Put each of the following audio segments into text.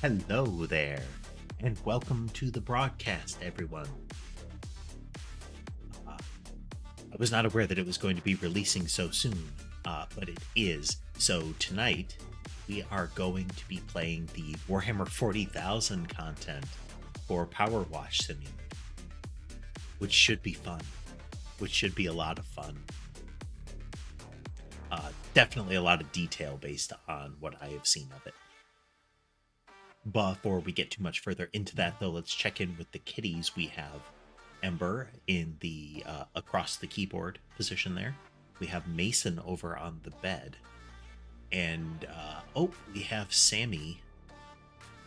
Hello there, and welcome to the broadcast, everyone. I was not aware that it was going to be releasing so soon, but it is. So tonight, we are going to be playing the Warhammer 40,000 content for PowerWash Simulator, which should be fun, which should be a lot of fun. Definitely a lot of detail based on what I have seen of it. Before we get too much further into that, though, let's check in with the kitties. We have Ember in the across the keyboard position there. We have Mason over on the bed. And, we have Sammy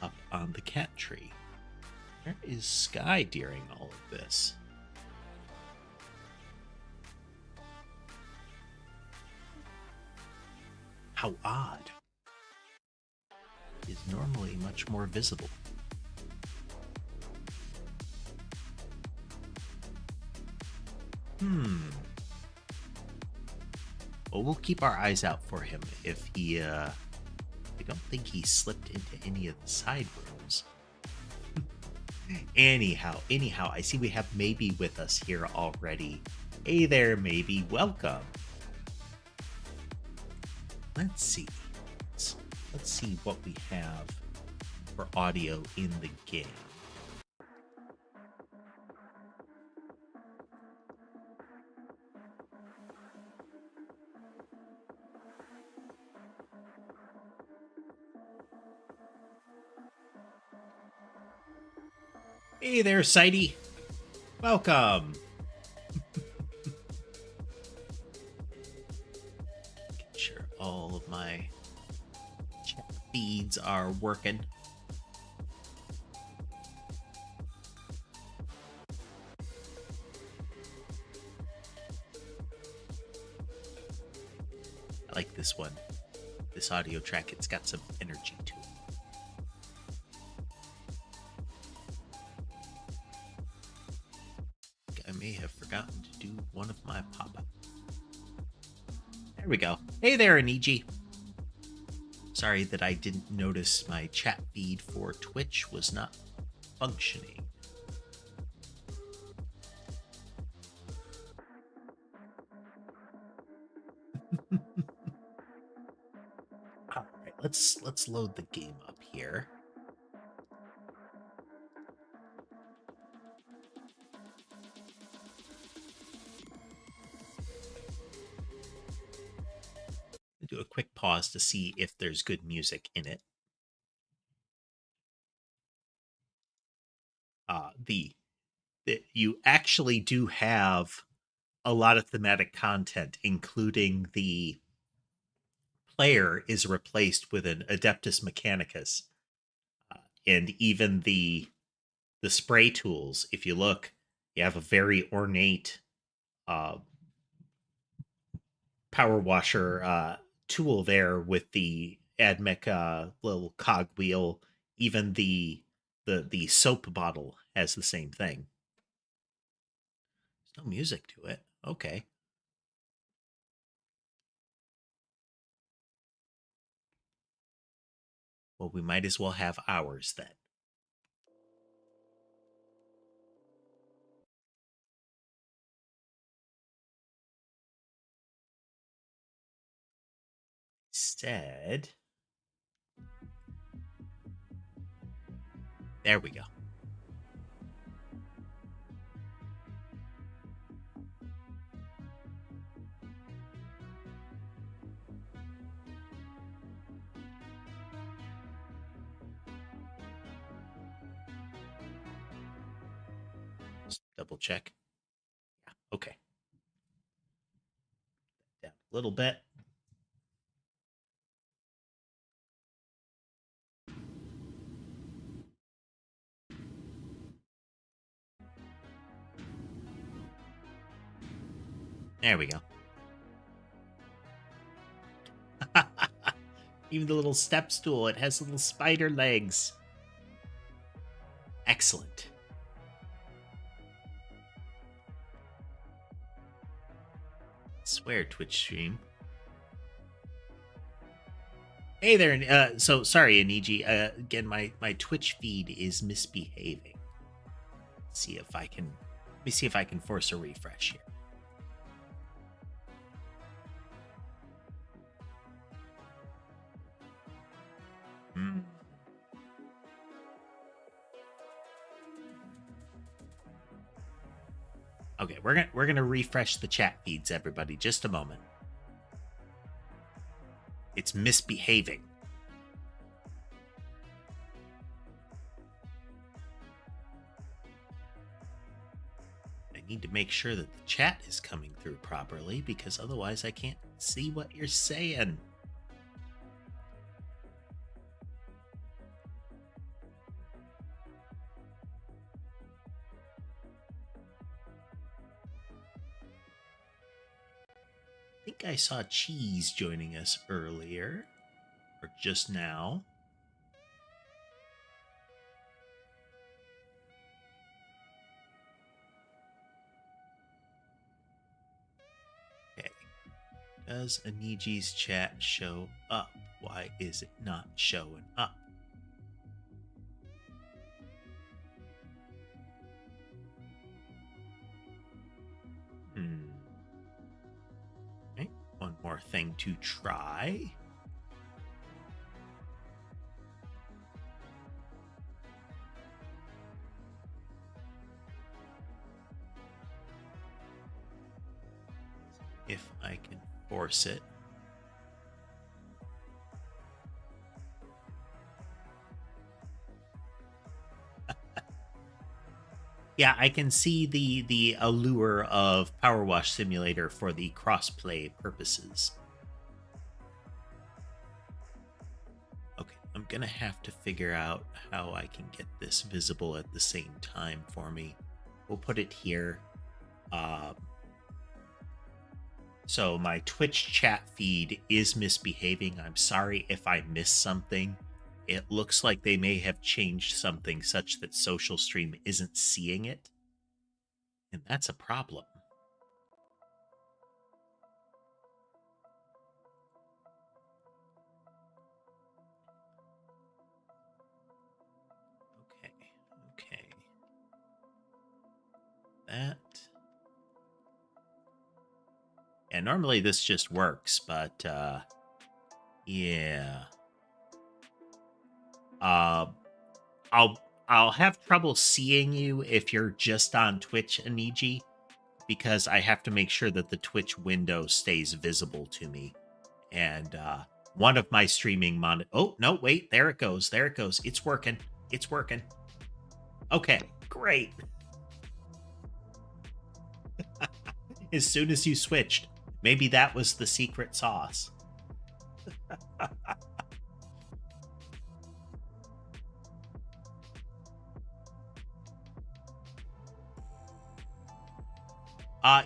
up on the cat tree. Where is Sky during all of this? How odd. Is normally much more visible. Well, we'll keep our eyes out for him if he, I don't think he slipped into any of the side rooms. Anyhow, I see we have Maybe with us here already. Hey there, Maybe. Welcome. Let's see. Let's see what we have for audio in the game. Hey there, Sighty. Welcome. Make sure all of my chat feeds are working. I like this one. This audio track, it's got some energy to it. I may have forgotten to do one of my pop-ups. There we go. Hey there, Aniji. Sorry that I didn't notice my chat feed for Twitch was not functioning. All right, let's load the game up here. Do a quick pause to see if there's good music in it. You actually do have a lot of thematic content, including the player is replaced with an Adeptus Mechanicus, and even the spray tools. If you look, you have a very ornate power washer tool there with the AdMech little cog wheel. Even the soap bottle has the same thing. There's no music to it. Okay. Well, we might as well have ours then. Instead, there we go. Just double check. Yeah, okay. Down a little bit. There we go. Even the little step stool, it has little spider legs. Excellent. I swear, Twitch stream. Hey there. So sorry, Aniji. Again, my Twitch feed is misbehaving. See if I can. Let me see if I can force a refresh here. Hmm. Okay, we're gonna refresh the chat feeds, everybody. Just a moment. It's misbehaving. I need to make sure that the chat is coming through properly because otherwise I can't see what you're saying. I think I saw Cheese joining us earlier, or just now. Okay. Does Aniji's chat show up? Why is it not showing up? Okay, one more thing to try. If I can force it. Yeah, I can see the allure of PowerWash Simulator for the crossplay purposes. Okay, I'm gonna have to figure out how I can get this visible at the same time for me. We'll put it here. So my Twitch chat feed is misbehaving. I'm sorry if I missed something. It looks like they may have changed something such that Social Stream isn't seeing it. And that's a problem. Okay. That. And normally this just works, but yeah. I'll have trouble seeing you if you're just on Twitch, Aniji, because I have to make sure that the Twitch window stays visible to me. And one of my streaming oh no, wait, there it goes. There it goes. It's working. It's working. Okay, great. As soon as you switched, maybe that was the secret sauce.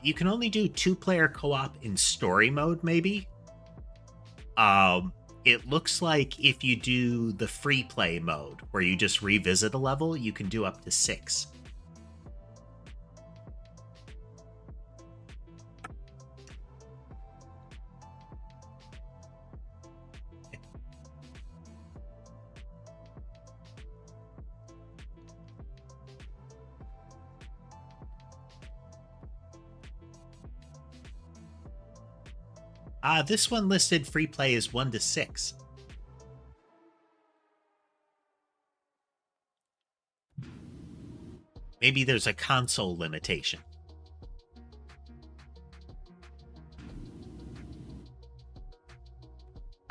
You can only do 2-player co-op in story mode, maybe. It looks like if you do the free play mode, where you just revisit a level, you can do up to 6. This one listed free play is 1 to 6. Maybe there's a console limitation.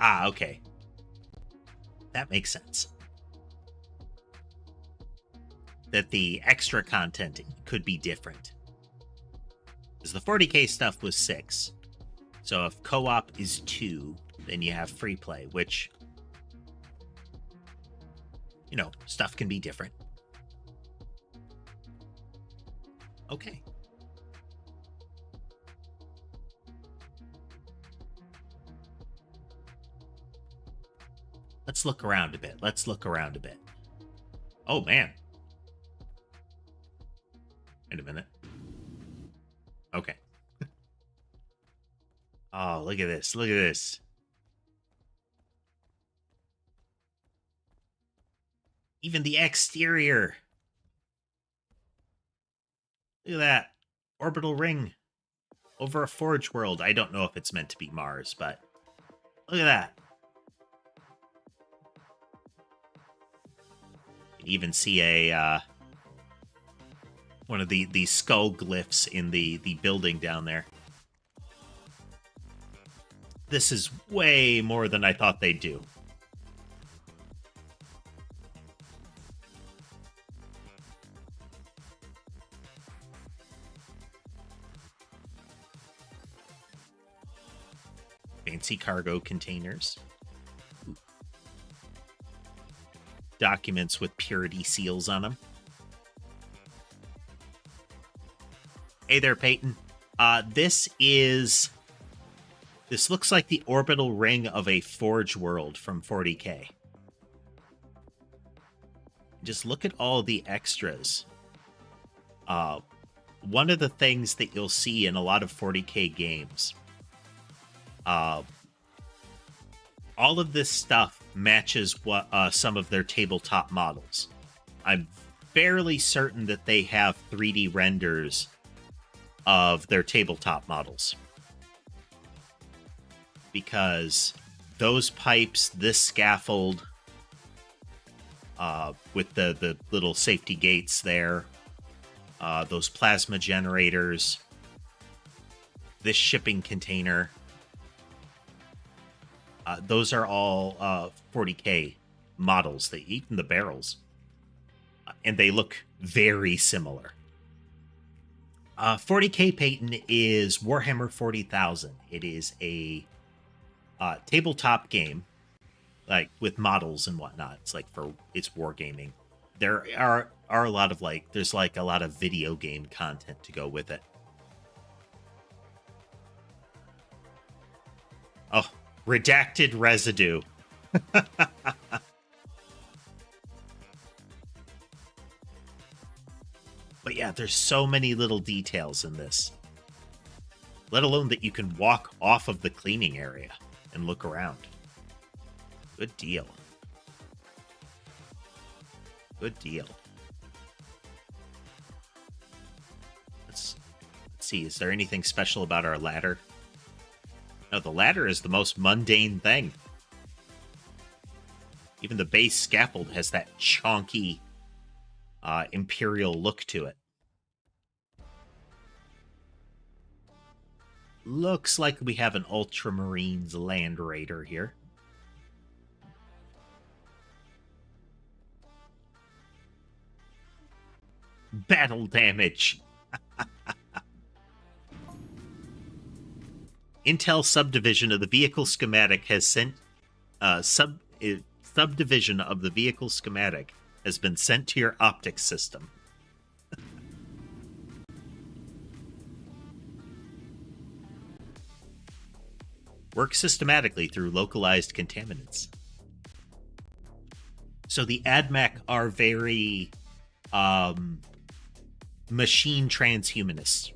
Okay. That makes sense. That the extra content could be different. Because the 40k stuff was 6. So if co-op is 2, then you have free play, which, you know, stuff can be different. Okay. Let's look around a bit. Oh, man. Wait a minute. Okay. Oh, look at this. Even the exterior. Look at that. Orbital ring over a forge world. I don't know if it's meant to be Mars, but look at that. You can even see a one of the skull glyphs in the building down there. This is way more than I thought they'd do. Fancy cargo containers. Ooh. Documents with purity seals on them. Hey there, Peyton. This looks like the orbital ring of a forge world from 40K. Just look at all the extras. One of the things that you'll see in a lot of 40K games, all of this stuff matches what some of their tabletop models. I'm fairly certain that they have 3D renders of their tabletop models, because those pipes, this scaffold, with the little safety gates there, those plasma generators, this shipping container, those are all 40K models. Even the barrels, and they look very similar. 40K Peyton is Warhammer 40,000. It is a tabletop game, like with models and whatnot. It's wargaming. There are a lot of there's a lot of video game content to go with it. Oh, redacted residue. But yeah, there's so many little details in this. Let alone that you can walk off of the cleaning area and look around. Good deal. Good deal. Let's see, is there anything special about our ladder? No, the ladder is the most mundane thing. Even the base scaffold has that chonky imperial look to it. Looks like we have an Ultramarines Land Raider here. Battle damage. Intel subdivision of the vehicle schematic has sent subdivision of the vehicle schematic has been sent to your optics system. Work systematically through localized contaminants. So the AdMech are very machine transhumanists.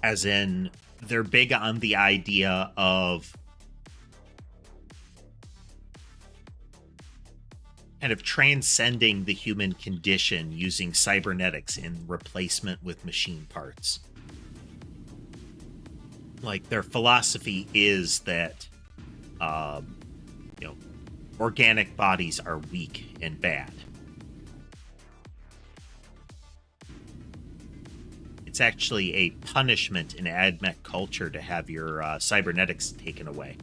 As in, they're big on the idea of kind of transcending the human condition using cybernetics in replacement with machine parts. Like, their philosophy is that, organic bodies are weak and bad. It's actually a punishment in AdMech culture to have your cybernetics taken away.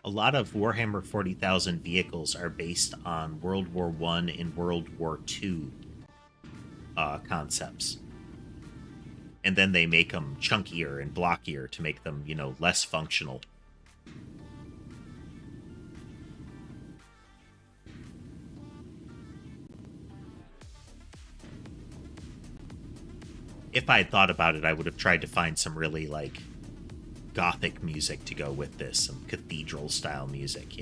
A lot of Warhammer 40,000 vehicles are based on World War I and World War II concepts. And then they make them chunkier and blockier to make them, less functional. If I had thought about it, I would have tried to find some really, gothic music to go with this, some cathedral style music,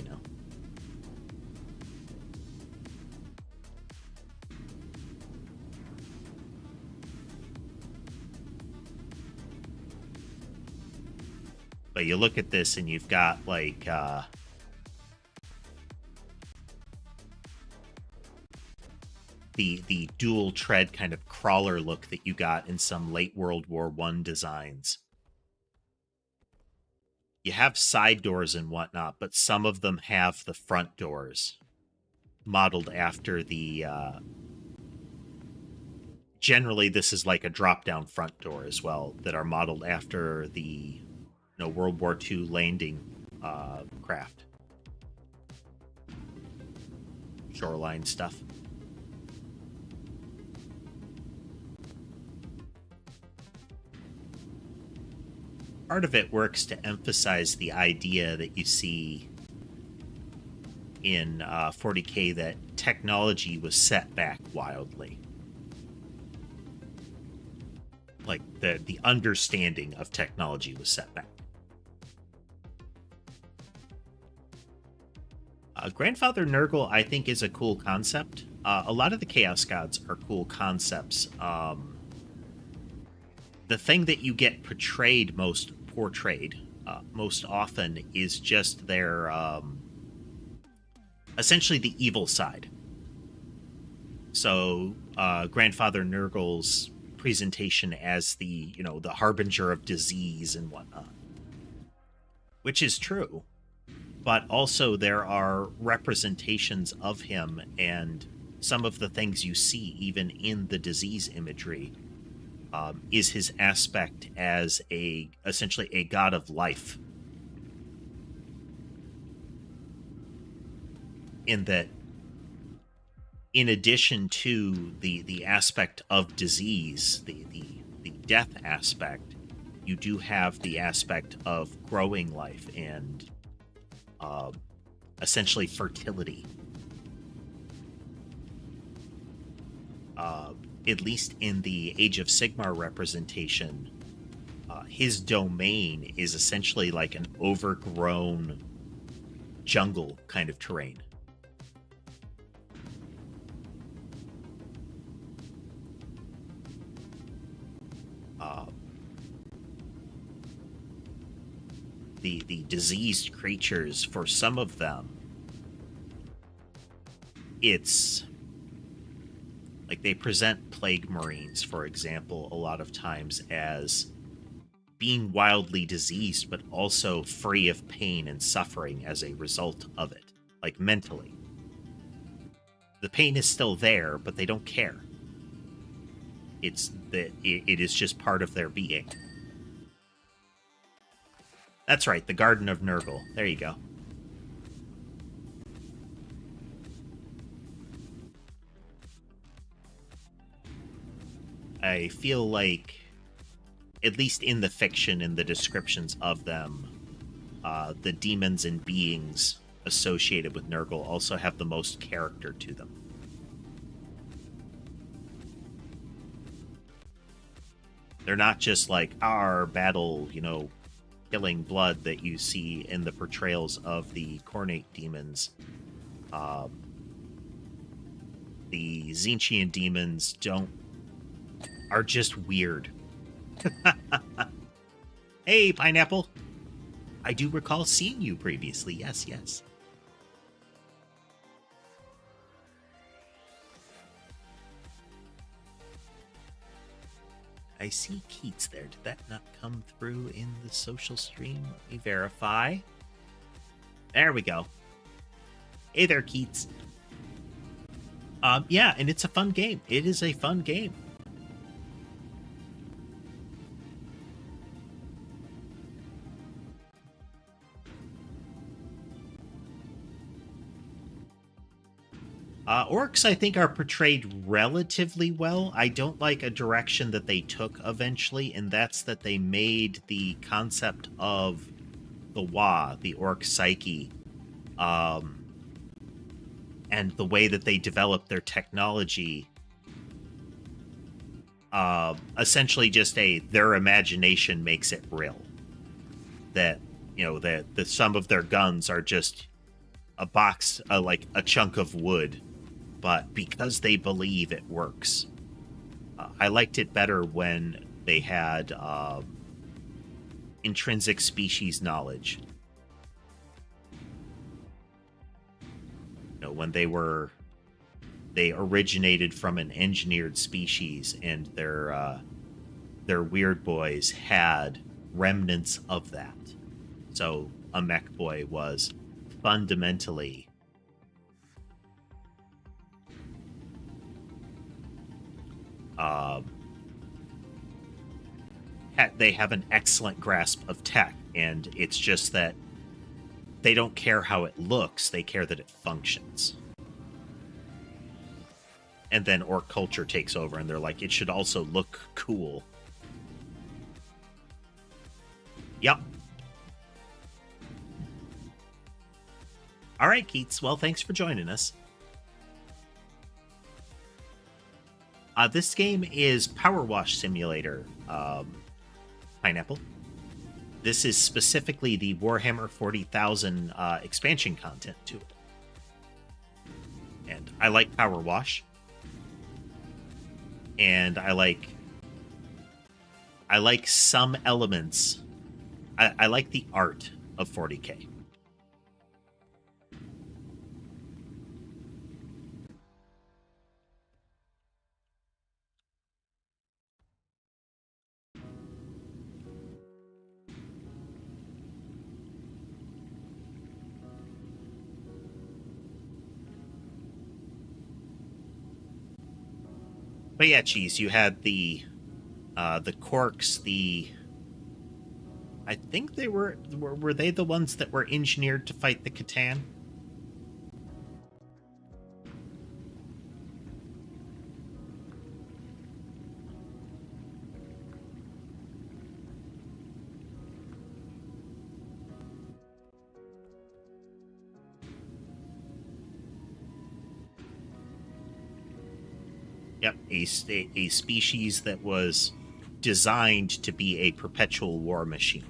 But you look at this and you've got like the dual tread kind of crawler look that you got in some late World War I designs. You have side doors and whatnot, but some of them have the front doors modeled after the generally this is like a drop-down front door as well that are modeled after the World War II landing craft. Shoreline stuff. Part of it works to emphasize the idea that you see in 40K that technology was set back wildly. Like the understanding of technology was set back. Grandfather Nurgle, I think, is a cool concept. A lot of the Chaos Gods are cool concepts. The thing that you get portrayed most often is just their essentially the evil side. So Grandfather Nurgle's presentation as the the harbinger of disease and whatnot, which is true, but also there are representations of him, and some of the things you see even in the disease imagery is his aspect as essentially a god of life. In that, in addition to the aspect of disease, the death aspect, you do have the aspect of growing life and essentially fertility. At least in the Age of Sigmar representation, his domain is essentially like an overgrown jungle kind of terrain. The diseased creatures, for some of them, it's like they present plague marines, for example, a lot of times as being wildly diseased, but also free of pain and suffering as a result of it, like mentally. The pain is still there, but they don't care. It is just part of their being. That's right, the Garden of Nurgle. There you go. I feel like, at least in the fiction and the descriptions of them, the demons and beings associated with Nurgle also have the most character to them. They're not just like our battle, killing blood that you see in the portrayals of the Cornate demons. The Tzeentchian demons are just weird. Hey, Pineapple. I do recall seeing you previously. Yes, yes. I see Keats there. Did that not come through in the social stream? Let me verify. There we go. Hey there, Keats. Yeah, and it's a fun game. It is a fun game. Orcs, I think, are portrayed relatively well. I don't like a direction that they took eventually, and that's that they made the concept of the Wa, the orc psyche, and the way that they developed their technology, essentially just their imagination makes it real. That, that some of their guns are just a box, like a chunk of wood, but because they believe it works. I liked it better when they had intrinsic species knowledge. You know, when they originated from an engineered species, and their weird boys had remnants of that. So a mech boy was fundamentally they have an excellent grasp of tech, and it's just that they don't care how it looks, they care that it functions. And then orc culture takes over, and they're like, it should also look cool. Yep. All right, Keats. Well, thanks for joining us. This game is PowerWash Simulator, Pineapple. This is specifically the Warhammer 40,000 expansion content to it. And I like PowerWash. And I like some elements. I like the art of 40K. But yeah, Cheese, you had the corks, I think they were they the ones that were engineered to fight the Catan? Yep, a species that was designed to be a perpetual war machine.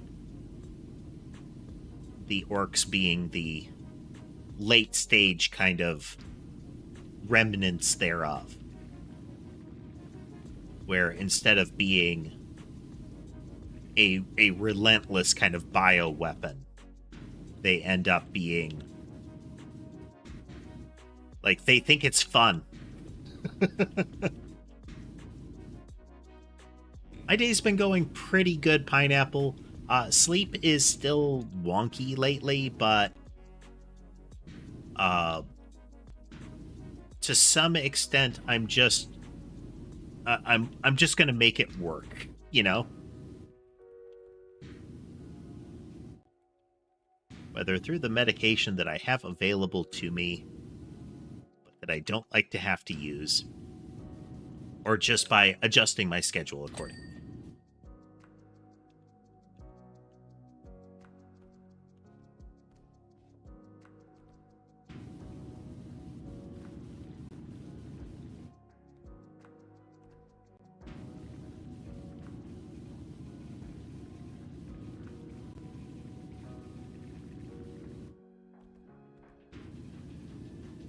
The orcs being the late stage kind of remnants thereof. Where instead of being a relentless kind of bioweapon, they end up being like, they think it's fun. My day's been going pretty good, Pineapple. Sleep is still wonky lately, but to some extent, I'm just gonna make it work, you know? Whether through the medication that I have available to me, but that I don't like to have to use, or just by adjusting my schedule accordingly.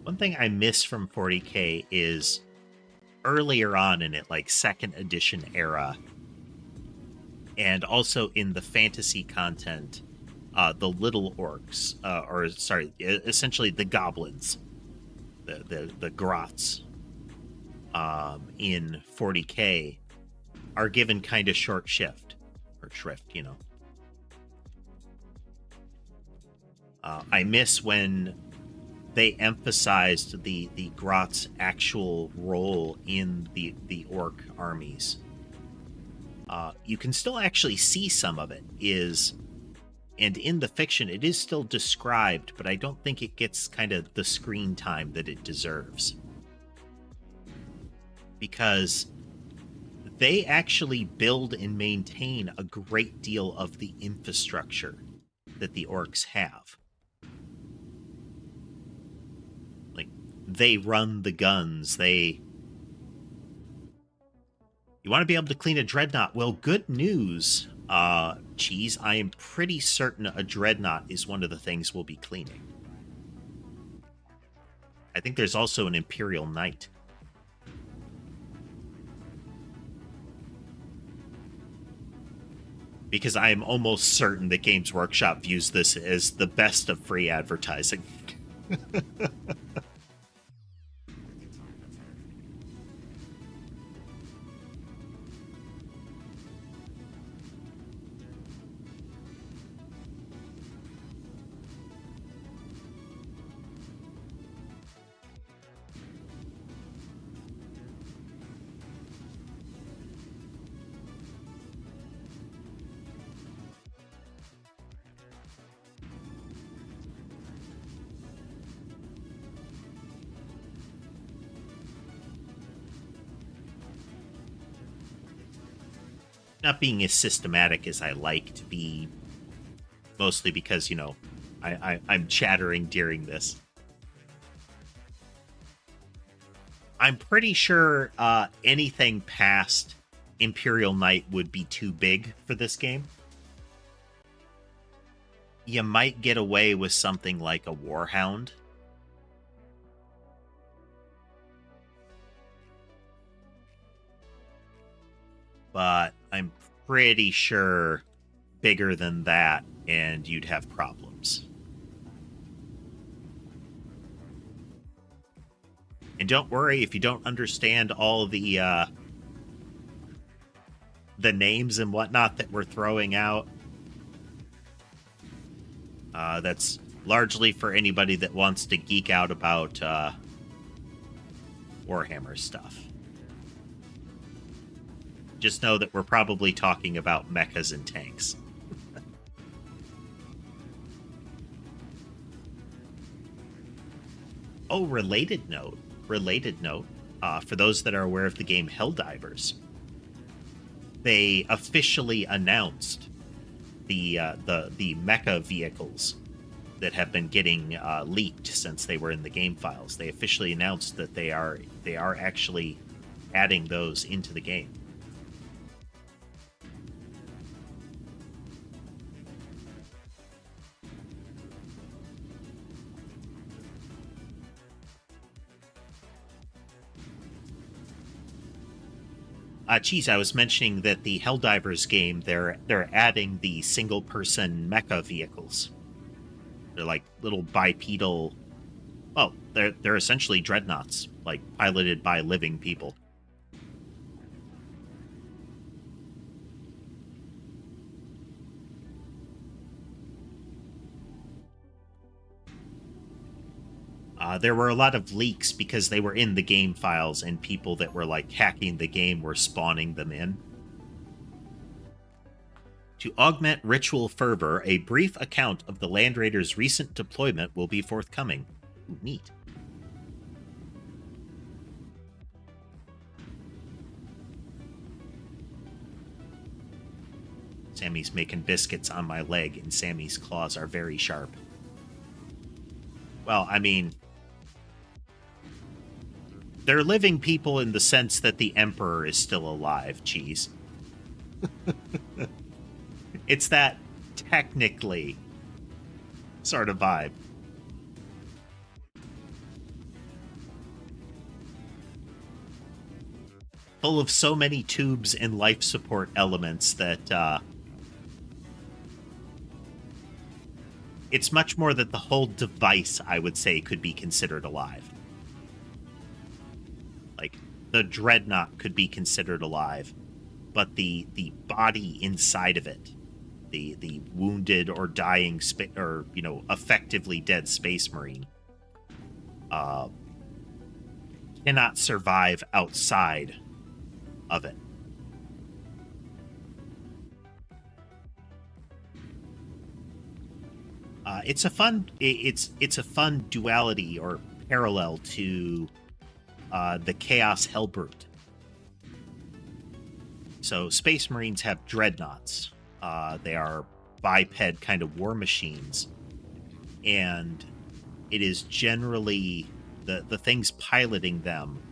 One thing I miss from 40K is earlier on in it, like 2nd edition era, and also in the fantasy content, the little orcs, essentially the goblins, the grots, in 40K are given kind of short shrift, you know. I miss when they emphasized the Grot's actual role in the orc armies. You can still actually see some of it, and in the fiction it is still described, but I don't think it gets kind of the screen time that it deserves. Because they actually build and maintain a great deal of the infrastructure that the orcs have. They run the guns. You want to be able to clean a dreadnought. Well, good news, Cheese. I am pretty certain a dreadnought is one of the things we'll be cleaning. I think there's also an Imperial Knight. Because I am almost certain that Games Workshop views this as the best of free advertising. Not being as systematic as I like to be, mostly because, you know, I'm chattering during this. I'm pretty sure anything past Imperial Knight would be too big for this game. You might get away with something like a Warhound. But I'm pretty sure bigger than that, and you'd have problems. And don't worry if you don't understand all the names and whatnot that we're throwing out. That's largely for anybody that wants to geek out about Warhammer stuff. Just know that we're probably talking about mechas and tanks. Oh, related note. For those that are aware of the game Helldivers, they officially announced the mecha vehicles that have been getting leaked since they were in the game files. They officially announced that they are actually adding those into the game. Geez, I was mentioning that the Helldivers game, they're adding the single-person mecha vehicles. They're like little bipedal. Well, they're essentially dreadnoughts, like piloted by living people. There were a lot of leaks because they were in the game files, and people that were like hacking the game were spawning them in. To augment ritual fervor, a brief account of the Land Raiders' recent deployment will be forthcoming. Ooh, neat. Sammy's making biscuits on my leg, and Sammy's claws are very sharp. Well, I mean, they're living people in the sense that the Emperor is still alive, Cheese. It's that technically sort of vibe. Full of so many tubes and life support elements that it's much more that the whole device, I would say, could be considered alive. Like, the dreadnought could be considered alive, but the body inside of it, the wounded or dying or effectively dead space marine, cannot survive outside of it. It's a fun duality or parallel to the Chaos Hellbrute. So Space Marines have dreadnoughts. They are biped kind of war machines, and it is generally the things piloting them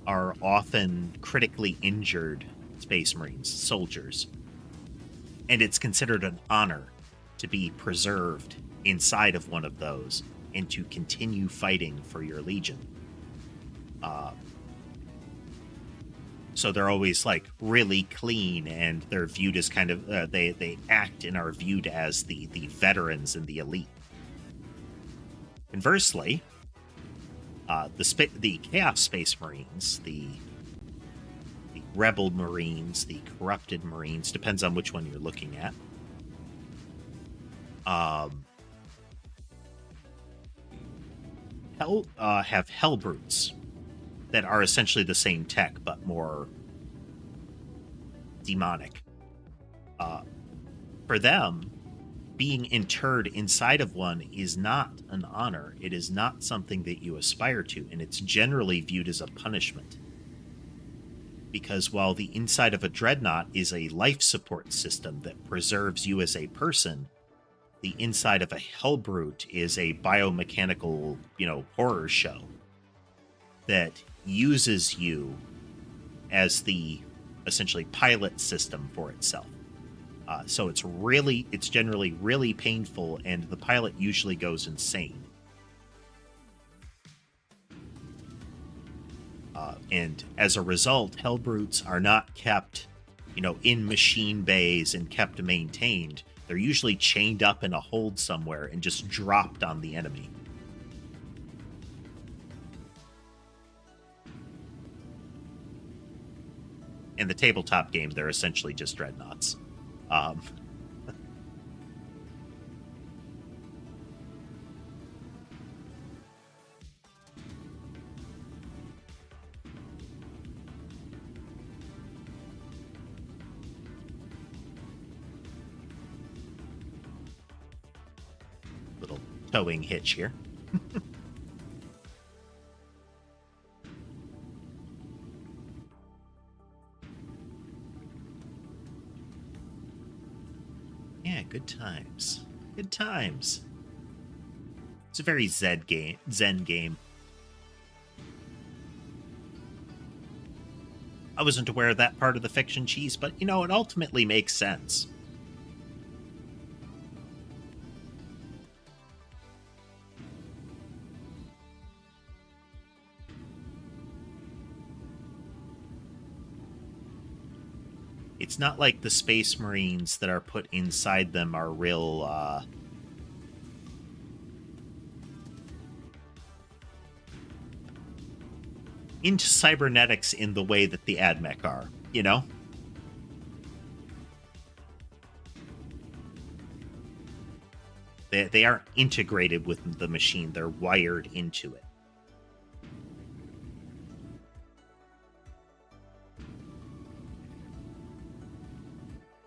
are often critically injured Space Marines, soldiers, and it's considered an honor to be preserved inside of one of those and to continue fighting for your legion. So they're always like really clean, and they're viewed as kind of they act and are viewed as the veterans and the elite. Conversely, the Chaos Space Marines, the Rebel Marines, the Corrupted Marines, depends on which one you're looking at. Have Hell Brutes that are essentially the same tech, but more demonic. For them, being interred inside of one is not an honor. It is not something that you aspire to, and it's generally viewed as a punishment. Because while the inside of a dreadnought is a life support system that preserves you as a person, the inside of a Hellbrute is a biomechanical, horror show that uses you as the essentially pilot system for itself. So it's generally really painful, and the pilot usually goes insane. And as a result, Hellbrutes are not kept, in machine bays and kept maintained. They're usually chained up in a hold somewhere and just dropped on the enemy. In the tabletop game, they're essentially just dreadnoughts. Little towing hitch here. Yeah, good times. Good times. It's a very Zen game. I wasn't aware of that part of the fiction, Cheese, but, it ultimately makes sense. It's not like the Space Marines that are put inside them are real, into cybernetics in the way that the AdMech are, They aren't integrated with the machine. They're wired into it.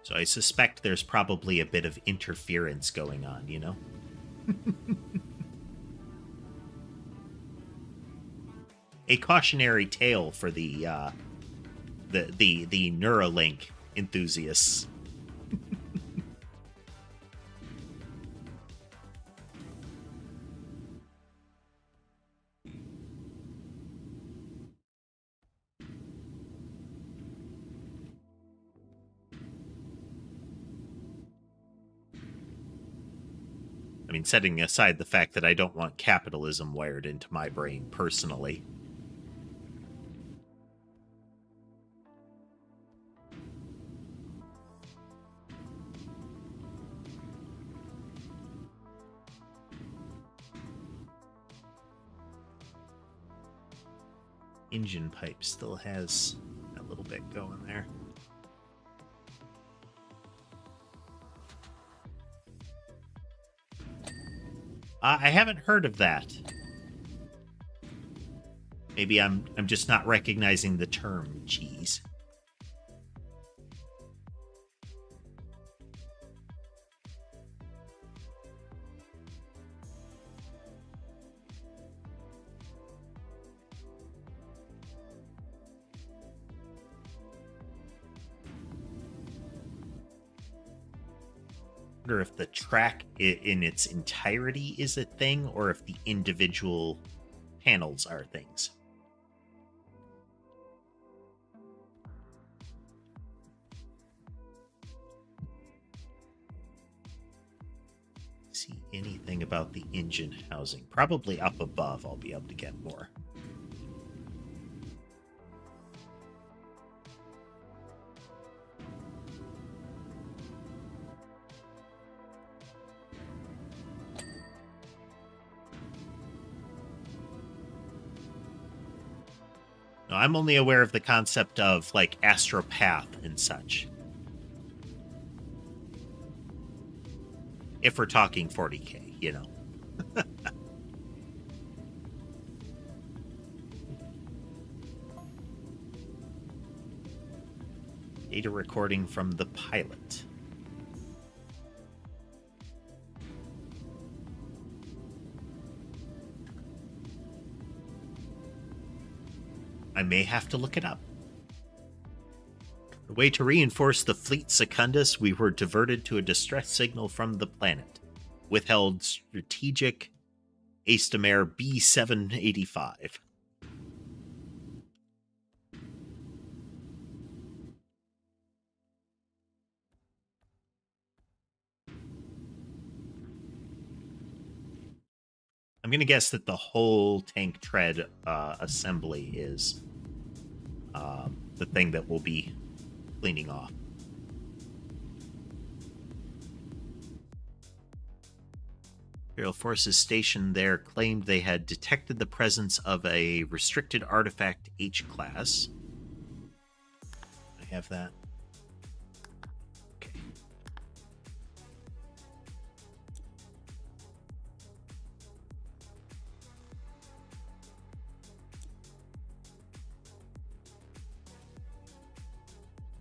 So I suspect there's probably a bit of interference going on, A cautionary tale for the Neuralink enthusiasts. I mean, setting aside the fact that I don't want capitalism wired into my brain personally. Engine pipe still has a little bit going there. I haven't heard of that. Maybe I'm just not recognizing the term, Cheese. I wonder if the track in its entirety is a thing, or if the individual panels are things. See anything about the engine housing? Probably up above I'll be able to get more. No, I'm only aware of the concept of, like, astropath and such. If we're talking 40K, you know. Data recording from the pilot. I may have to look it up. The way to reinforce the fleet secundus, we were diverted to a distress signal from the planet. Withheld strategic Astomare B785. I'm going to guess that the whole tank tread assembly is the thing that we'll be cleaning off. Imperial forces stationed there claimed they had detected the presence of a restricted artifact H-class. I have that. Okay.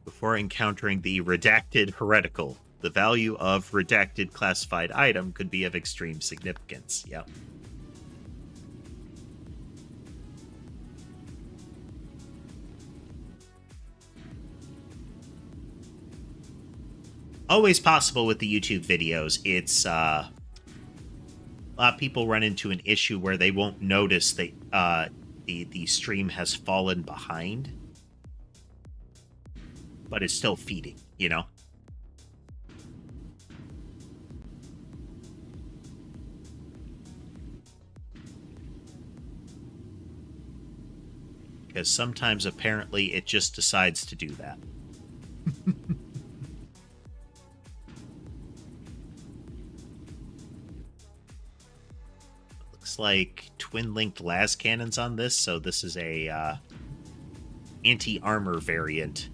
Before encountering the redacted heretical, the value of redacted classified item could be of extreme significance. Yep. Always possible with the YouTube videos. It's a lot of people run into an issue where they won't notice that the stream has fallen behind, but it's still feeding, you know? Because sometimes, apparently, it just decides to do that. Looks like twin-linked las cannons on this, so this is a anti-armor variant.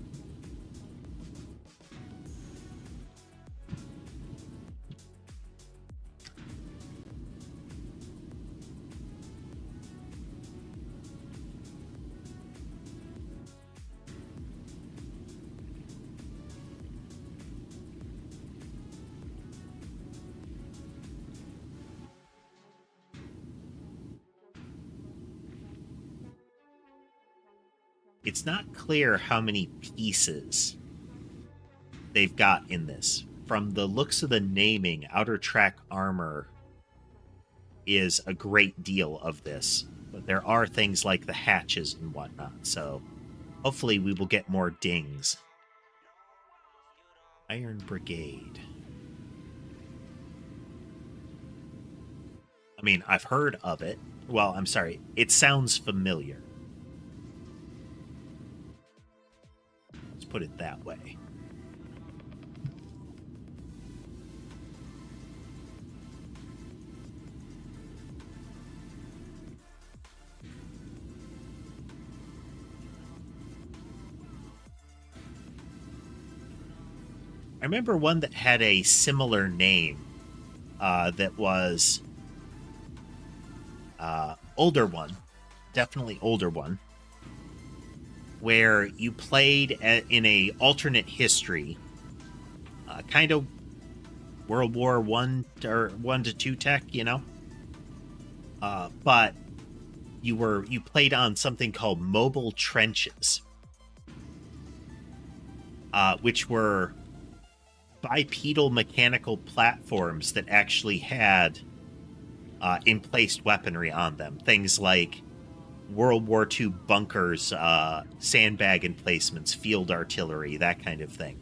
It's not clear how many pieces they've got in this. From the looks of the naming, Outer Track Armor is a great deal of this. But there are things like the hatches and whatnot, so hopefully we will get more dings. Iron Brigade. I mean, I've heard of it. Well, I'm sorry. It sounds familiar. Let's put it that way. I remember one that had a similar name that was older one, definitely older one, where you played in a alternate history, kind of World War One or 1 to 2 tech, you know, but you played on something called mobile trenches, which were bipedal mechanical platforms that actually had in-placed weaponry on them. Things like World War II bunkers, sandbag emplacements, field artillery, that kind of thing.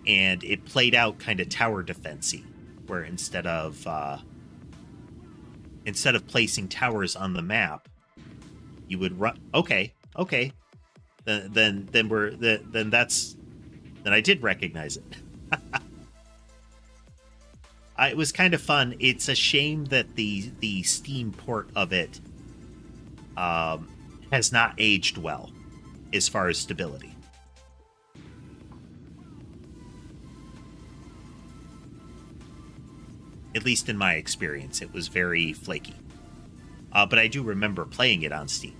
And it played out kind of tower defense-y, where instead of placing towers on the map, you would run. Okay. Then I did recognize it. It was kind of fun. It's a shame that the Steam port of it has not aged well as far as stability. At least in my experience, it was very flaky. But I do remember playing it on Steam.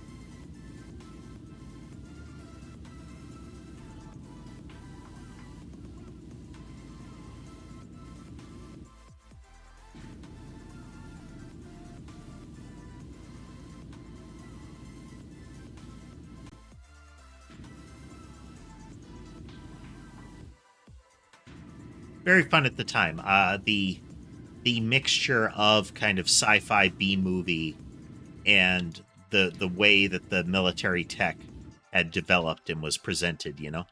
Very fun at the time. The mixture of kind of sci-fi B-movie and the way that the military tech had developed and was presented, you know?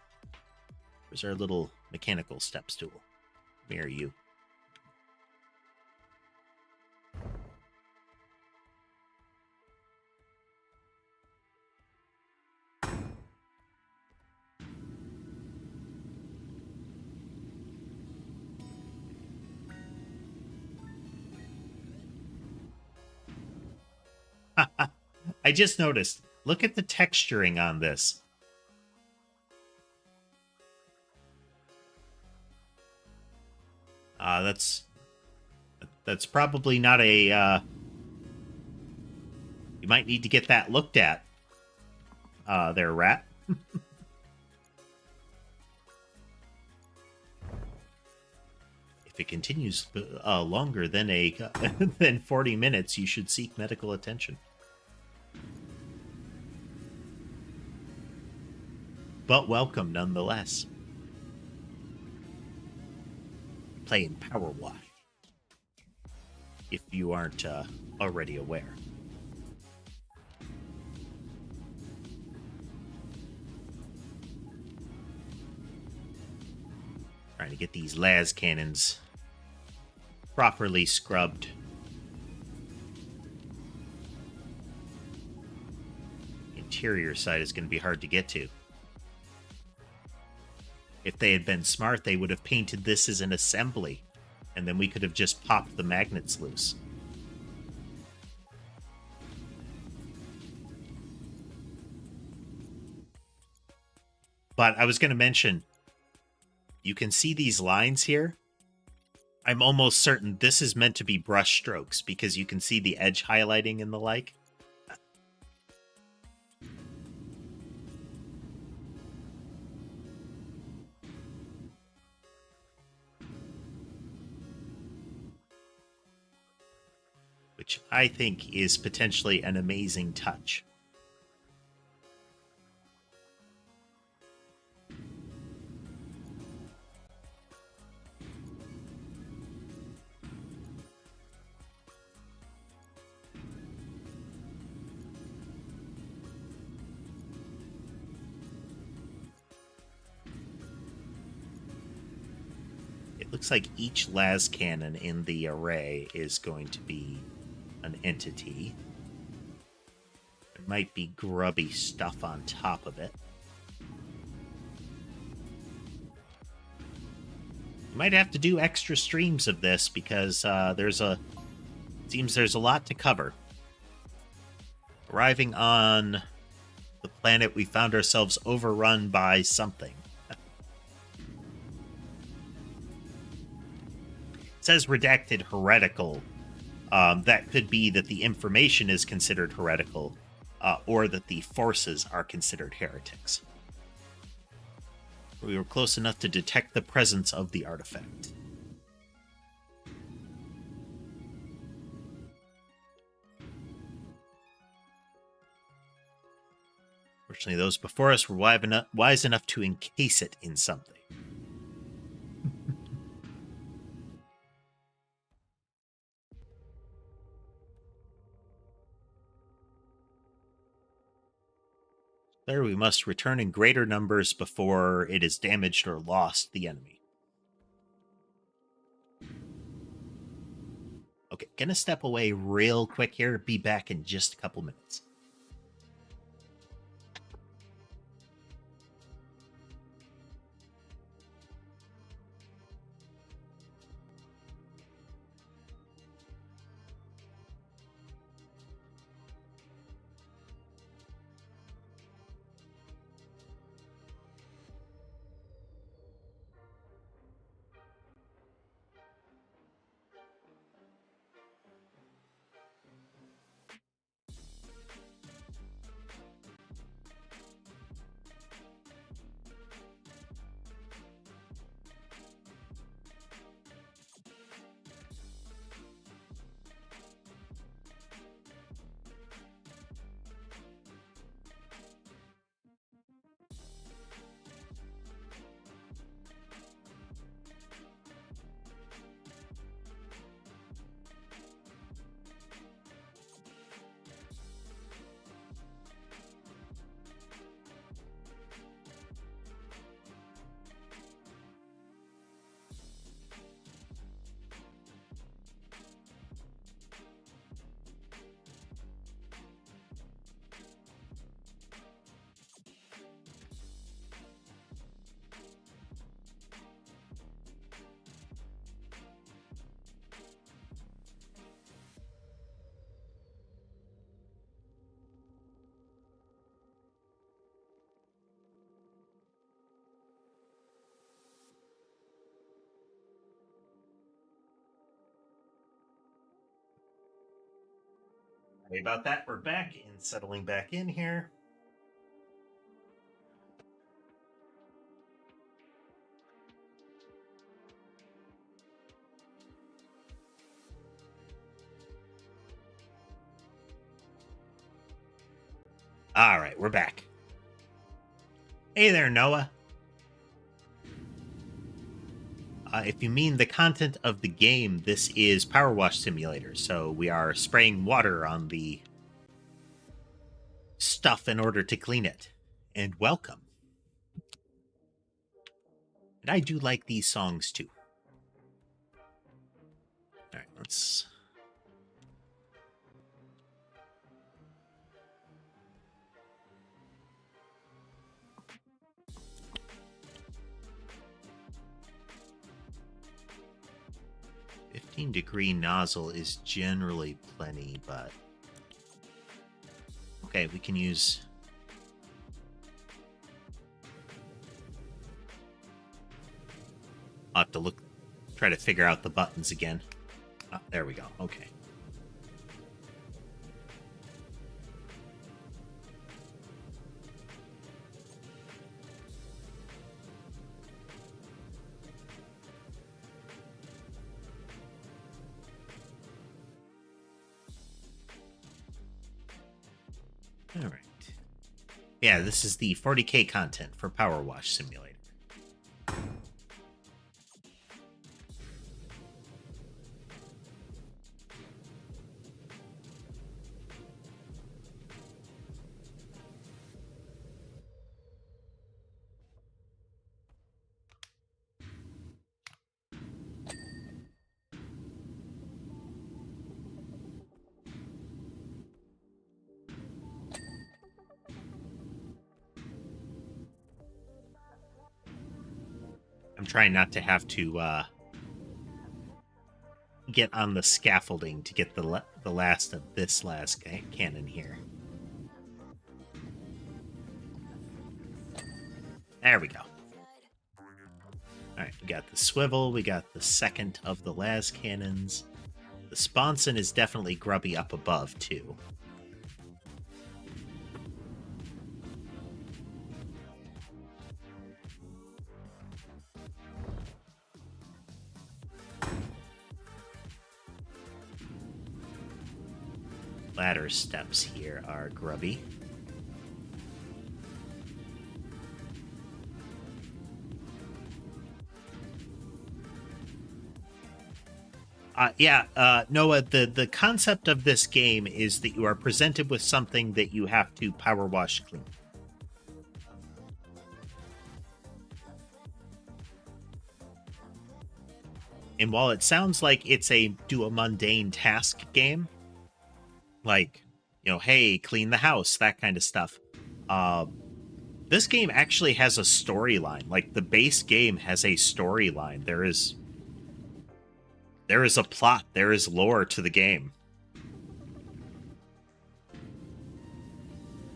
There's our little mechanical step stool. Where are you? I just noticed. Look at the texturing on this. That's probably not a... you might need to get that looked at. There, Rat. If it continues longer than than 40 minutes, you should seek medical attention. But welcome nonetheless. Playing PowerWash, if you aren't already aware. Trying to get these las cannons properly scrubbed. Interior side is going to be hard to get to. If they had been smart, they would have painted this as an assembly, and then we could have just popped the magnets loose. But I was going to mention, you can see these lines here. I'm almost certain this is meant to be brush strokes because you can see the edge highlighting and the like. Which I think is potentially an amazing touch. It looks like each las cannon in the array is going to be an entity. There might be grubby stuff on top of it. You might have to do extra streams of this because seems there's a lot to cover. Arriving on the planet, we found ourselves overrun by something. It says redacted heretical. That could be that the information is considered heretical, or that the forces are considered heretics. We were close enough to detect the presence of the artifact. Fortunately, those before us were wise enough to encase it in something. There, we must return in greater numbers before it is damaged or lost the enemy. Okay, gonna step away real quick here. Be back in just a couple minutes. Sorry about that. We're back and settling back in here. All right, we're back. Hey there, Noah. If you mean the content of the game, this is PowerWash Simulator. So we are spraying water on the stuff in order to clean it. And welcome. And I do like these songs too. All right, let's... .15-degree nozzle is generally plenty, but... Okay, we can use... I'll have to try to figure out the buttons again. There we go. Okay. All right. Yeah, this is the 40K content for PowerWash Simulator. I'm trying not to have to get on the scaffolding to get the last of this last cannon here. There we go. Alright, we got the swivel, we got the second of the las cannons. The sponson is definitely grubby up above, too. Ladder steps here are grubby. Noah, the concept of this game is that you are presented with something that you have to power wash clean. And while it sounds like it's a mundane task game, like, hey, clean the house, that kind of stuff, this game actually has a storyline. Like, the base game has a storyline. There is a plot. There is lore to the game.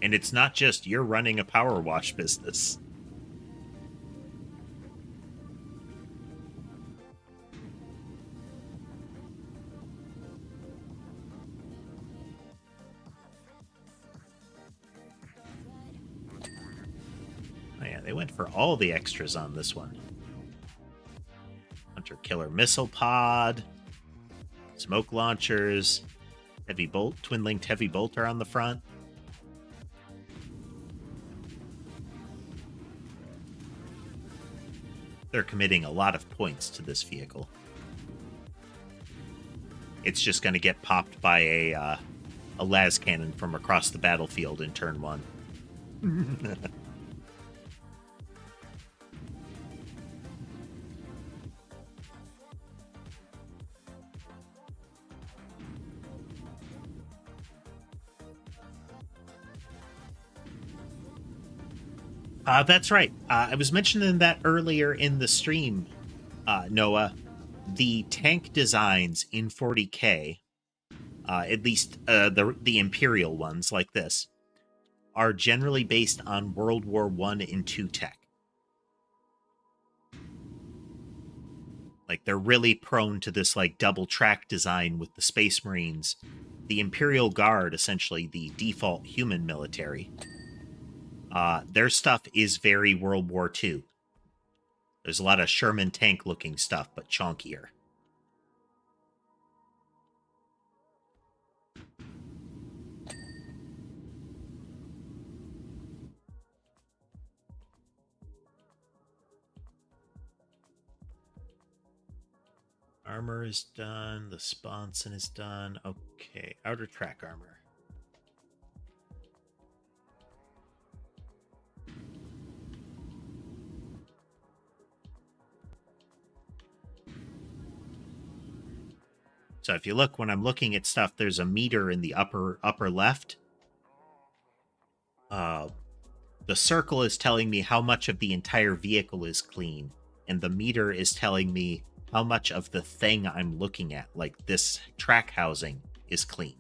And it's not just you're running a power wash business. Oh yeah, they went for all the extras on this one. Hunter killer missile pod, smoke launchers, heavy bolt, twin linked heavy bolter on the front. They're committing a lot of points to this vehicle. It's just going to get popped by a las cannon from across the battlefield in turn 1. That's right. I was mentioning that earlier in the stream, Noah. The tank designs in 40K, at least the Imperial ones like this, are generally based on World War I and II tech. Like, they're really prone to this, like, double track design with the Space Marines. The Imperial Guard, essentially the default human military, their stuff is very World War II. There's a lot of Sherman tank-looking stuff, but chonkier. Armor is done. The sponson is done. Okay, outer track armor. So if you look, when I'm looking at stuff, there's a meter in the upper left. The circle is telling me how much of the entire vehicle is clean, and the meter is telling me how much of the thing I'm looking at, like this track housing, is clean.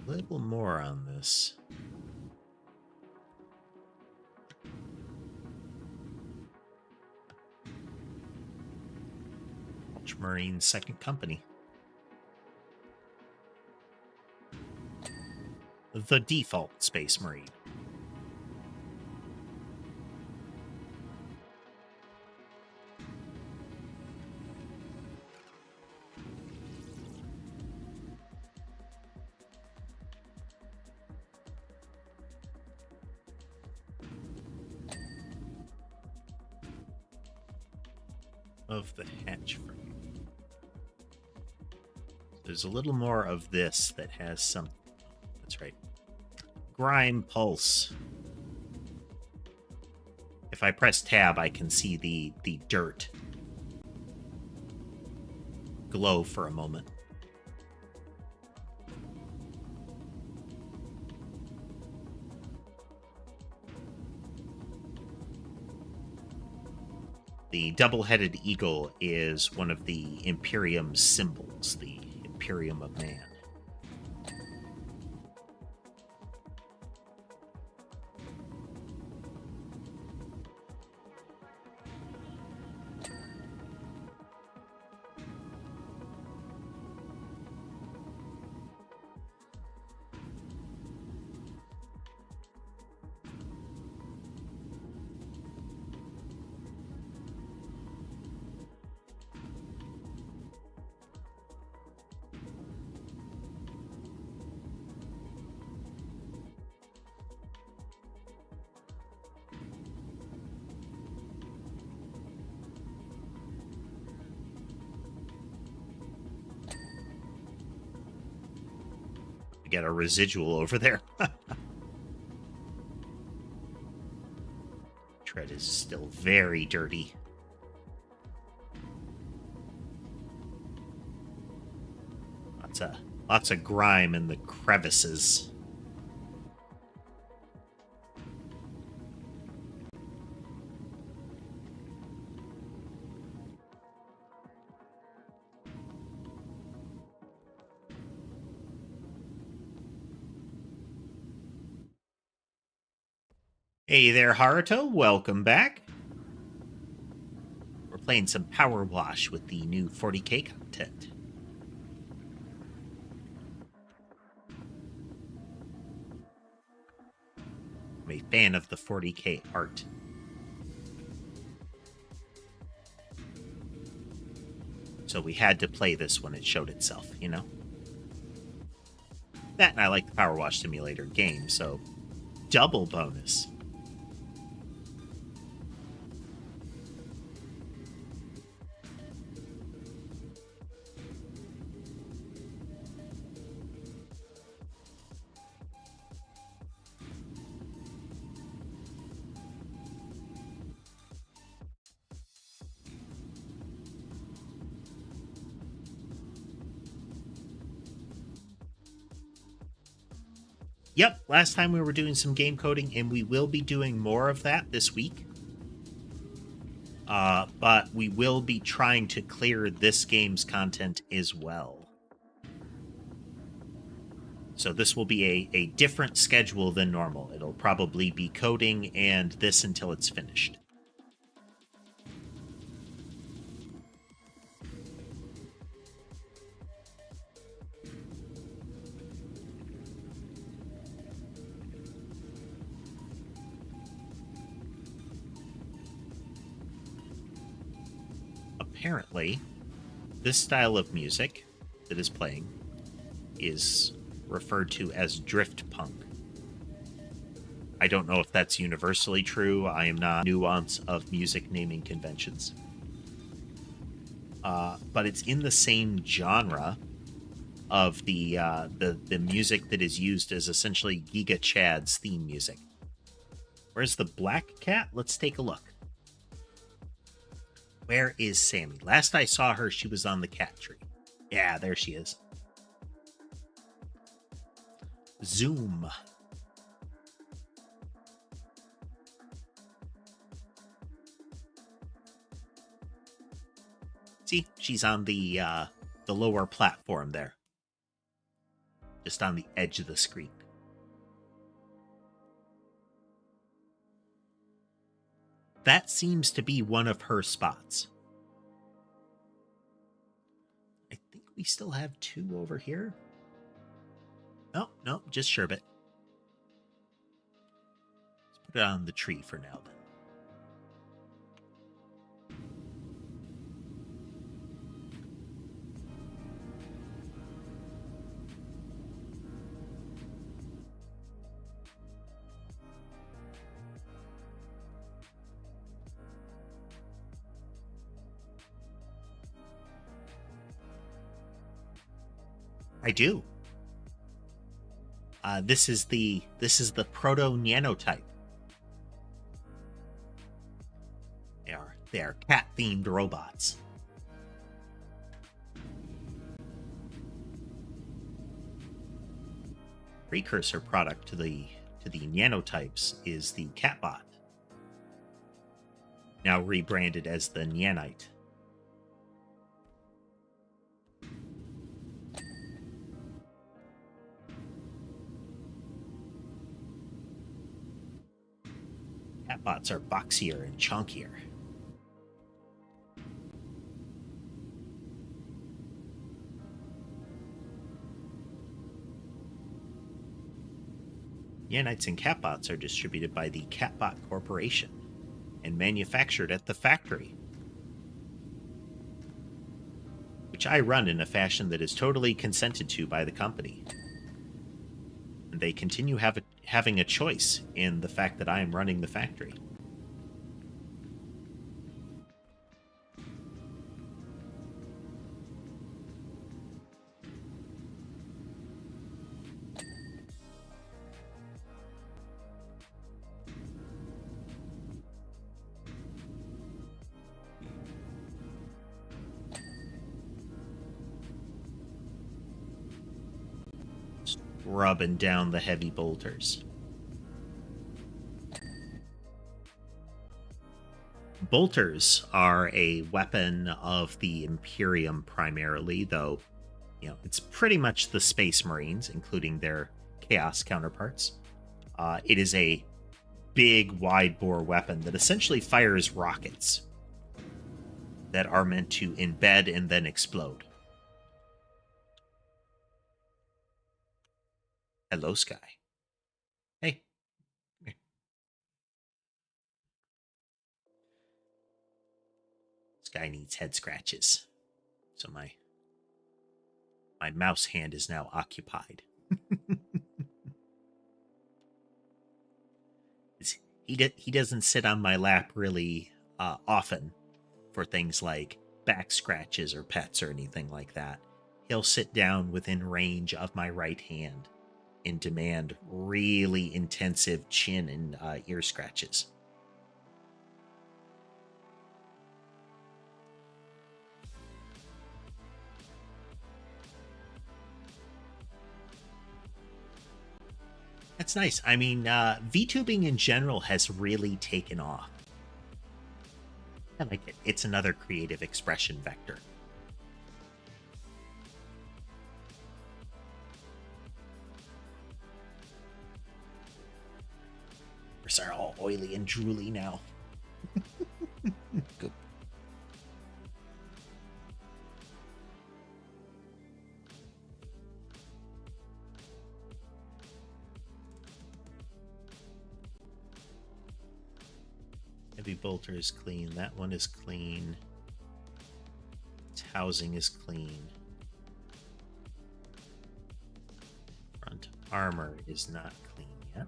A little more on this. Ultramarine Second Company. The default Space Marine. Of the hatch frame. There's a little more of this that has some. That's right. Grime pulse. If I press tab, I can see the dirt glow for a moment. The double-headed eagle is one of the Imperium's symbols, the Imperium of Man. Get a residual over there. Tread is still very dirty. Lots of grime in the crevices. Hey there, Haruto. Welcome back. We're playing some PowerWash with the new 40k content. I'm a fan of the 40k art. So we had to play this when it showed itself, you know? That and I like the PowerWash Simulator game, so double bonus. Yep, last time we were doing some game coding, and we will be doing more of that this week. But we will be trying to clear this game's content as well. So this will be a different schedule than normal. It'll probably be coding and this until it's finished. Apparently, this style of music that is playing is referred to as drift punk. I don't know if that's universally true. I am not nuance of music naming conventions. But it's in the same genre of the music that is used as essentially Giga Chad's theme music. Where's the black cat? Let's take a look. Where is Sammy? Last I saw her, she was on the cat tree. Yeah, there she is. Zoom. See, she's on the lower platform there. Just on the edge of the screen. That seems to be one of her spots. I think we still have two over here. Oh, no, just sherbet. Let's put it on the tree for now, then. I do. This is the proto Nyanite. They are cat themed robots. Precursor product to the Nyanotypes is the Catbot, now rebranded as the Nyanite. Catbots are boxier and chunkier. Nyanites and Catbots are distributed by the Catbot Corporation and manufactured at the factory, which I run in a fashion that is totally consented to by the company. And they continue having a choice in the fact that I am running the factory. Rubbing down the heavy boulders. Bolters are a weapon of the Imperium primarily, though, it's pretty much the Space Marines, including their Chaos counterparts. It is a big, wide-bore weapon that essentially fires rockets that are meant to embed and then explode. Hello, Sky. Hey. Sky needs head scratches. So my mouse hand is now occupied. He doesn't sit on my lap really often for things like back scratches or pets or anything like that. He'll sit down within range of my right hand and demand really intensive chin and ear scratches. That's nice. I mean, VTubing in general has really taken off. I like it. It's another creative expression vector. Are all oily and drooly now. Good. Heavy bolter is clean. That one is clean. Its housing is clean. Front armor is not clean yet.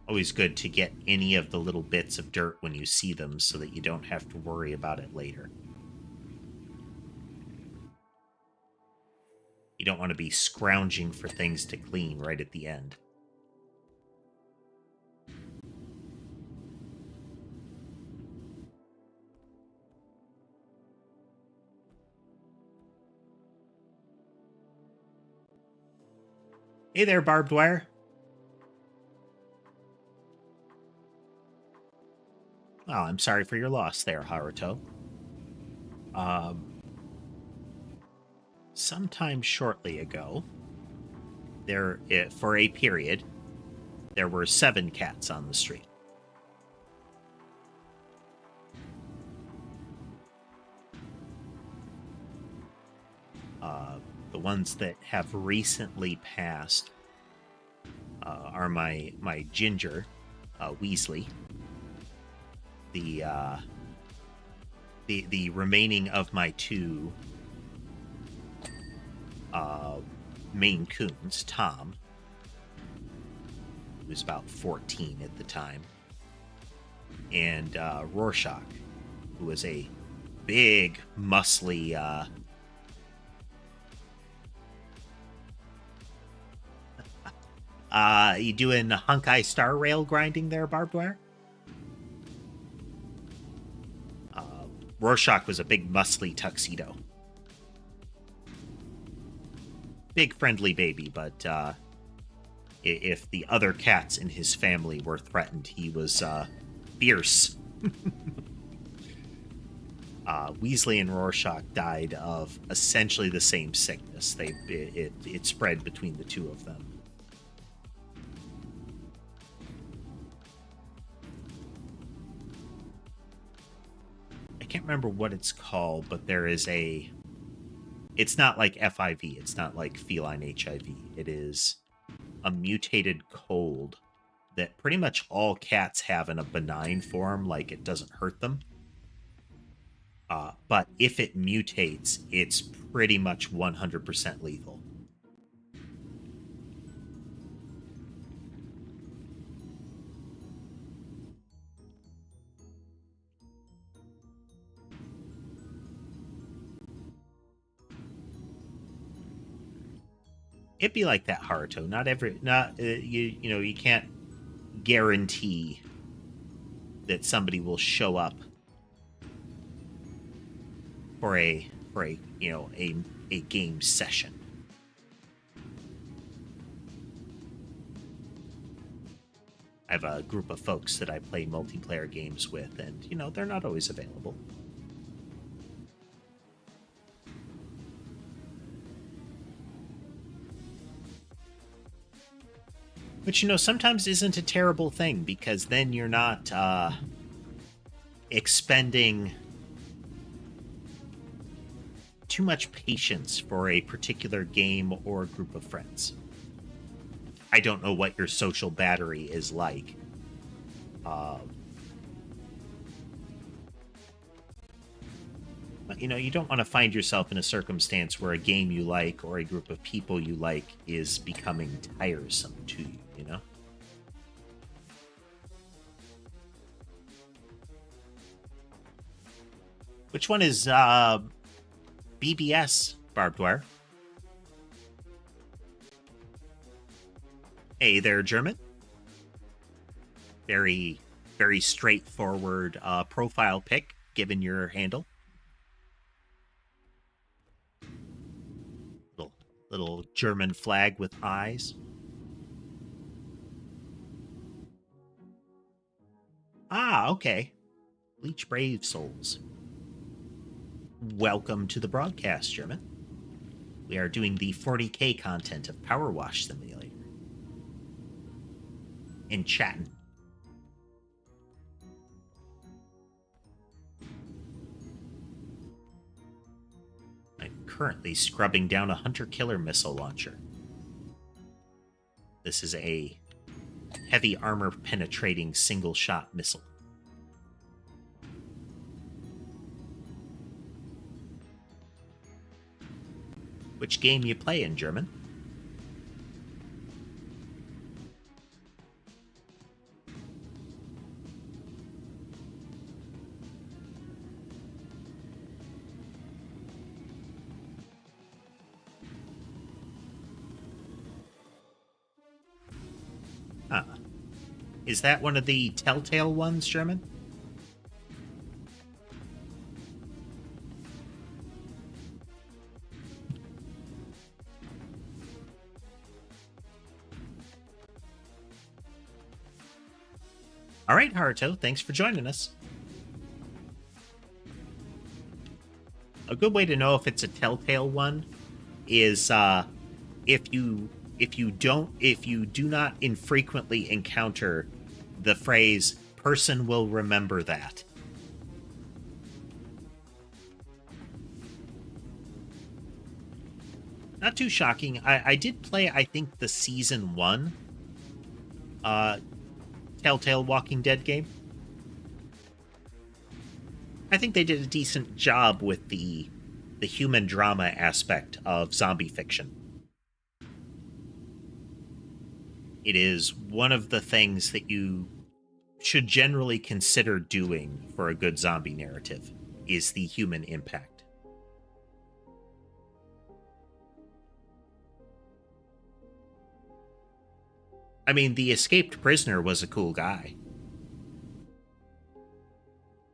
Always good to get any of the little bits of dirt when you see them so that you don't have to worry about it later. You don't want to be scrounging for things to clean right at the end. Hey there, barbed wire. Oh, I'm sorry for your loss there, Haruto. Sometime shortly ago, for a period, there were 7 cats on the street. The ones that have recently passed are my Ginger, Weasley. The remaining of my 2 Maine Coons, Tom, who was about 14 at the time, and Rorschach, who was a big, muscly you doing Hunkai Star Rail grinding there, barbed wire? Rorschach was a big, muscly tuxedo. Big, friendly baby, but if the other cats in his family were threatened, he was fierce. Weasley and Rorschach died of essentially the same sickness. It spread between the 2 of them. I can't remember what it's called, but there is it's not like FIV. It's not like feline HIV. It is a mutated cold that pretty much all cats have in a benign form, like it doesn't hurt them. But if it mutates, it's pretty much 100% lethal. It'd be like that, Haruto. You can't guarantee that somebody will show up for a game session. I have a group of folks that I play multiplayer games with, and they're not always available. But sometimes isn't a terrible thing, because then you're not expending too much patience for a particular game or group of friends. I don't know what your social battery is like. But, you don't want to find yourself in a circumstance where a game you like or a group of people you like is becoming tiresome to you, Which one is BBS, barbed wire? Hey there, German. Very Very straightforward profile pic, given your handle. Little German flag with eyes. Ah, okay. Bleach Brave Souls. Welcome to the broadcast, German. We are doing the 40k content of PowerWash Simulator. And chatting. I'm currently scrubbing down a hunter-killer missile launcher. This is a heavy armor-penetrating single-shot missile. Which game you play in, German? Huh. Is that one of the Telltale ones, German? All right, Haruto, thanks for joining us. A good way to know if it's a Telltale one is if you do not infrequently encounter the phrase "person will remember that." Not too shocking. I did play, I think, the season 1 Telltale Walking Dead game. I think they did a decent job with the human drama aspect of zombie fiction. It is one of the things that you should generally consider doing for a good zombie narrative, is the human impact. I mean, the escaped prisoner was a cool guy.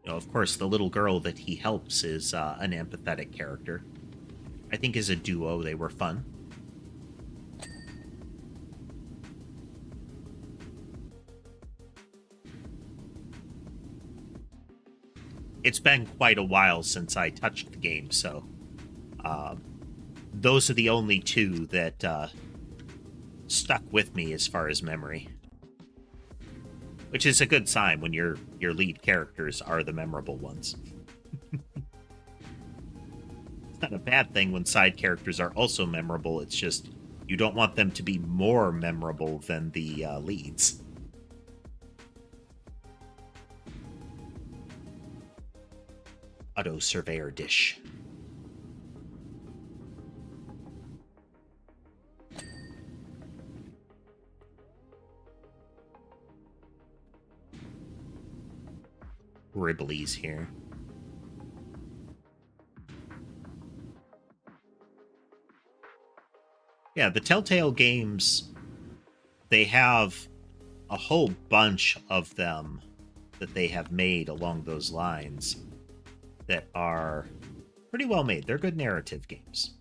You know, of course, the little girl that he helps is an empathetic character. I think as a duo, they were fun. It's been quite a while since I touched the game, so those are the only two that stuck with me as far as memory. Which is a good sign when your lead characters are the memorable ones. It's not a bad thing when side characters are also memorable, it's just you don't want them to be more memorable than the leads. Auto Surveyor Dish. Ribley's here. Yeah, the Telltale games, they have a whole bunch of them that they have made along those lines that are pretty well made. They're good narrative games.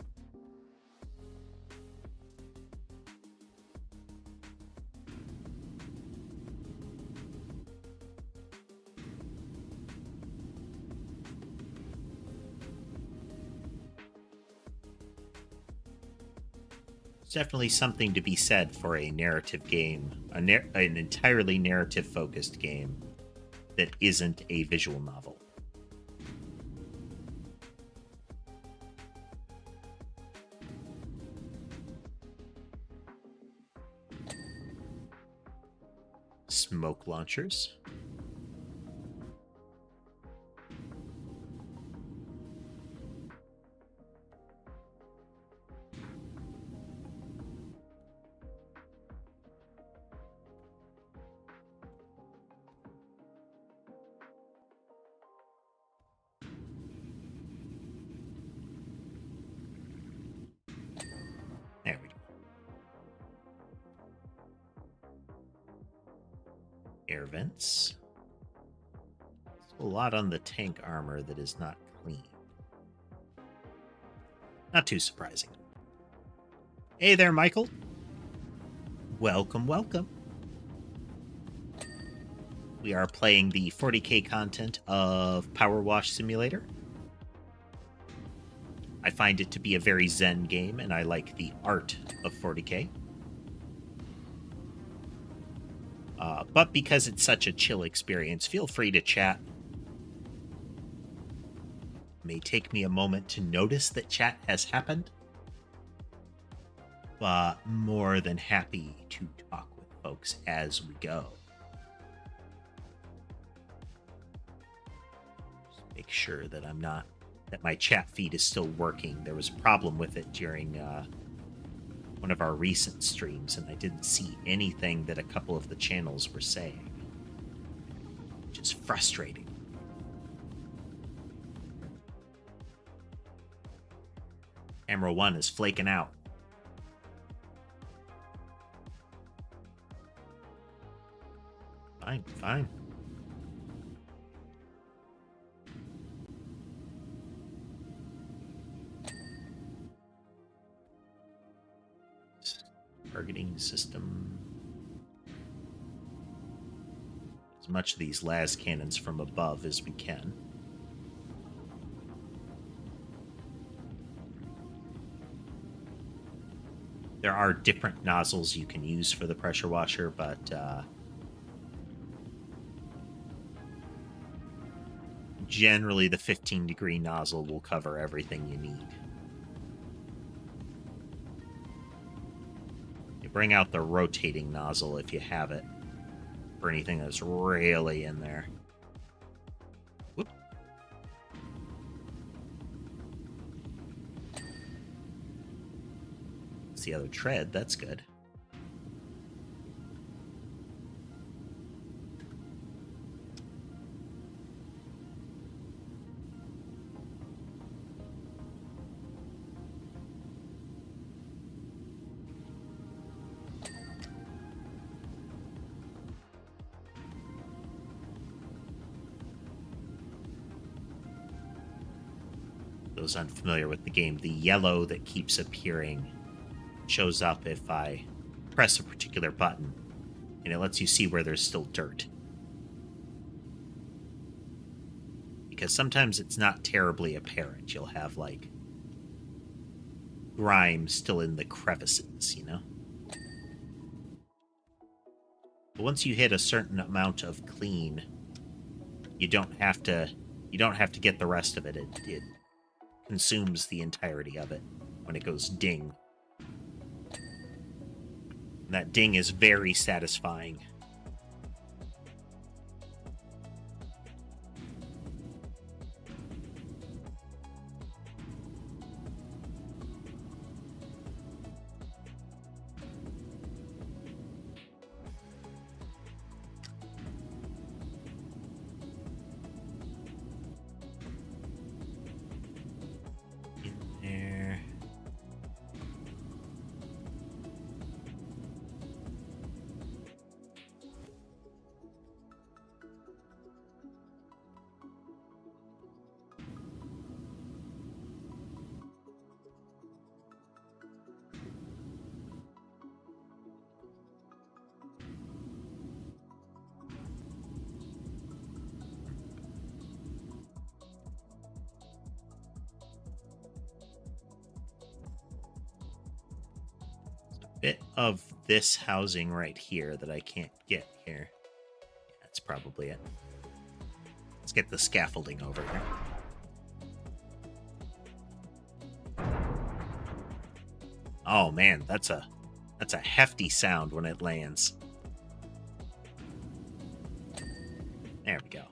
There's definitely something to be said for a narrative game, an entirely narrative-focused game that isn't a visual novel. Smoke launchers. There we go. Air vents. A lot on the tank armor that is not clean. Not too surprising. Hey there, Michael. Welcome, welcome. We are playing the 40k content of PowerWash Simulator. I find it to be a very zen game, and I like the art of 40k. But because it's such a chill experience, feel free to chat. It may take me a moment to notice that chat has happened, but more than happy to talk with folks as we go. Just make sure that that my chat feed is still working. There was a problem with it during one of our recent streams, and I didn't see anything that a couple of the channels were saying, which is frustrating. Camera 1 is flaking out. Fine, fine. Targeting system. As much of these las cannons from above as we can. There are different nozzles you can use for the pressure washer, but generally the 15-degree nozzle will cover everything you need. You bring out the rotating nozzle if you have it for anything that's really in there. Whoop. It's the other tread, that's good. Those unfamiliar with the game, the yellow that keeps appearing shows up if I press a particular button, and it lets you see where there's still dirt. Because sometimes it's not terribly apparent. You'll have, like, grime still in the crevices, you know? But once you hit a certain amount of clean, you don't have to get the rest of it. It consumes the entirety of it when it goes ding. And that ding is very satisfying. Bit of this housing right here that I can't get here. Yeah, that's probably it. Let's get the scaffolding over here. Oh man, that's a hefty sound when it lands. There we go.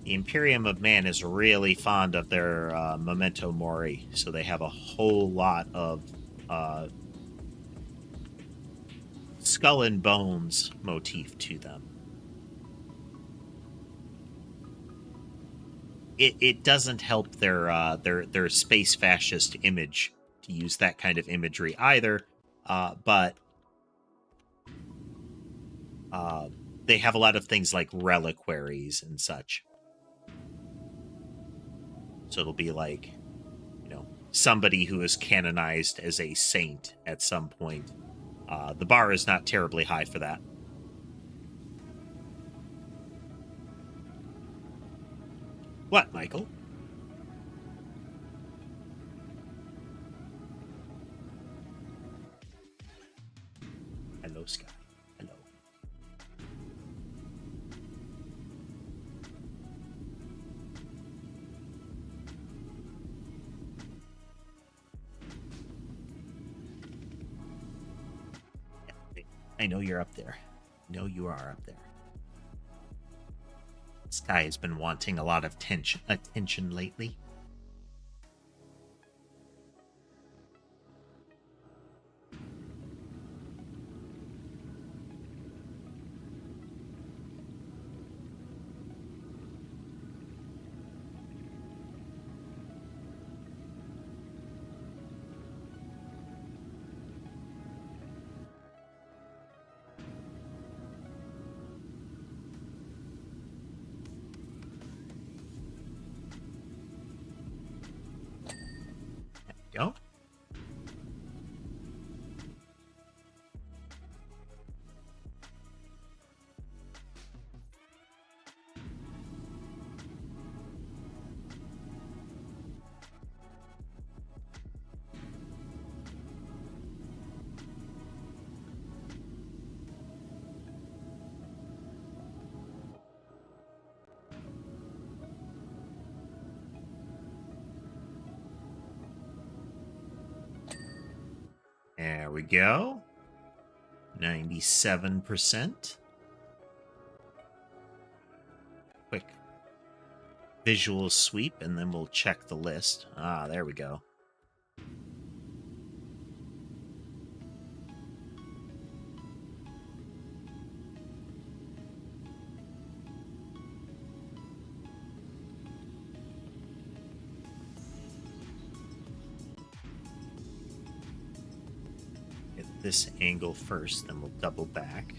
The Imperium of Man is really fond of their Memento Mori, so they have a whole lot of skull and bones motif to them. It doesn't help their space fascist image to use that kind of imagery either, but they have a lot of things like reliquaries and such. So it'll be like, somebody who is canonized as a saint at some point. The bar is not terribly high for that. What, Michael? Hello, Sky. Hello. I know you're up there. I know you are up there. Sky has been wanting a lot of attention lately. Go. There we go. 97%. Quick visual sweep, and then we'll check the list. Ah, there we go. This angle first, then we'll double back.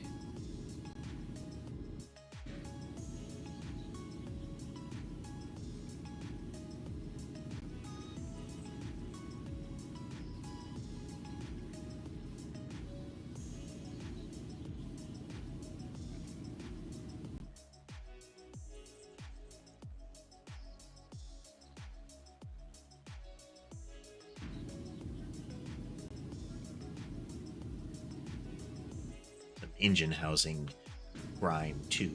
Engine housing grime too.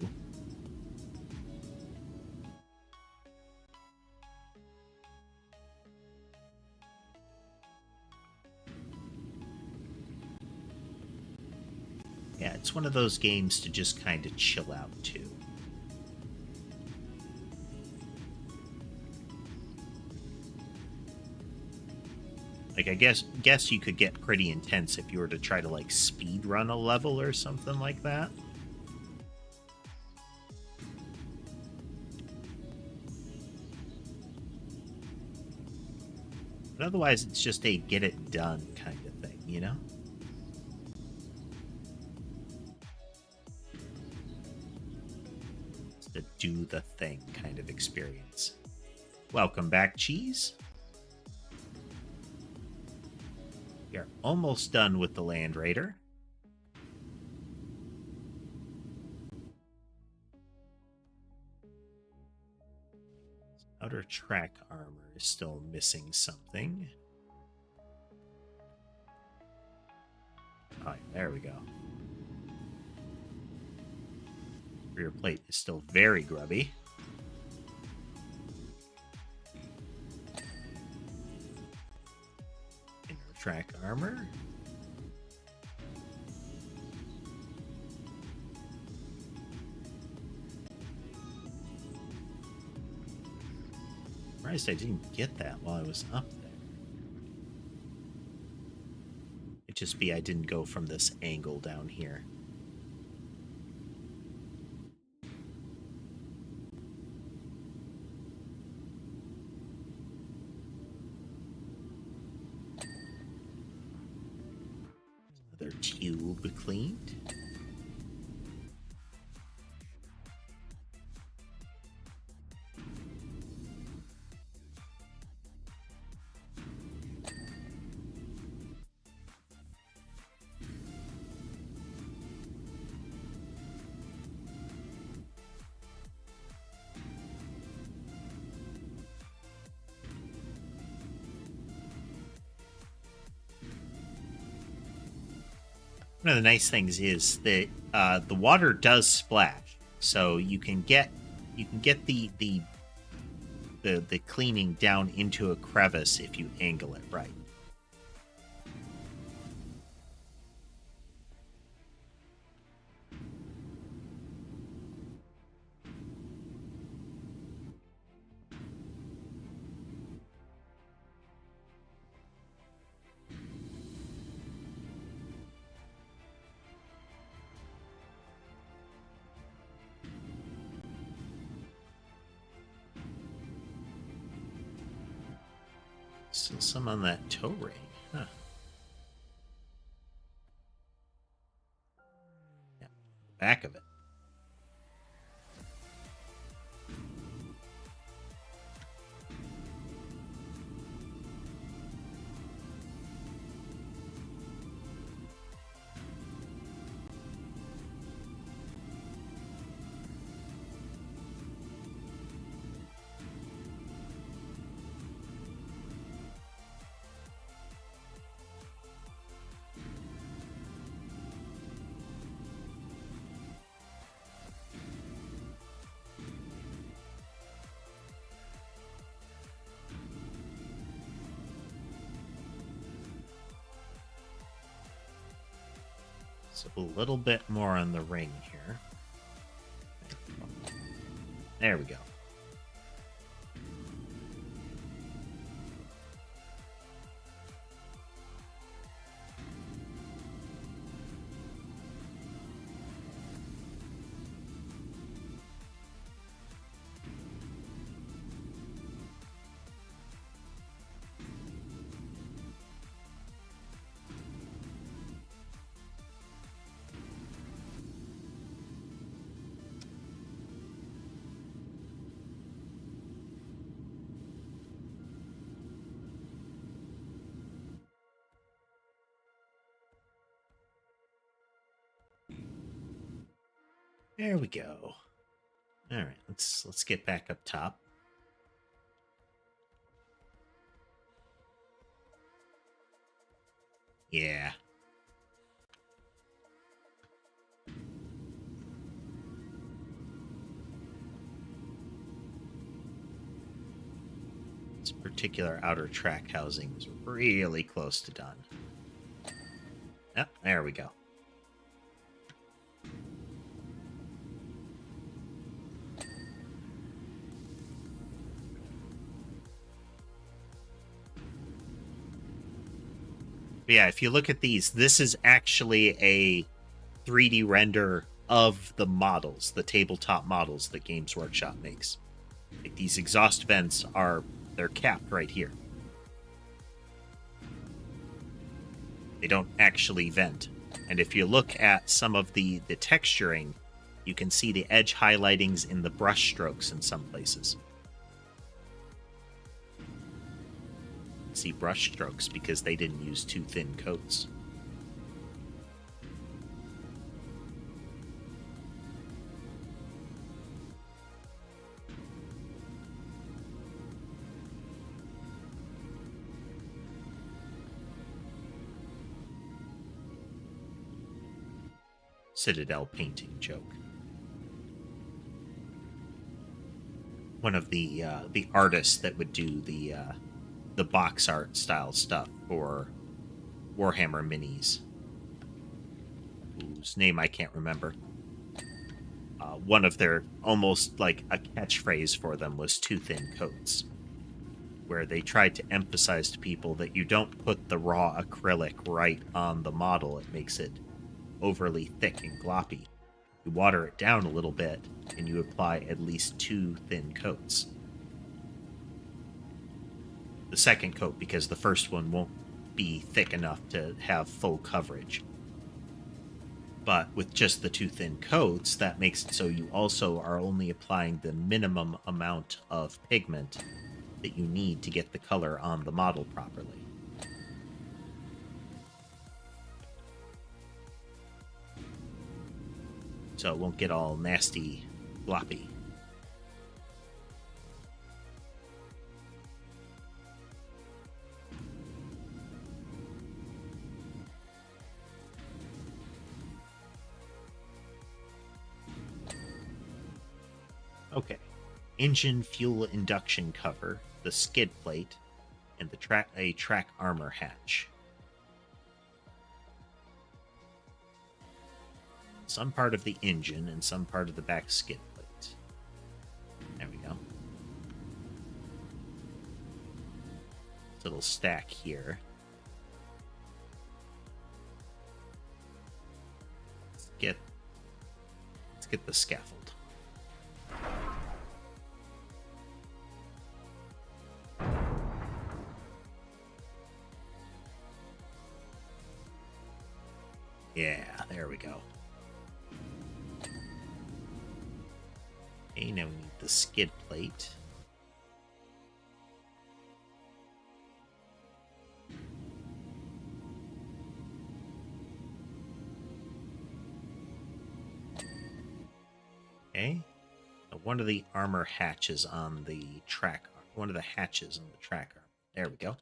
Yeah, it's one of those games to just kind of chill out too. Like, I guess you could get pretty intense if you were to try to, like, speed run a level or something like that. But otherwise, it's just a get it done kind of thing, you know? It's the do the thing kind of experience. Welcome back, Cheese. We are almost done with the Land Raider. Outer track armor is still missing something. Oh, there we go. Rear plate is still very grubby. Track armor. Surprised I didn't get that while I was up there. just be I didn't go from this angle down here. Another tube cleaned. One of the nice things is that the water does splash, so you can get the cleaning down into a crevice if you angle it right. Still some on that toe ring, huh? Yeah, back of it. So a little bit more on the ring here. There we go. There we go. All right, let's get back up top. Yeah. This particular outer track housing is really close to done. Yep, there we go. But yeah, if you look at these, this is actually a 3D render of the models, the tabletop models that Games Workshop makes. Like these exhaust vents they're capped right here. They don't actually vent. And if you look at some of the texturing, you can see the edge highlightings in the brush strokes in some places. See brush strokes because they didn't use too thin coats. Citadel painting joke. One of the artists that would do the box art style stuff for Warhammer minis, whose name I can't remember. One of their almost like a catchphrase for them was too thin coats, where they tried to emphasize to people that you don't put the raw acrylic right on the model. It makes it overly thick and gloppy. You water it down a little bit, and you apply at least 2 thin coats. The second coat, because the first one won't be thick enough to have full coverage. But with just the 2 thin coats, that makes it so you also are only applying the minimum amount of pigment that you need to get the color on the model properly. So it won't get all nasty, gloppy. Okay. Engine fuel induction cover, the skid plate, and the track armor hatch. Some part of the engine and some part of the back skid plate. There we go. This little stack here. Let's get the scaffold. Yeah, there we go. Okay, now we need the skid plate. Okay. One of the armor hatches on the track. One of the hatches on the tracker. There we go.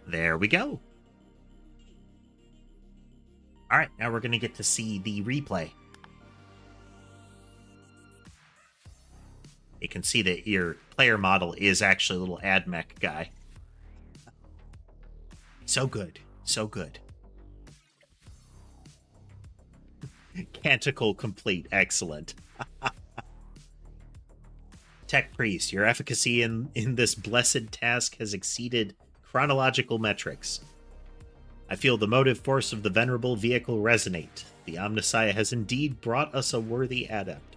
There we go. All right, now we're going to get to see the replay. You can see that your player model is actually a little AdMech guy. So good. So good. Canticle complete. Excellent. Tech Priest, your efficacy in this blessed task has exceeded chronological metrics. I feel the motive force of the venerable vehicle resonate. The Omnissiah has indeed brought us a worthy adept.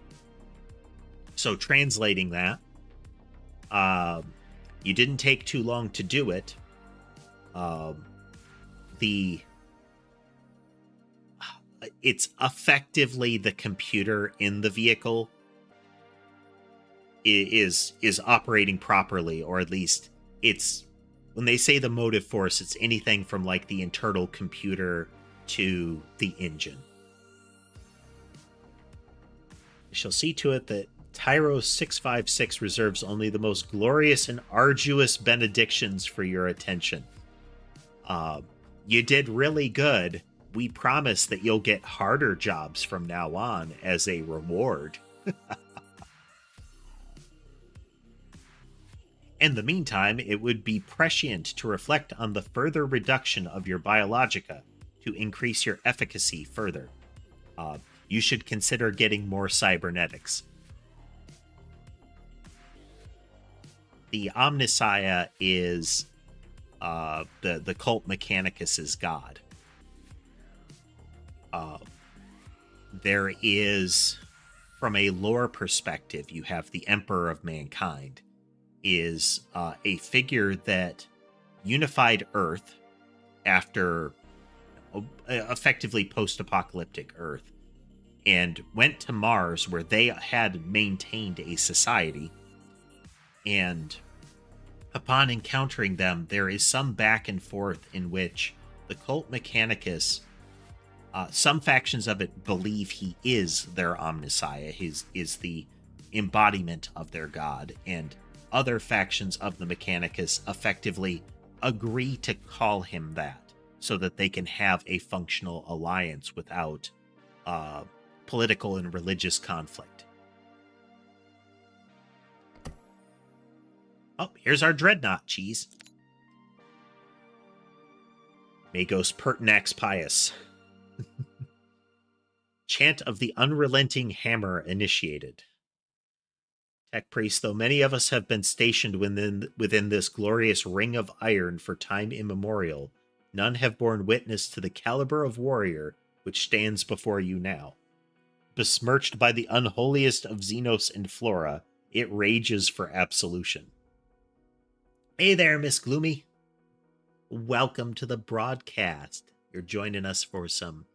So translating that, you didn't take too long to do it. It's effectively the computer in the vehicle is operating properly, or at least it's, when they say the motive force, it's anything from like the internal computer to the engine. I shall see to it that Tyro 656 reserves only the most glorious and arduous benedictions for your attention. You did really good. We promise that you'll get harder jobs from now on as a reward. In the meantime, it would be prescient to reflect on the further reduction of your biologica to increase your efficacy further. You should consider getting more cybernetics. The Omnissiah is the cult Mechanicus's god. There is, from a lore perspective, you have the Emperor of Mankind, is a figure that unified Earth after effectively post-apocalyptic Earth, and went to Mars, where they had maintained a society. And upon encountering them, there is some back and forth in which the cult Mechanicus, some factions of it believe he is their Omnissiah, is the embodiment of their god, and other factions of the Mechanicus effectively agree to call him that, so that they can have a functional alliance without political and religious conflict. Oh, here's our dreadnought, cheese. Magos Pertinax Pius. Chant of the Unrelenting Hammer initiated. Tech Priest, though many of us have been stationed within this glorious ring of iron for time immemorial, none have borne witness to the caliber of warrior which stands before you now. Besmirched by the unholiest of Xenos and Flora, it rages for absolution. Hey there, Miss Gloomy. Welcome to the broadcast. You're joining us for some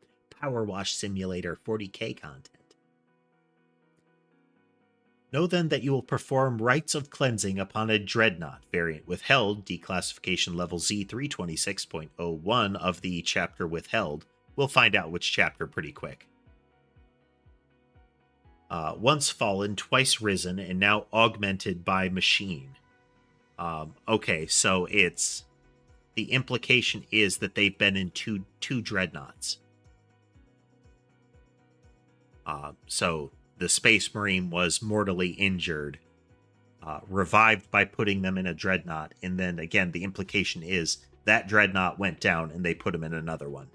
PowerWash Simulator 40K content. Know then that you will perform rites of cleansing upon a dreadnought variant withheld, declassification level Z326.01 of the chapter withheld. We'll find out which chapter pretty quick. Once fallen, twice risen, and now augmented by machine. Okay, so it's... The implication is that they've been in two dreadnoughts. So the Space Marine was mortally injured, revived by putting them in a dreadnought, and then again the implication is that dreadnought went down and they put him in another one.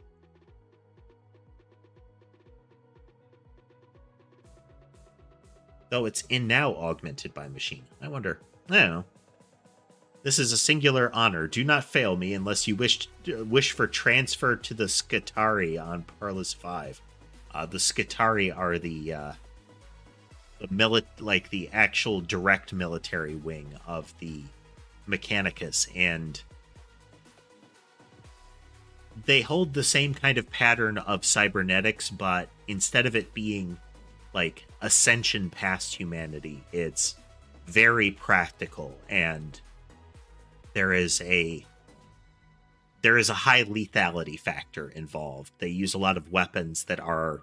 Though it's in now augmented by machine. I wonder. I don't know. This is a singular honor. Do not fail me unless you wish for transfer to the Skitarii on Parlous 5. The Skitarii are the actual direct military wing of the Mechanicus, and they hold the same kind of pattern of cybernetics, but instead of it being like ascension past humanity, it's very practical, and there is a high lethality factor involved. They use a lot of weapons that are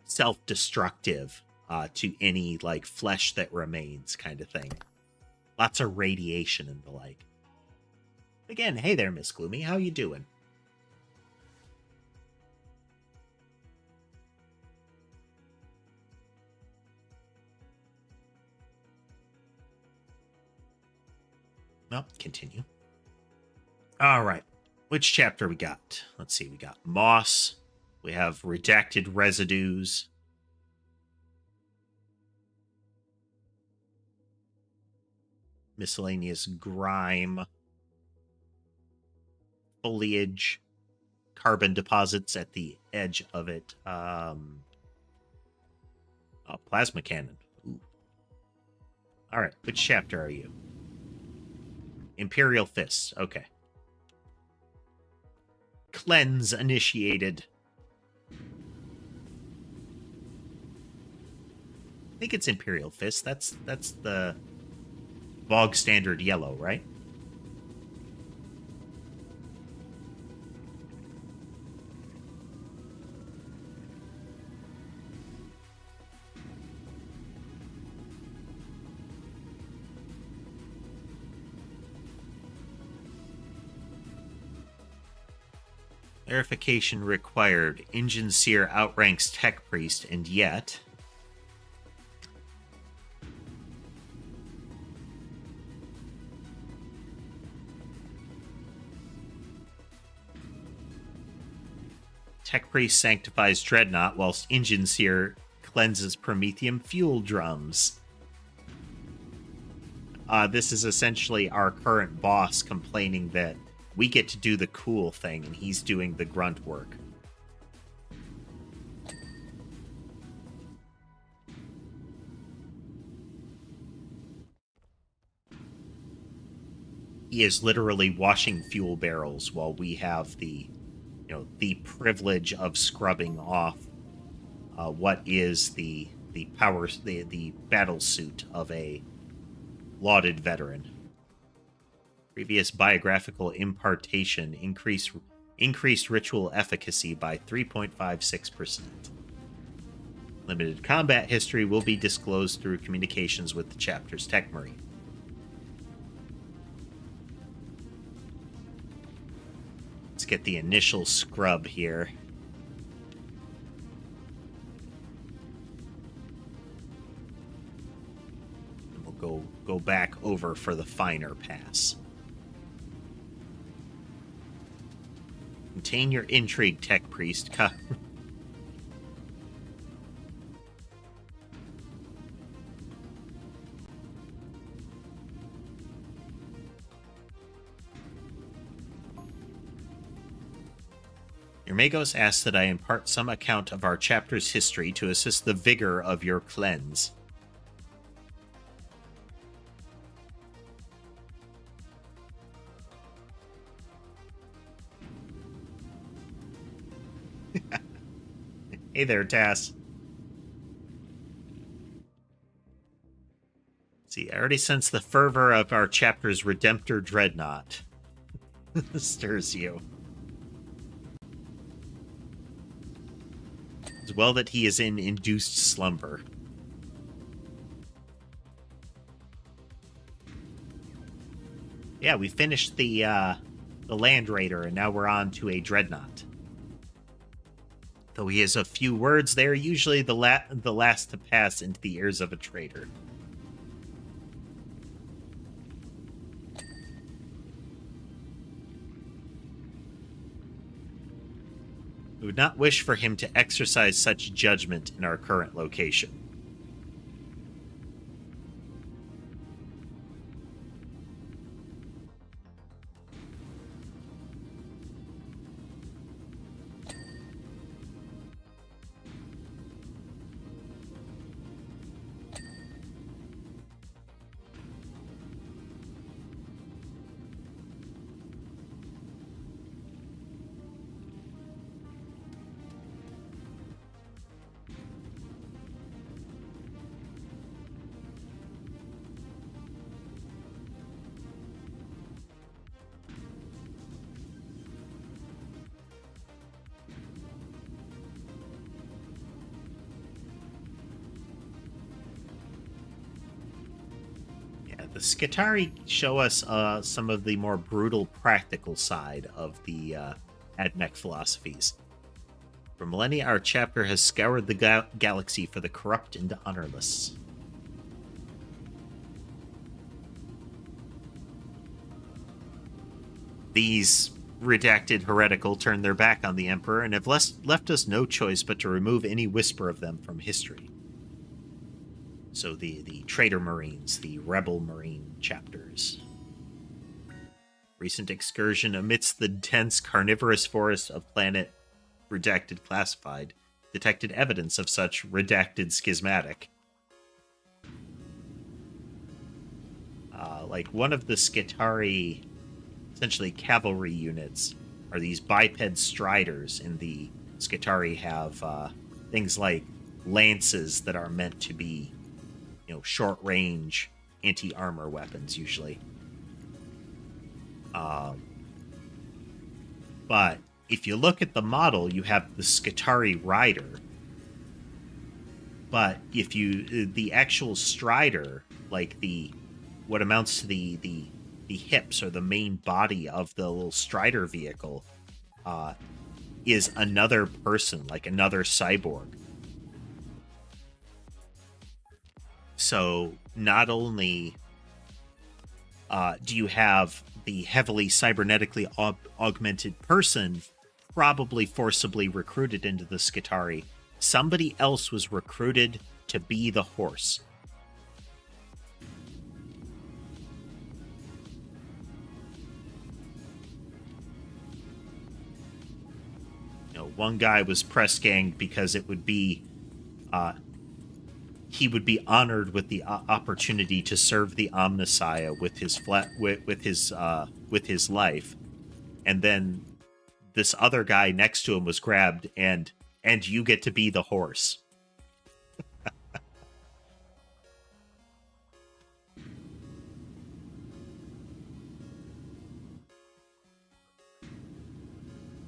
self-destructive to any like flesh that remains kind of thing. Lots of radiation and the like. Again, hey there, Miss Gloomy. How you doing? Well, continue. All right. Which chapter we got? Let's see. We got Moss. We have Redacted Residues. Miscellaneous Grime. Foliage. Carbon deposits at the edge of it. Plasma Cannon. Ooh. All right. Which chapter are you? Imperial Fists. Okay. Cleanse initiated. I think it's Imperial Fist. That's the bog standard yellow, right? Verification required. Engine Seer outranks Tech Priest, and yet... Tech Priest sanctifies Dreadnought, whilst Engine Seer cleanses Prometheum fuel drums. This is essentially our current boss complaining that we get to do the cool thing, and he's doing the grunt work. He is literally washing fuel barrels while we have the, the privilege of scrubbing off what is the battle suit of a lauded veteran. Previous biographical impartation increased ritual efficacy by 3.56%. Limited combat history will be disclosed through communications with the chapter's Tech Marine. Let's get the initial scrub here. And we'll go back over for the finer pass. Contain your intrigue, tech priest. Your Magos asks that I impart some account of our chapter's history to assist the vigor of your cleanse. Hey there, Tass. See, I already sense the fervor of our chapter's Redemptor Dreadnought. Stirs you. As well that he is in induced slumber. Yeah, we finished the Land Raider, and now we're on to a Dreadnought. Though he has a few words there, usually the last to pass into the ears of a traitor. We would not wish for him to exercise such judgment in our current location. The Skitarii show us some of the more brutal, practical side of the AdMech philosophies. For millennia, our chapter has scoured the galaxy for the corrupt and honorless. These redacted heretical turn their back on the Emperor and have left us no choice but to remove any whisper of them from history. So the Traitor Marines, the Rebel Marine chapters. Recent excursion amidst the dense carnivorous forest of planet Redacted Classified detected evidence of such redacted schismatic. Like one of the Skitarii, essentially cavalry units, are these biped striders, and the Skitarii have things like lances that are meant to be, short-range anti-armor weapons, usually. But if you look at the model, you have the Skitarii rider. But if the actual strider, like what amounts to the hips or the main body of the little strider vehicle, is another person, like another cyborg. So not only do you have the heavily cybernetically augmented person probably forcibly recruited into the Skitarii, somebody else was recruited to be the horse. One guy was press ganged because it would be he would be honored with the opportunity to serve the Omnissiah with his life, and then this other guy next to him was grabbed, and you get to be the horse.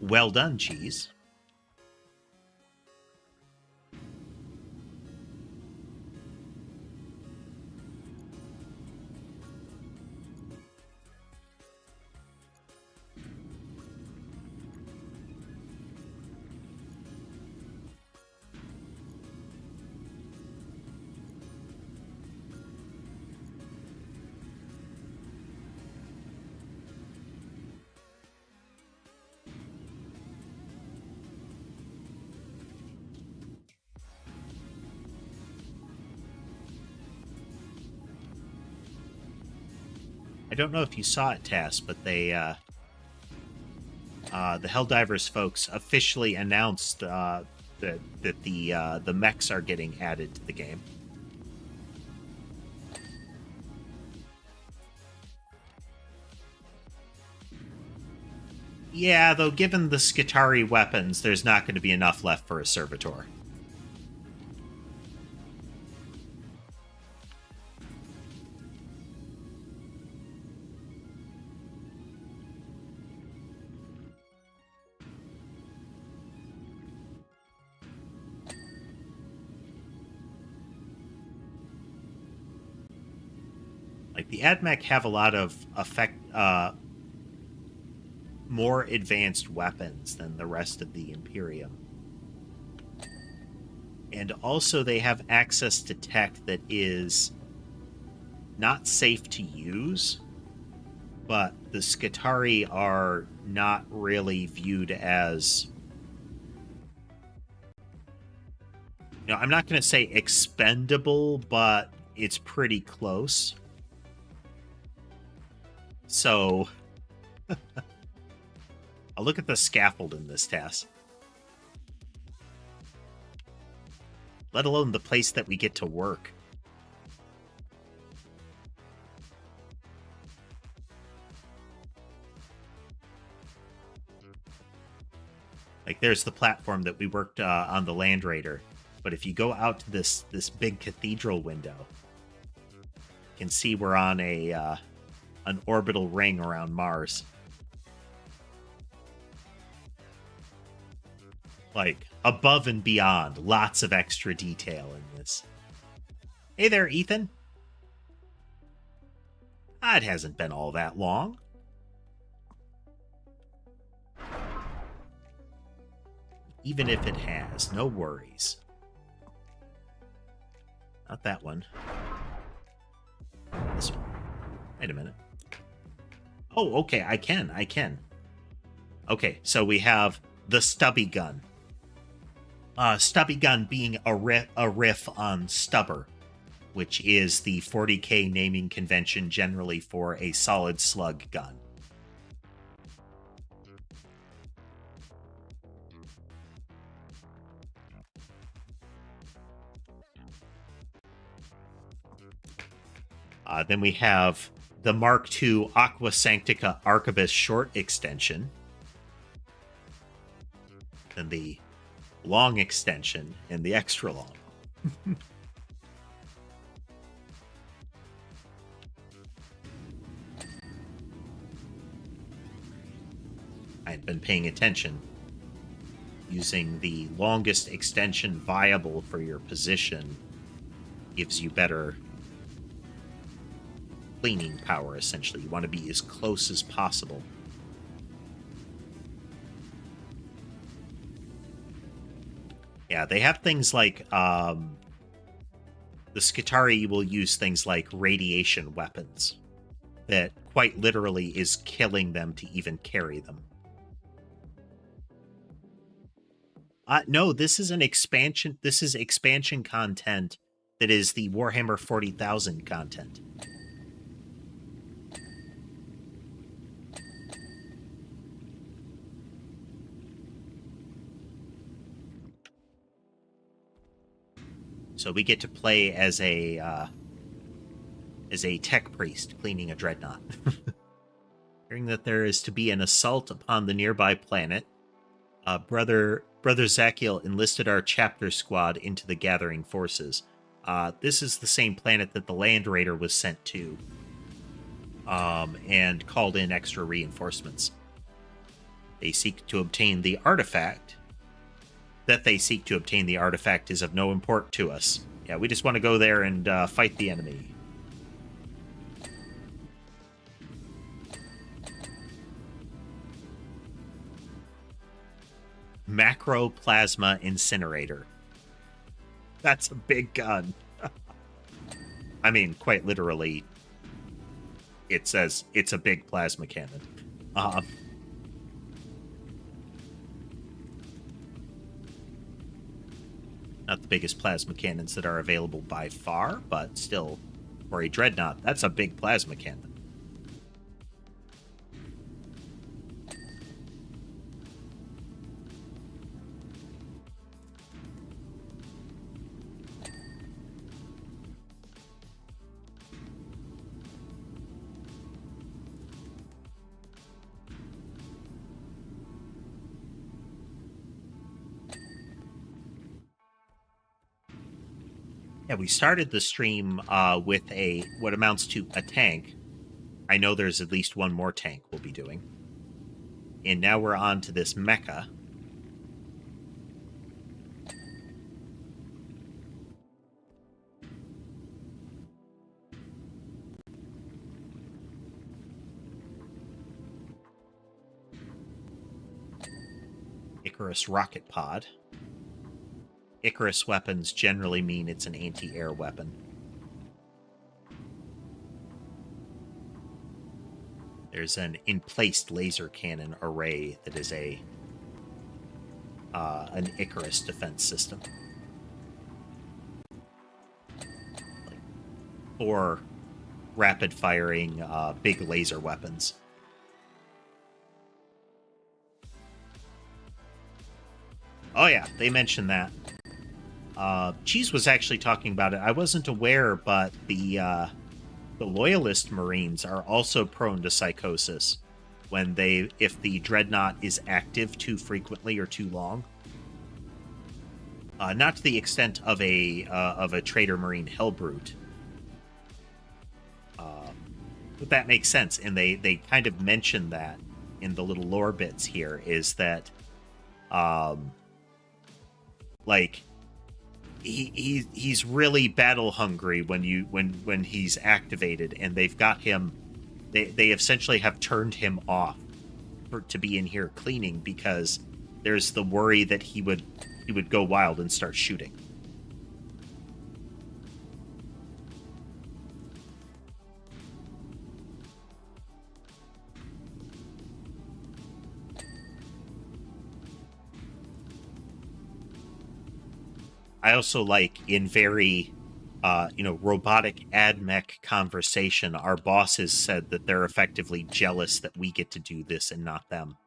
Well done, Cheese. I don't know if you saw it, Tass, but they, the Helldivers folks officially announced that the mechs are getting added to the game. Yeah, though given the Skitarii weapons, there's not going to be enough left for a servitor. Like, the AdMech have a lot of more advanced weapons than the rest of the Imperium. And also they have access to tech that is not safe to use, but the Skitarii are not really viewed as... You know, I'm not going to say expendable, but it's pretty close. So... I'll look at the scaffold in this task. Let alone the place that we get to work. Like, there's the platform that we worked on the Land Raider. But if you go out to this big cathedral window, you can see we're on an orbital ring around Mars. Like, above and beyond, lots of extra detail in this. Hey there, Ethan. It hasn't been all that long. Even if it has, no worries. Not that one. This one. Wait a minute. Oh, okay, I can. Okay, so we have the stubby gun. Stubby gun being a riff on stubber, which is the 40k naming convention generally for a solid slug gun. Then we have the Mark II Aqua Sanctica Arquebus short extension. Then the long extension and the extra long. I had been paying attention. Using the longest extension viable for your position gives you better cleaning power, essentially. You want to be as close as possible. Yeah, they have things like, the Skitarii will use things like radiation weapons that quite literally is killing them to even carry them. No, this is an expansion. This is expansion content that is the Warhammer 40,000 content. So we get to play as a tech priest cleaning a dreadnought. Hearing that there is to be an assault upon the nearby planet, Brother Zachiel enlisted our chapter squad into the gathering forces. This is the same planet that the Land Raider was sent to, and called in extra reinforcements. They seek to obtain the artifact. That they seek to obtain the artifact is of no import to us. Yeah, we just want to go there and fight the enemy. Macro Plasma Incinerator. That's a big gun. I mean, quite literally, it says it's a big plasma cannon. Not the biggest plasma cannons that are available by far, but still, for a dreadnought, that's a big plasma cannon. Yeah, we started the stream with what amounts to a tank. I know there's at least one more tank we'll be doing. And now we're on to this mecha. Icarus rocket pod. Icarus weapons generally mean it's an anti-air weapon. There's an in-placed laser cannon array that is an Icarus defense system. Like 4 rapid-firing big laser weapons. Oh yeah, they mentioned that. Cheese was actually talking about it. I wasn't aware, but the Loyalist Marines are also prone to psychosis if the Dreadnought is active too frequently or too long. Not to the extent of a Trader Marine Hellbrute. But that makes sense, and they kind of mention that in the little lore bits here, is that like he's really battle hungry when he's activated, and they've got him. They essentially have turned him off to be in here cleaning, because there's the worry that he would go wild and start shooting. I also like, in very robotic admech conversation, our bosses said that they're effectively jealous that we get to do this and not them.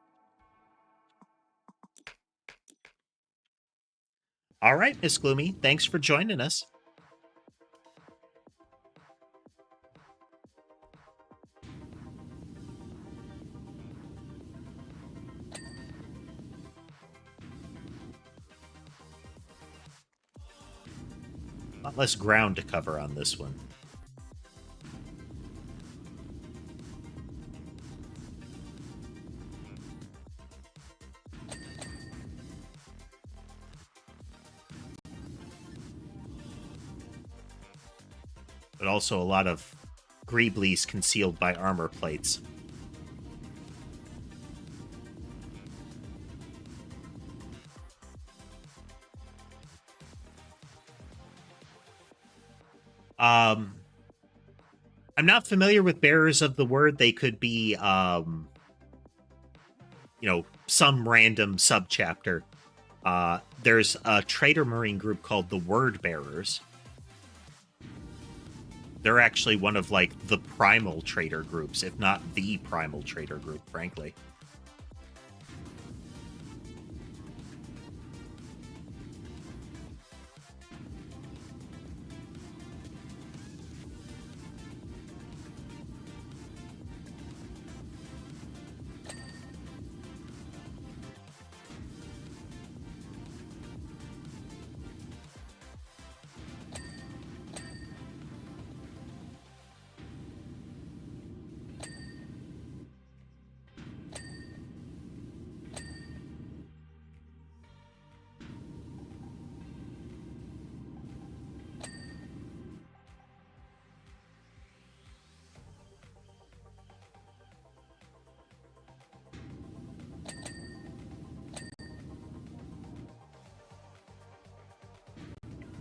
All right, Miss Gloomy, thanks for joining us. A lot less ground to cover on this one. But also a lot of greeblies concealed by armor plates. I'm not familiar with bearers of the word. They could be, some random subchapter. There's a Trader Marine group called the Word Bearers. They're actually one of, the primal trader groups, if not the primal trader group, frankly.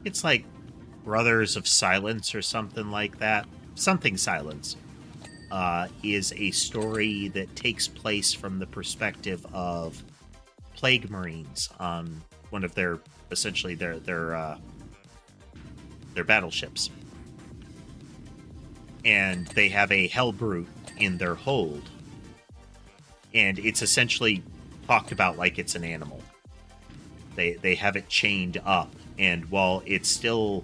It's like Brothers of Silence or something like that. Something Silence is a story that takes place from the perspective of Plague Marines on one of their battleships. And they have a Hellbrute in their hold. And it's essentially talked about like it's an animal. They have it chained up, and while it's still,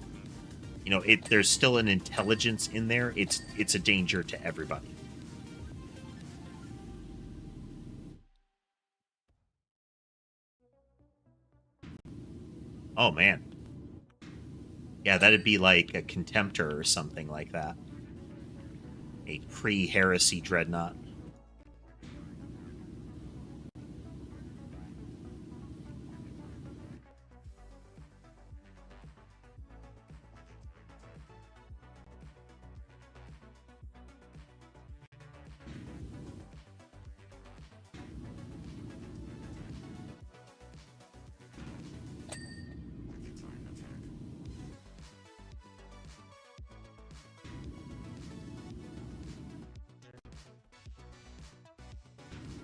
there's still an intelligence in there, it's a danger to everybody. Oh man. Yeah, that'd be like a Contemptor or something like that. A pre-heresy dreadnought.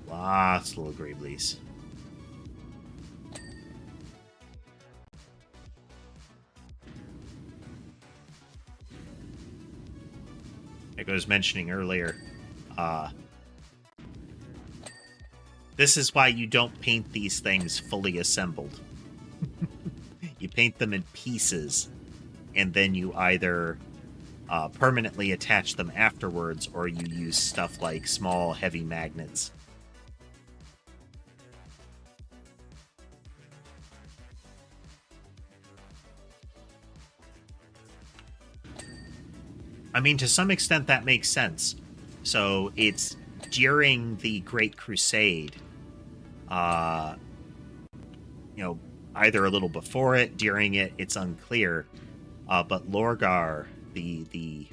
Lots of little Greeblies. Like I was mentioning earlier, this is why you don't paint these things fully assembled. You paint them in pieces, and then you either permanently attach them afterwards, or you use stuff like small, heavy magnets. I mean, to some extent, that makes sense. So it's during the Great Crusade, either a little before it, during it, it's unclear. But Lorgar, the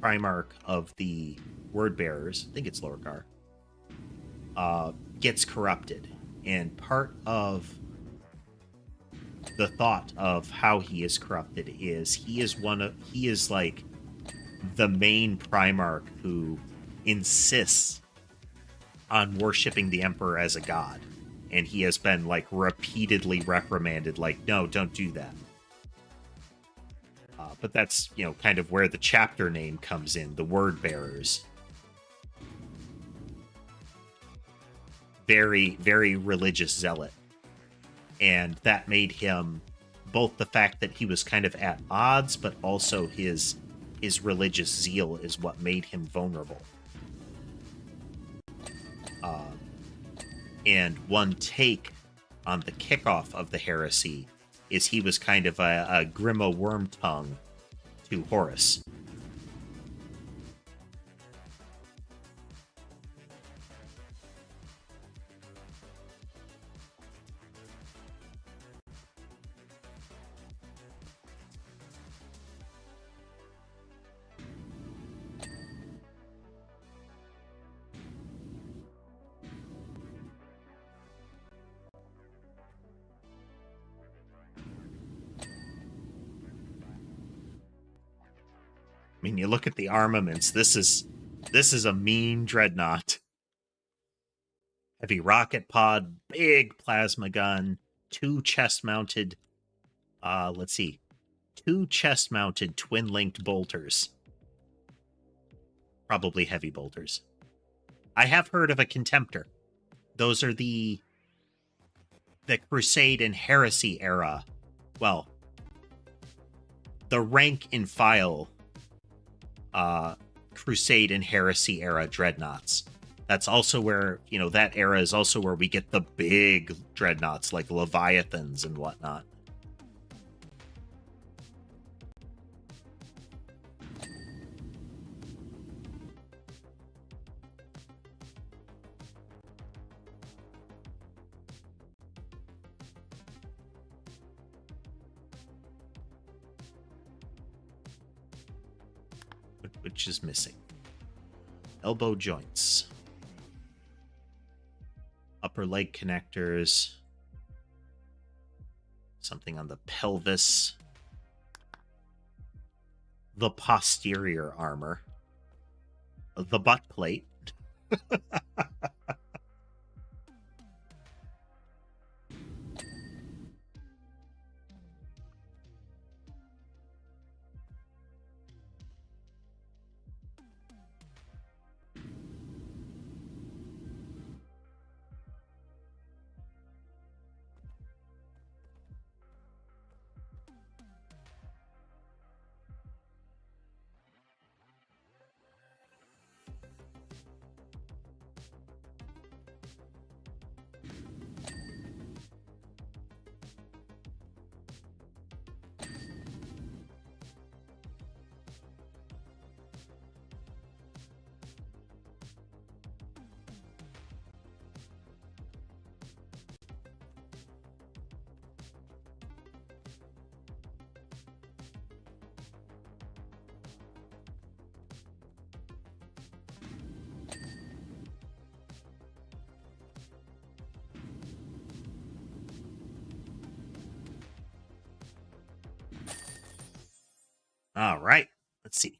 Primarch of the Word Bearers, I think it's Lorgar, gets corrupted. And part of the thought of how he is corrupted is he is like the main Primarch who insists on worshipping the Emperor as a god. And he has been, like, repeatedly reprimanded, like, no, don't do that. But that's, kind of where the chapter name comes in, the Word Bearers. Very, very religious zealot. And that made him, both the fact that he was kind of at odds, but also his religious zeal is what made him vulnerable. And one take on the kickoff of the heresy is he was kind of a Grimo Wormtongue to Horus. I mean, you look at the armaments. This is a mean dreadnought. Heavy rocket pod, big plasma gun, two chest-mounted. Let's see, two chest-mounted twin-linked bolters. Probably heavy bolters. I have heard of a Contemptor. Those are the Crusade and Heresy era. Well, the rank and file Crusade and Heresy era dreadnoughts. That's also where, that era is also where we get the big dreadnoughts like Leviathans and whatnot. Which is missing. Elbow joints. Upper leg connectors. Something on the pelvis. The posterior armor. The butt plate. All right. Let's see.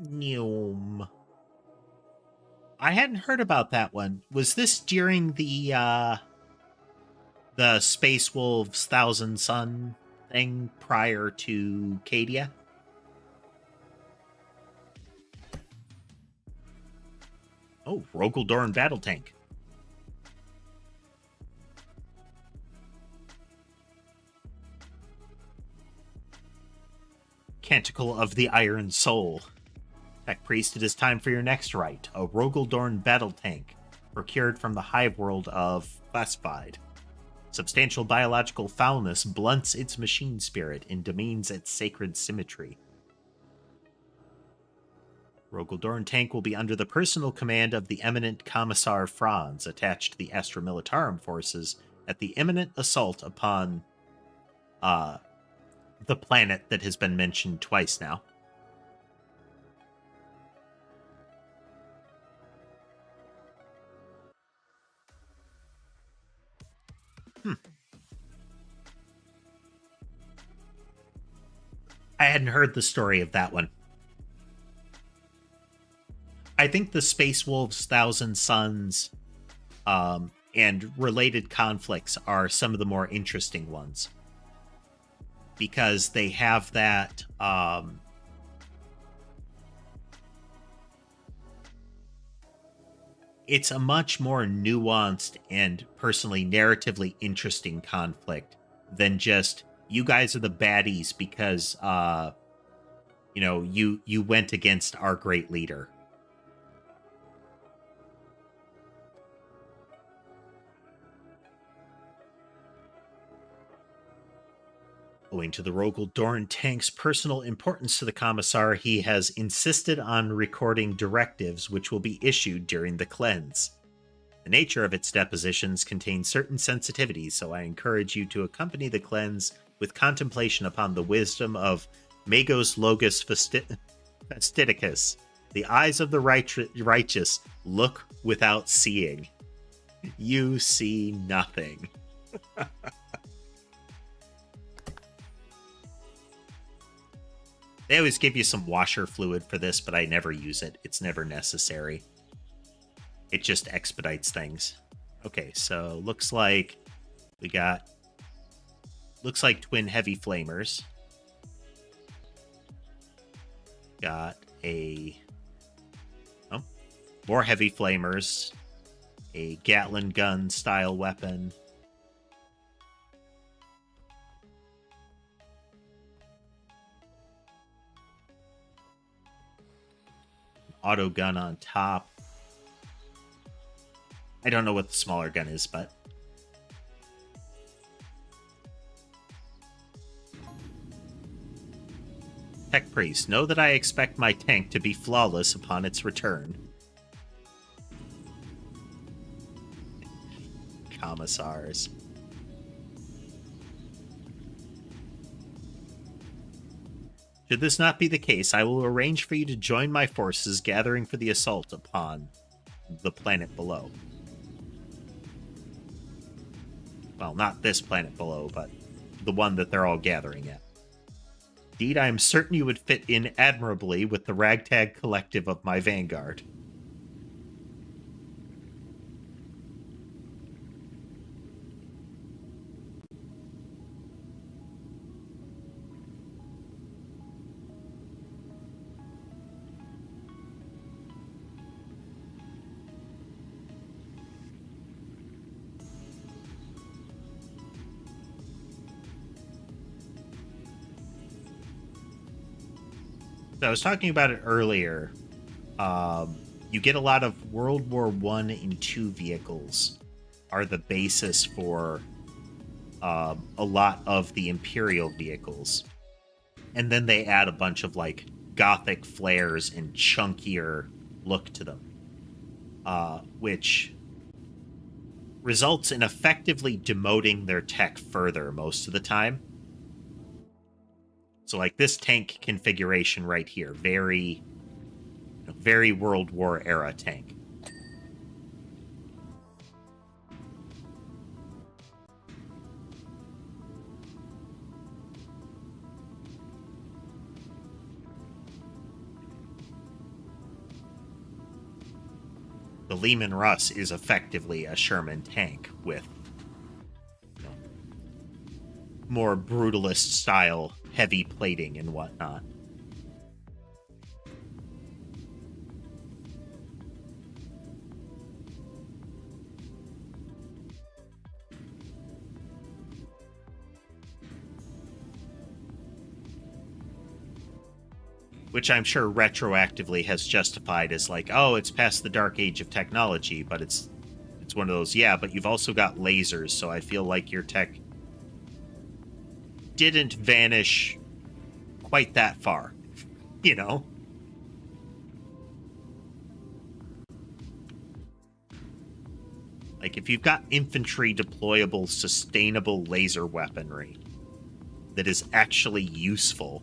Neom. I hadn't heard about that one. Was this during the Space Wolves Thousand Sun thing prior to Cadia? Oh, Rogaldorn Battle Tank. Canticle of the Iron Soul. Tech Priest, it is time for your next rite. A Rogaldorn Battle Tank, procured from the hive world of Classified. Substantial biological foulness blunts its machine spirit and demeans its sacred symmetry. Rogaldorn Tank will be under the personal command of the eminent Commissar Franz, attached to the Astra Militarum forces at the imminent assault upon the planet that has been mentioned twice now. I hadn't heard the story of that one. I think the Space Wolves Thousand Suns and related conflicts are some of the more interesting ones. Because they have that it's a much more nuanced and personally narratively interesting conflict than just you guys are the baddies because you went against our great leader. Owing to the Rogaldorn tank's personal importance to the Commissar, he has insisted on recording directives which will be issued during the cleanse. The nature of its depositions contains certain sensitivities, so I encourage you to accompany the cleanse with contemplation upon the wisdom of Magos Logos Fastidicus. The eyes of the righteous look without seeing. You see nothing. They always give you some washer fluid for this, but I never use it. It's never necessary. It just expedites things. Okay, so looks like we got... Looks like twin heavy flamers. Got a... Oh, more heavy flamers. A Gatling gun style weapon. Auto gun on top. I don't know what the smaller gun is, but... Tech Priest, know that I expect my tank to be flawless upon its return. Commissars. Should this not be the case, I will arrange for you to join my forces gathering for the assault upon the planet below. Well, not this planet below, but the one that they're all gathering at. Indeed, I am certain you would fit in admirably with the ragtag collective of my vanguard. So I was talking about it earlier. You get a lot of World War I and II vehicles are the basis for a lot of the Imperial vehicles. And then they add a bunch of like Gothic flares and chunkier look to them. Which results in effectively demoting their tech further most of the time. So like this tank configuration right here, very very World War era tank. The Lehman Russ is effectively a Sherman tank with, you know, more brutalist style heavy plating and whatnot. Which I'm sure retroactively has justified as like, oh, it's past the dark age of technology, but it's one of those, yeah, but you've also got lasers, so I feel like your tech didn't vanish quite that far, you know? Like, if you've got infantry deployable, sustainable laser weaponry that is actually useful,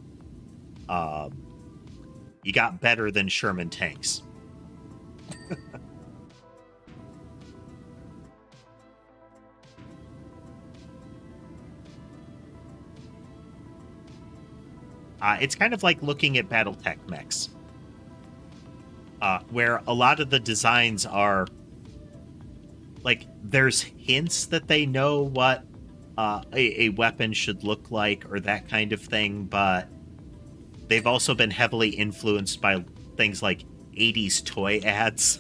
you got better than Sherman tanks. It's kind of like looking at Battletech mechs, where a lot of the designs are like, there's hints that they know what a weapon should look like or that kind of thing, but they've also been heavily influenced by things like 80s toy ads.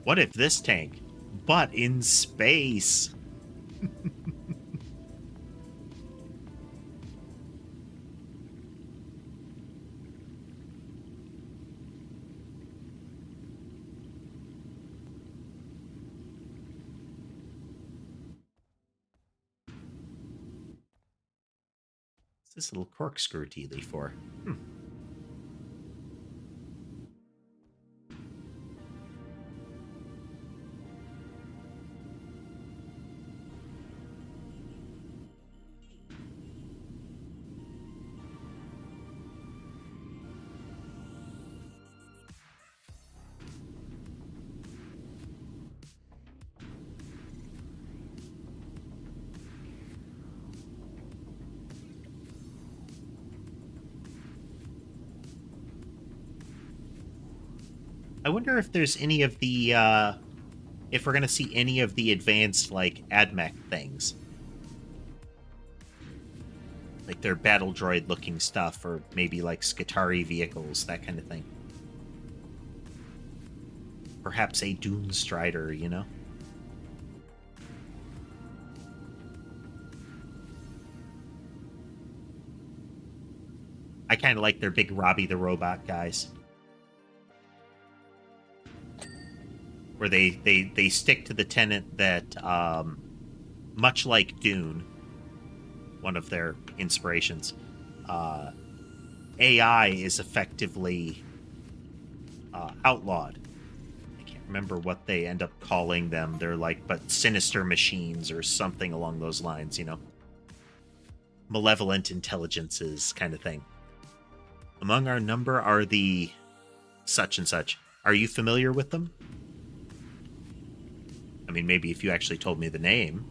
What if this tank, but in space? What's this little corkscrew tea leaf for? I wonder if there's any of the, if we're going to see any of the advanced, like, AdMech things. Like their battle droid-looking stuff, or maybe, like, Skitarii vehicles, that kind of thing. Perhaps a Dune Strider, you know? I kind of like their big Robbie the Robot guys. Where they stick to the tenet that, much like Dune, one of their inspirations, AI is effectively outlawed. I can't remember what they end up calling them. They're like, but sinister machines or something along those lines, you know? Malevolent intelligences kind of thing. Among our number are the such and such. Are you familiar with them? I mean, maybe if you actually told me the name.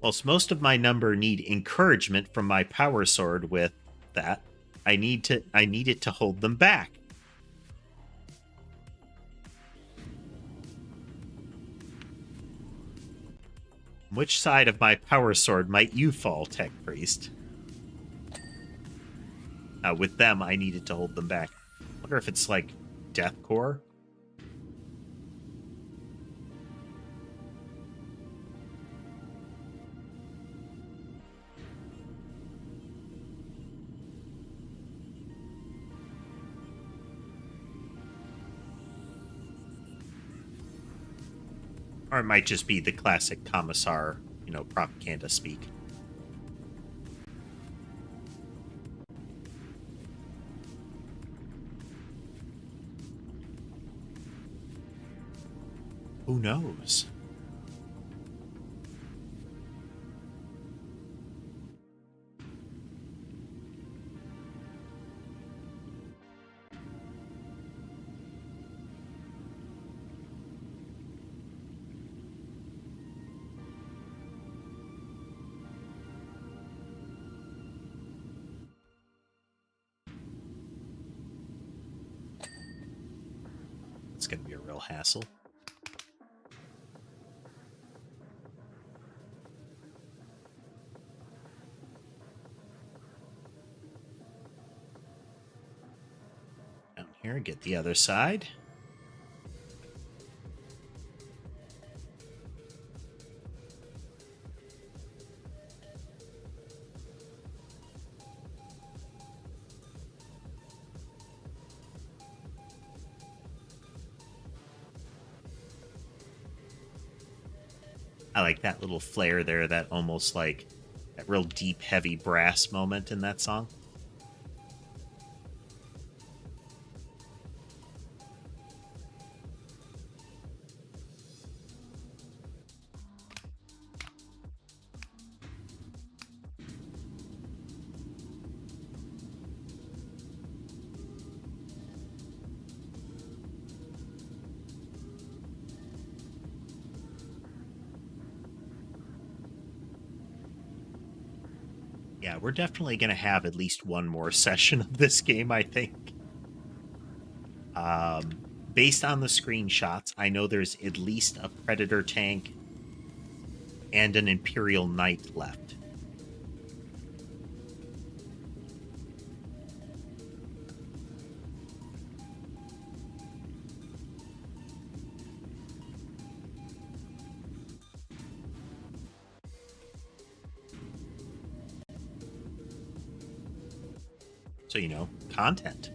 Whilst most of my number need encouragement from my power sword with that, I need it to hold them back. Which side of my power sword might you fall, Tech Priest? With them, I needed to hold them back. Wonder if it's like Deathcore? Or it might just be the classic Commissar, you know, propaganda speak. Who knows? It's going to be a real hassle. Down here, get the other side. I like that little flare there, that almost like that real deep, heavy brass moment in that song. Yeah, we're definitely going to have at least one more session of this game, I think. Based on the screenshots, I know there's at least a Predator tank and an Imperial Knight left. So, you know, content.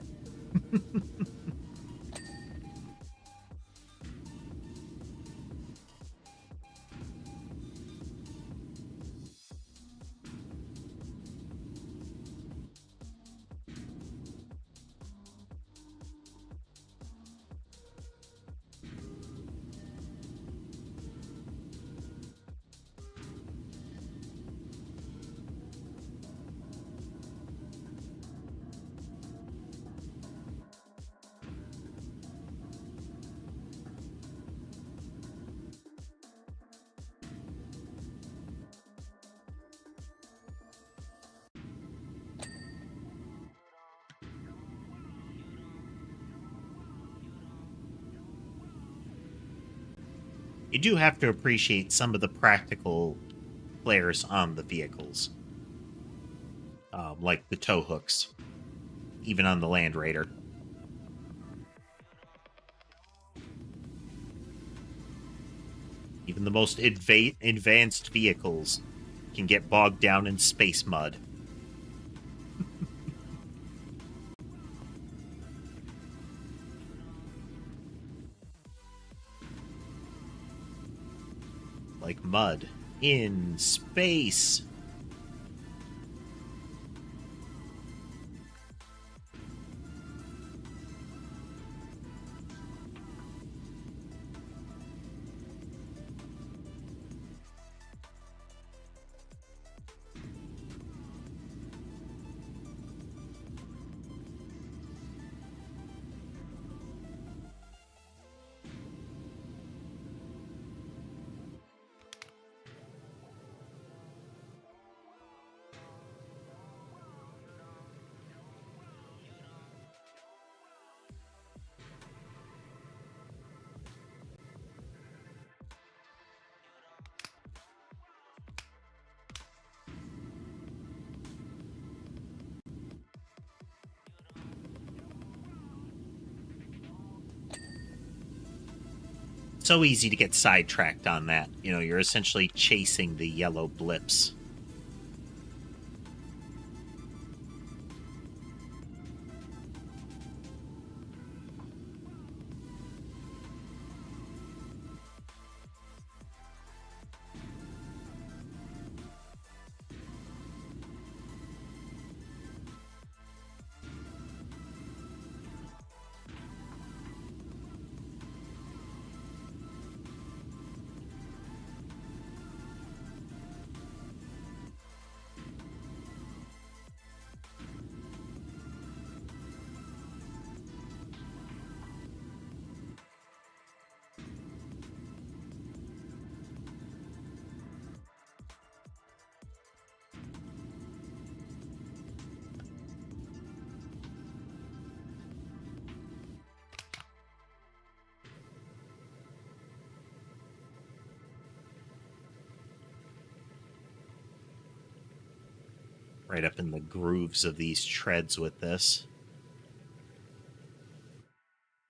You do have to appreciate some of the practical flares on the vehicles. Like the tow hooks, even on the Land Raider. Even the most advanced vehicles can get bogged down in space mud. Like mud in space. So easy to get sidetracked on that. You know, you're essentially chasing the yellow blips. right up in the grooves of these treads with this.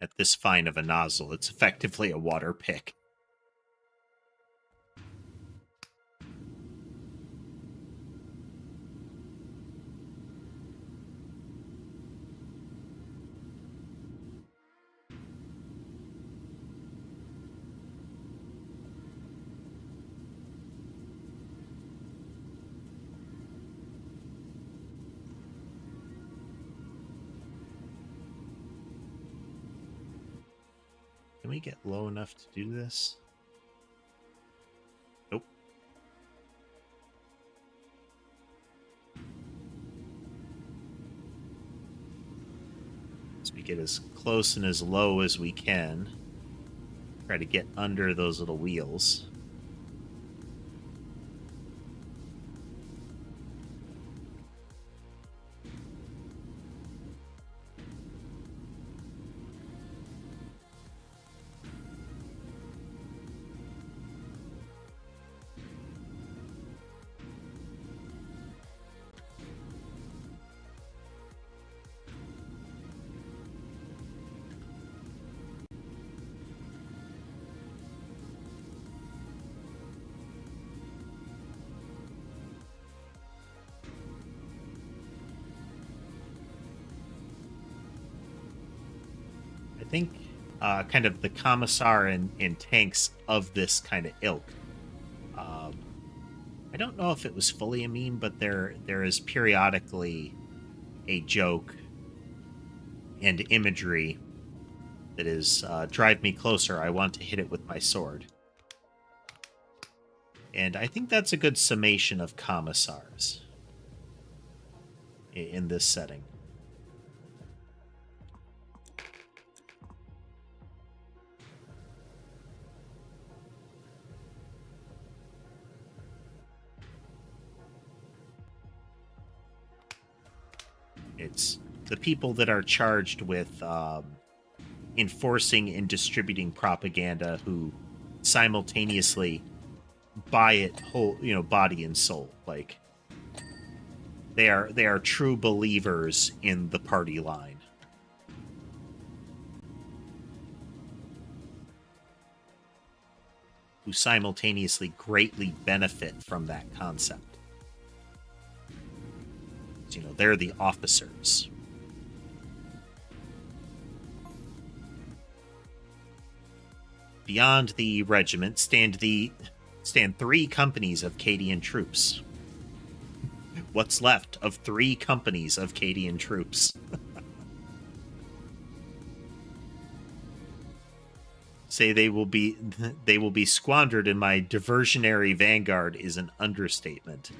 At this fine of a nozzle, it's effectively a water pick. Can we get low enough to do this? Nope. So we get as close and as low as we can. Try to get under those little wheels. I think kind of the commissar and tanks of this kind of ilk. I don't know if it was fully a meme, but there is periodically a joke and imagery that is drive me closer, I want to hit it with my sword. And I think that's a good summation of commissars in this setting. It's the people that are charged with enforcing and distributing propaganda who simultaneously buy it whole, body and soul. Like they are true believers in the party line. Who simultaneously greatly benefit from that concept. They're the officers. Beyond the regiment stand 3 companies of Cadian troops. What's left of 3 companies of Cadian troops? Say they will be squandered in my diversionary vanguard is an understatement.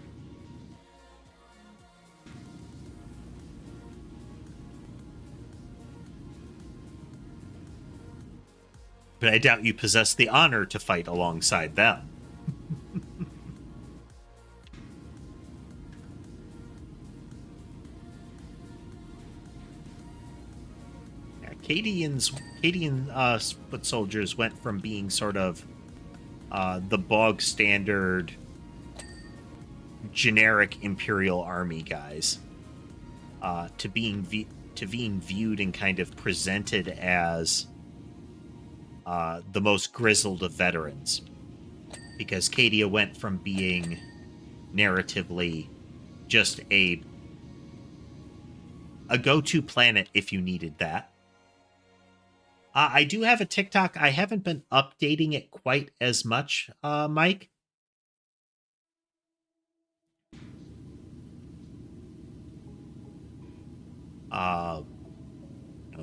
But I doubt you possess the honor to fight alongside them. Yeah, Cadian foot soldiers went from being sort of the bog standard generic Imperial Army guys to being viewed and kind of presented as the most grizzled of veterans, because Cadia went from being narratively just a go-to planet if you needed that. I do have a TikTok. I haven't been updating it quite as much, Mike.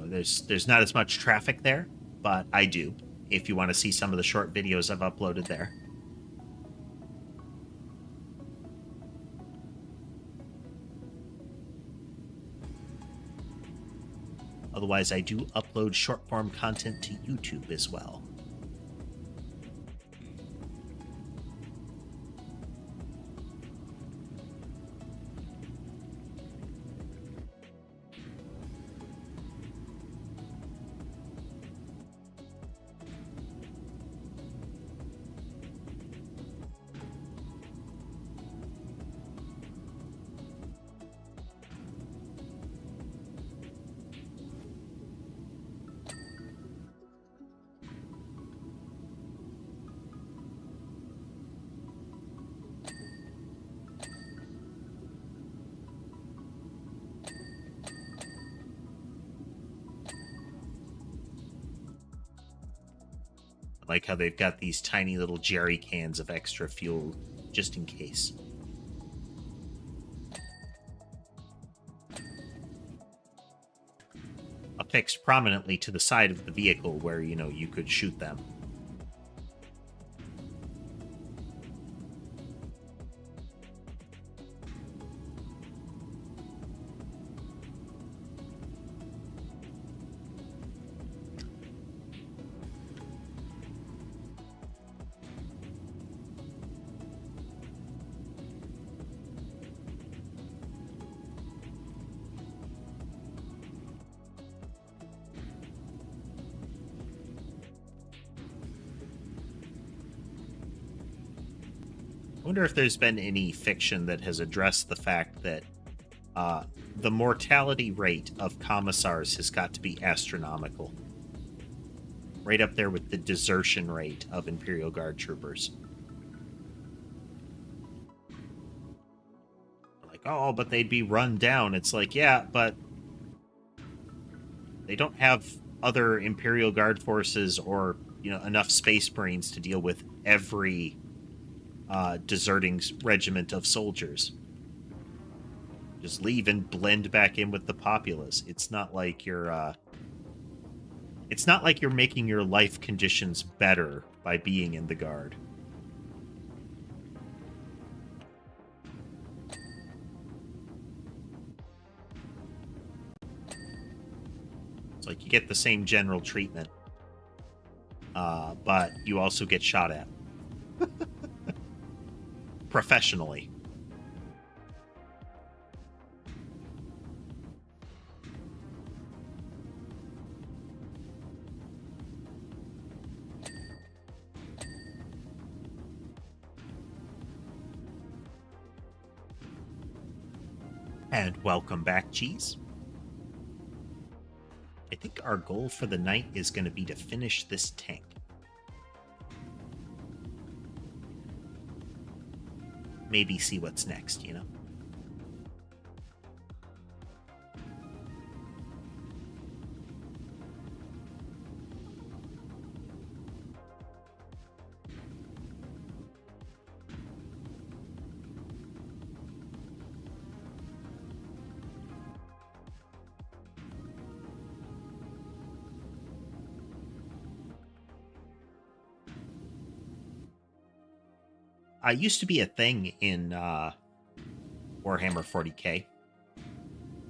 There's not as much traffic there, but I do, if you want to see some of the short videos I've uploaded there. Otherwise, I do upload short-form content to YouTube as well. Like how they've got these tiny little jerry cans of extra fuel just in case. Affixed prominently to the side of the vehicle where, you know, you could shoot them. I wonder if there's been any fiction that has addressed the fact that the mortality rate of commissars has got to be astronomical. Right up there with the desertion rate of Imperial Guard troopers. Like, oh, but they'd be run down. It's like, yeah, but they don't have other Imperial Guard forces or, you know, enough Space Marines to deal with every deserting regiment of soldiers. Just leave and blend back in with the populace. It's not like you're making your life conditions better by being in the Guard. It's like you get the same general treatment, but you also get shot at. Professionally. And welcome back, Cheese. I think our goal for the night is going to be to finish this tank. Maybe see what's next, you know? Used to be a thing in Warhammer 40k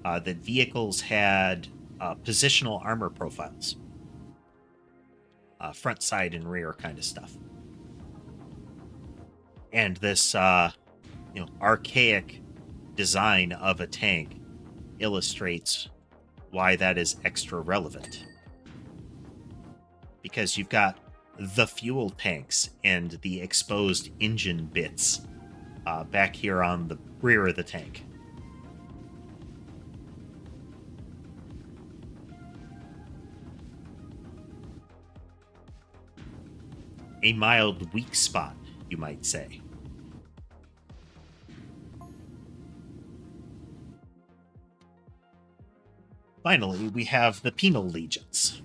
that vehicles had positional armor profiles, front, side, and rear kind of stuff. And this, archaic design of a tank illustrates why that is extra relevant. Because you've got the fuel tanks and the exposed engine bits back here on the rear of the tank. A mild weak spot, you might say. Finally, we have the penal legions.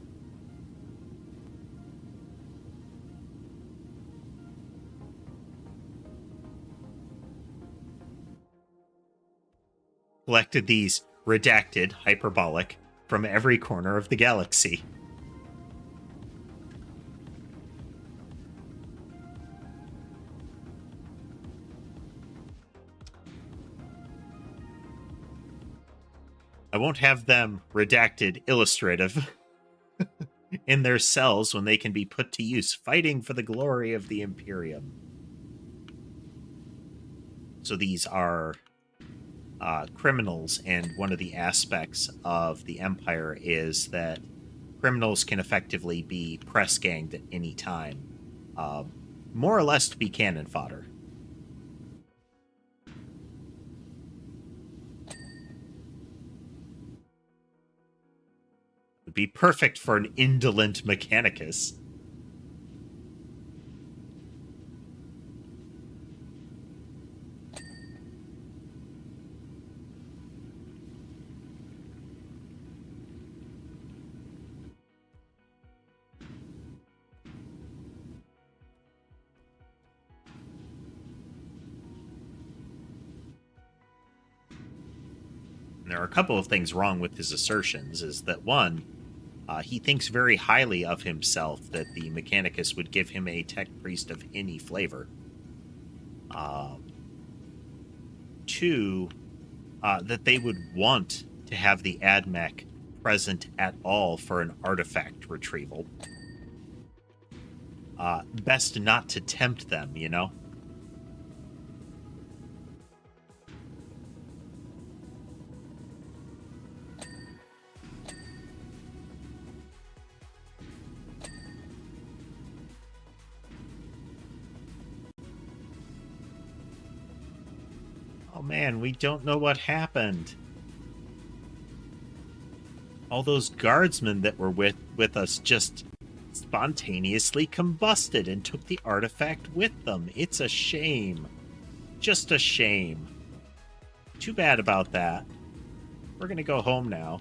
Collected these redacted, hyperbolic, from every corner of the galaxy. I won't have them redacted illustrative in their cells when they can be put to use fighting for the glory of the Imperium. So these are criminals, and one of the aspects of the Empire is that criminals can effectively be press ganged at any time, more or less to be cannon fodder. Would be perfect for an indolent mechanicus. And there are a couple of things wrong with his assertions. Is that one, he thinks very highly of himself that the Mechanicus would give him a tech priest of any flavor. Two, that they would want to have the AdMech present at all for an artifact retrieval. Best not to tempt them, you know? Oh man, we don't know what happened. All those guardsmen that were with us just spontaneously combusted and took the artifact with them. It's a shame. Just a shame. Too bad about that. We're gonna go home now.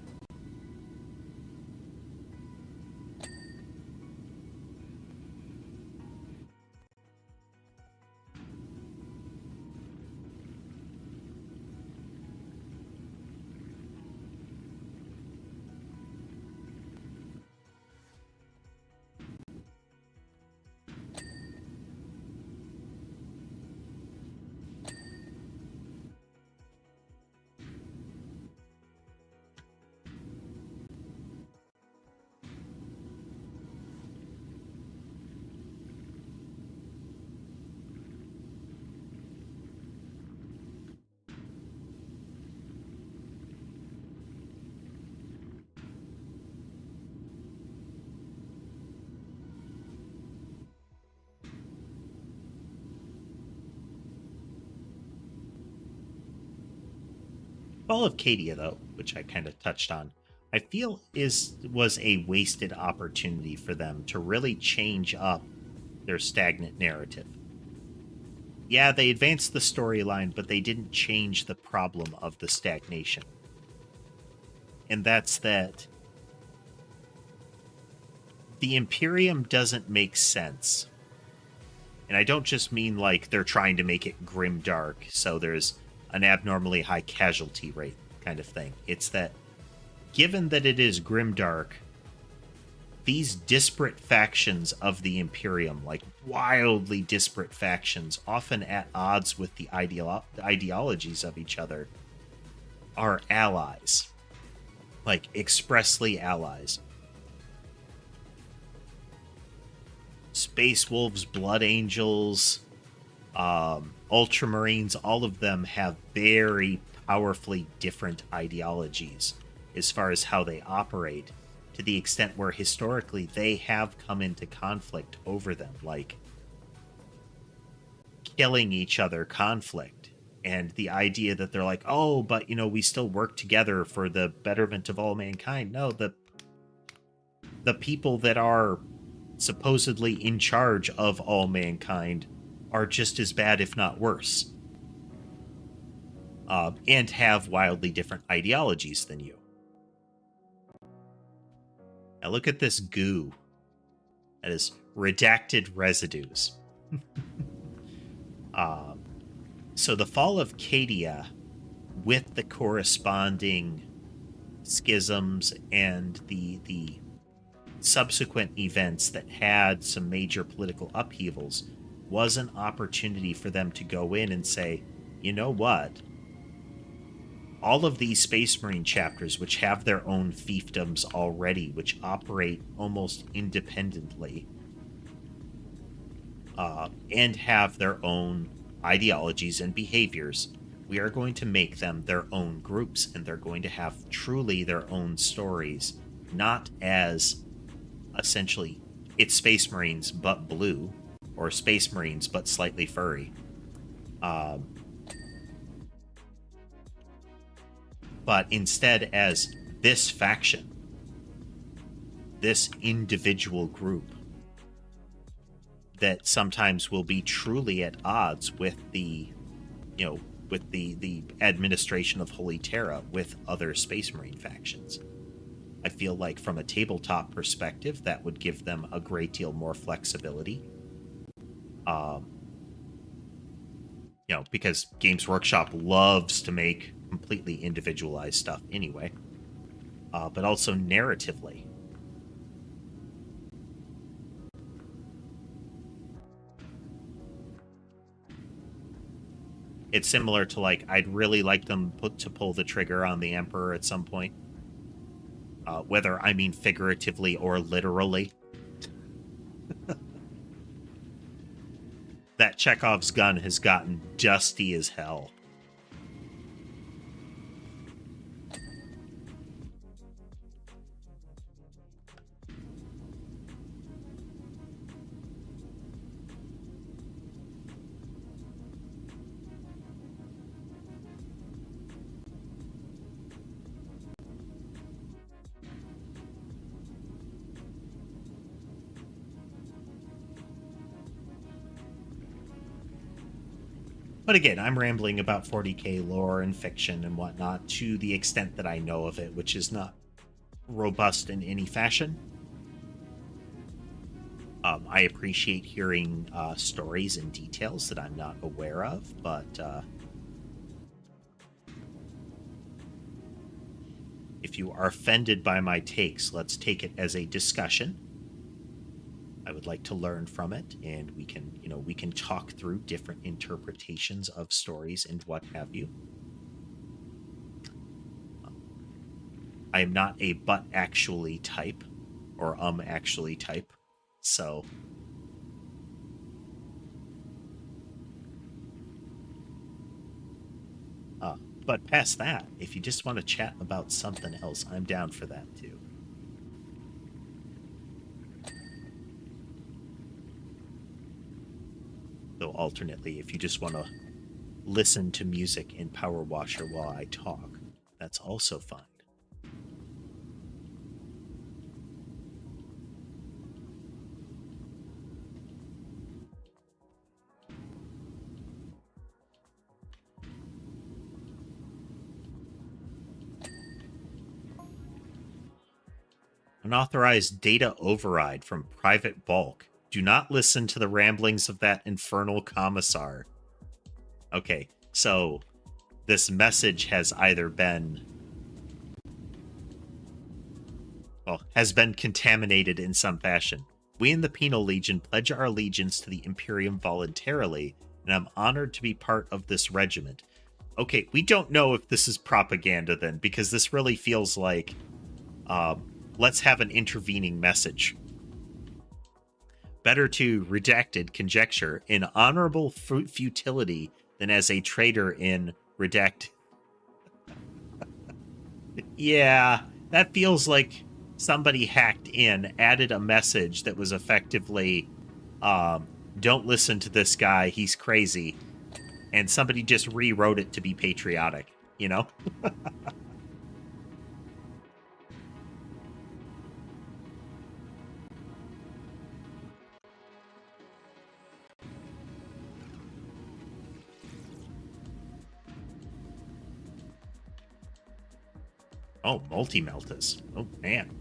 Fall of Cadia, though, which I kind of touched on, I feel was a wasted opportunity for them to really change up their stagnant narrative. Yeah, they advanced the storyline, but they didn't change the problem of the stagnation. And that's that the Imperium doesn't make sense. And I don't just mean like they're trying to make it grimdark, so there's an abnormally high casualty rate kind of thing. It's that, given that it is grimdark, these disparate factions of the Imperium, like wildly disparate factions, often at odds with the ideologies of each other, are allies. Like, expressly allies. Space Wolves, Blood Angels, Ultramarines, all of them have very powerfully different ideologies as far as how they operate, to the extent where historically they have come into conflict over them, like killing each other conflict. And the idea that they're like, oh, but, you know, we still work together for the betterment of all mankind. No, the people that are supposedly in charge of all mankind are just as bad, if not worse, and have wildly different ideologies than you. Now look at this goo. That is redacted residues. So the fall of Cadia, with the corresponding schisms and the subsequent events that had some major political upheavals, was an opportunity for them to go in and say, you know what? All of these Space Marine chapters, which have their own fiefdoms already, which operate almost independently, and have their own ideologies and behaviors, we are going to make them their own groups, and they're going to have truly their own stories, not as essentially it's Space Marines but blue, or Space Marines but slightly furry. But instead as this faction, this individual group that sometimes will be truly at odds with the, you know, with the administration of Holy Terra, with other Space Marine factions. I feel like from a tabletop perspective, that would give them a great deal more flexibility. You know, because Games Workshop loves to make completely individualized stuff anyway, but also narratively. It's similar to, like, I'd really like them to pull the trigger on the Emperor at some point. Whether I mean figuratively or literally. That Chekhov's gun has gotten dusty as hell. But again, I'm rambling about 40k lore and fiction and whatnot to the extent that I know of it, which is not robust in any fashion. I appreciate hearing stories and details that I'm not aware of, but if you are offended by my takes, let's take it as a discussion. I would like to learn from it, and we can talk through different interpretations of stories and what have you. I am not a but actually type or actually type, so but past that, if you just want to chat about something else, I'm down for that too. Though alternately, if you just want to listen to music in PowerWasher while I talk, that's also fine. Unauthorized data override from private bulk. Do not listen to the ramblings of that infernal commissar. Okay, so this message has either been, well, has been contaminated in some fashion. We in the Penal Legion pledge our allegiance to the Imperium voluntarily, and I'm honored to be part of this regiment. Okay, we don't know if this is propaganda then, because this really feels like, let's have an intervening message. Better to redacted conjecture in honorable futility than as a traitor in redact. Yeah, that feels like somebody hacked in, added a message that was effectively, don't listen to this guy, he's crazy, and somebody just rewrote it to be patriotic, you know? Oh, multi-meltas. Oh, man.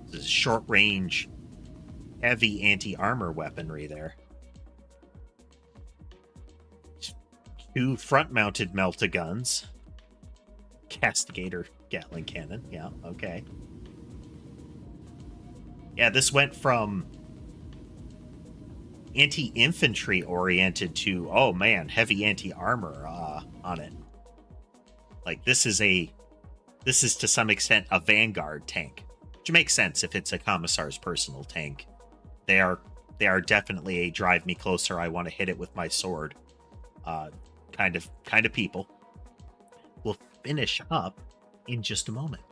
This is short-range, heavy anti-armor weaponry there. 2 front-mounted melta-guns. Castigator Gatling cannon. Yeah, okay. Yeah, this went from anti-infantry oriented to, oh man, heavy anti-armor on it. Like, this is to some extent a Vanguard tank, which makes sense if it's a Commissar's personal tank. They are definitely a drive me closer, I want to hit it with my sword kind of people. We'll finish up in just a moment.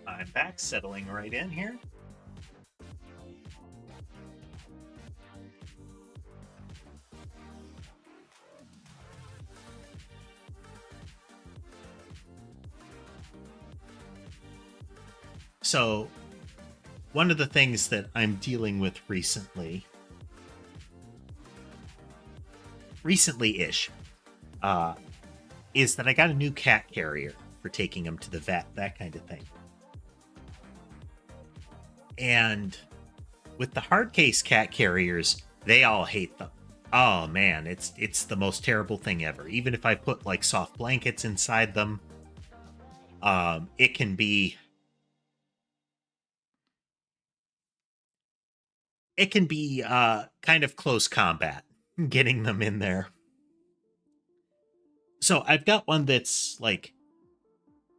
I'm back, settling right in here. So, one of the things that I'm dealing with recently-ish, is that I got a new cat carrier for taking him to the vet, that kind of thing. And with the hard case cat carriers, they all hate them. Oh man, it's the most terrible thing ever. Even if I put like soft blankets inside them, it can be kind of close combat getting them in there. So I've got one that's like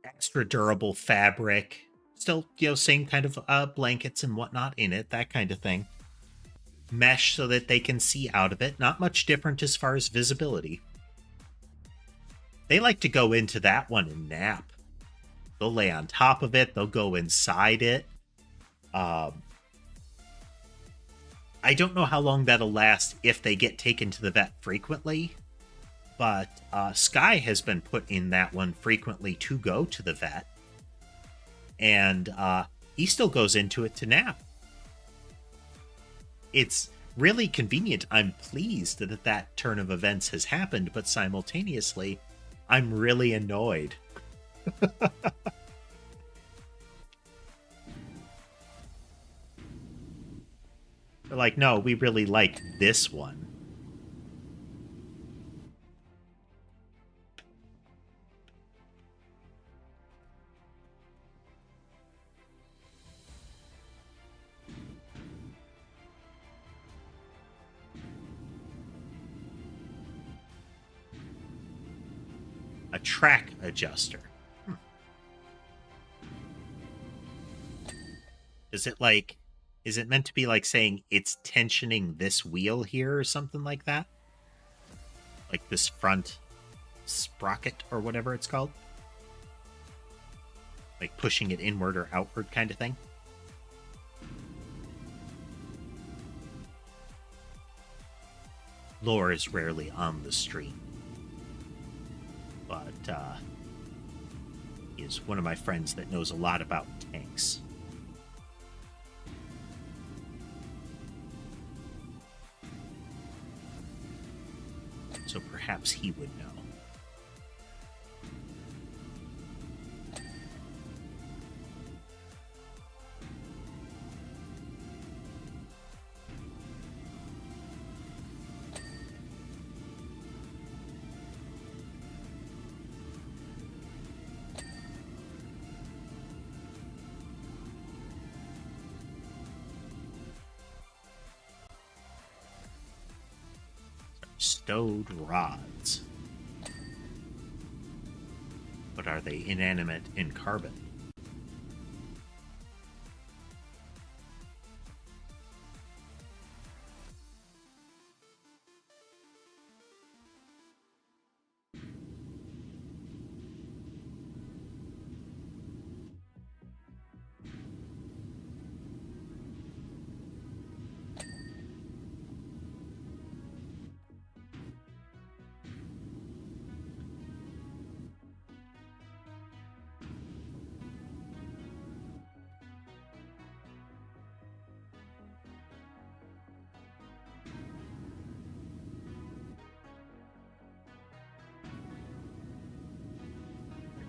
extra durable fabric, still, same kind of blankets and whatnot in it, that kind of thing. Mesh so that they can see out of it. Not much different as far as visibility. They like to go into that one and nap. They'll lay on top of it. They'll go inside it. I don't know how long that'll last if they get taken to the vet frequently. But Sky has been put in that one frequently to go to the vet. And he still goes into it to nap. It's really convenient. I'm pleased that that turn of events has happened, but simultaneously, I'm really annoyed. They're like, no, we really like this one. A track adjuster. Is it meant to be like saying it's tensioning this wheel here or something like that? Like this front sprocket or whatever it's called? Like pushing it inward or outward kind of thing? Lore is rarely on the stream. But he is one of my friends that knows a lot about tanks. So perhaps he would know. stowed rods. But are they inanimate in carbon?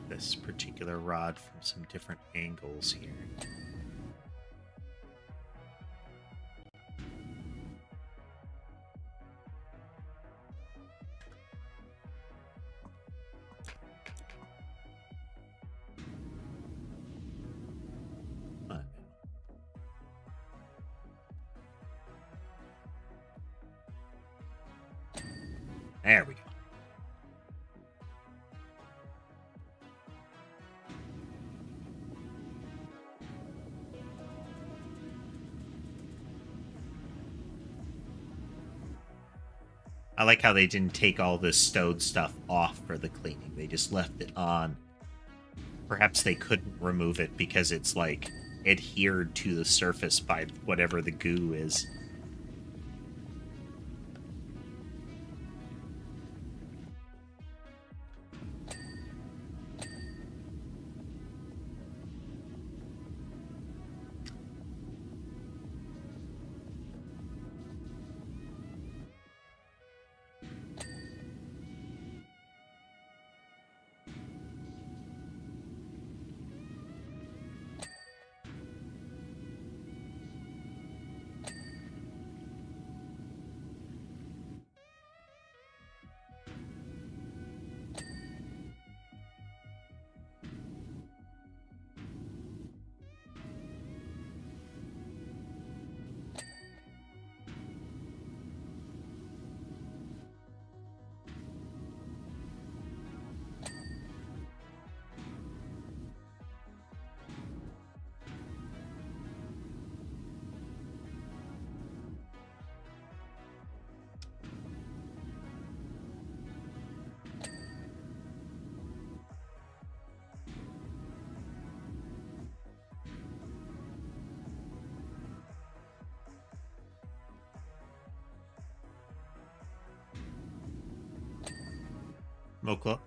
This particular rod from some different angles here. There we go. I like how they didn't take all this stowed stuff off for the cleaning. They just left it on. Perhaps they couldn't remove it because it's like adhered to the surface by whatever the goo is.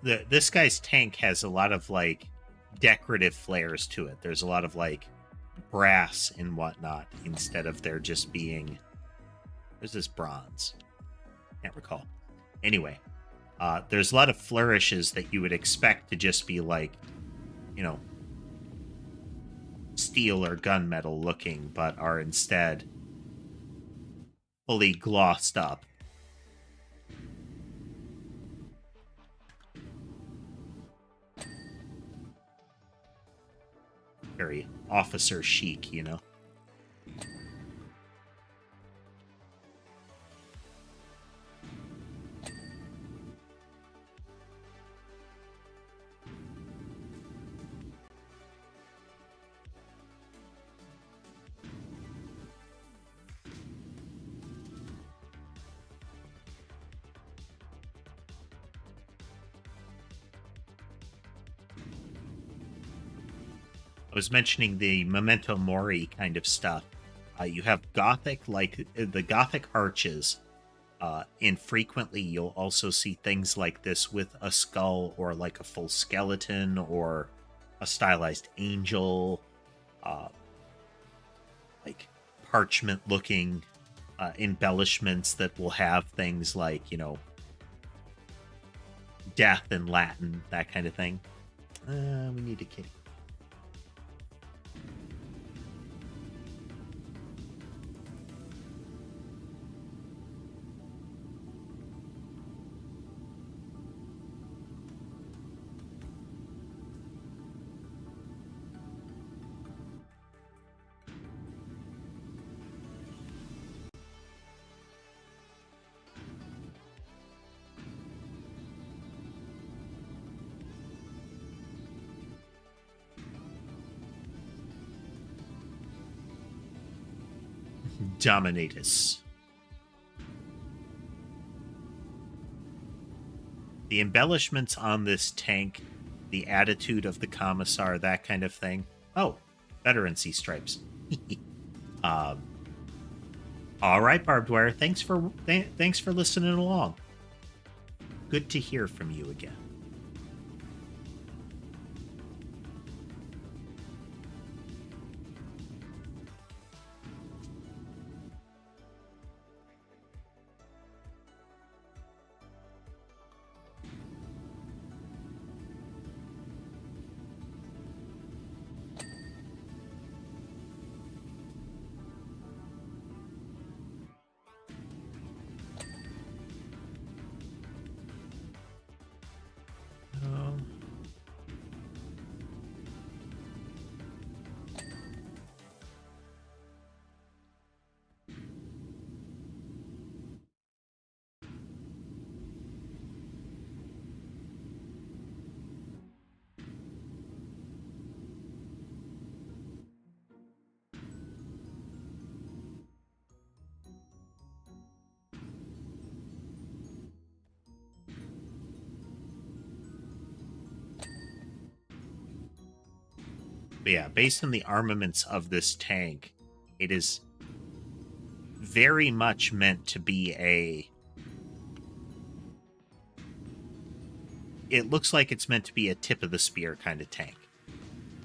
This guy's tank has a lot of like decorative flares to it. There's a lot of like brass and whatnot instead of there just being. There's this bronze. Can't recall. Anyway, there's a lot of flourishes that you would expect to just be like, you know, steel or gunmetal looking, but are instead fully glossed up. Very officer chic, you know. I was mentioning the Memento Mori kind of stuff. You have Gothic, like the Gothic arches. Infrequently, you'll also see things like this with a skull or like a full skeleton or a stylized angel. Like parchment-looking embellishments that will have things like, you know, death in Latin, that kind of thing. We need a kitty. Dominatus. The embellishments on this tank, the attitude of the commissar, that kind of thing. Oh, veterancy stripes. All right, Barbed Wire. Thanks for listening along. Good to hear from you again. But yeah, based on the armaments of this tank, it is very much meant to be a... It looks like it's meant to be a tip-of-the-spear kind of tank.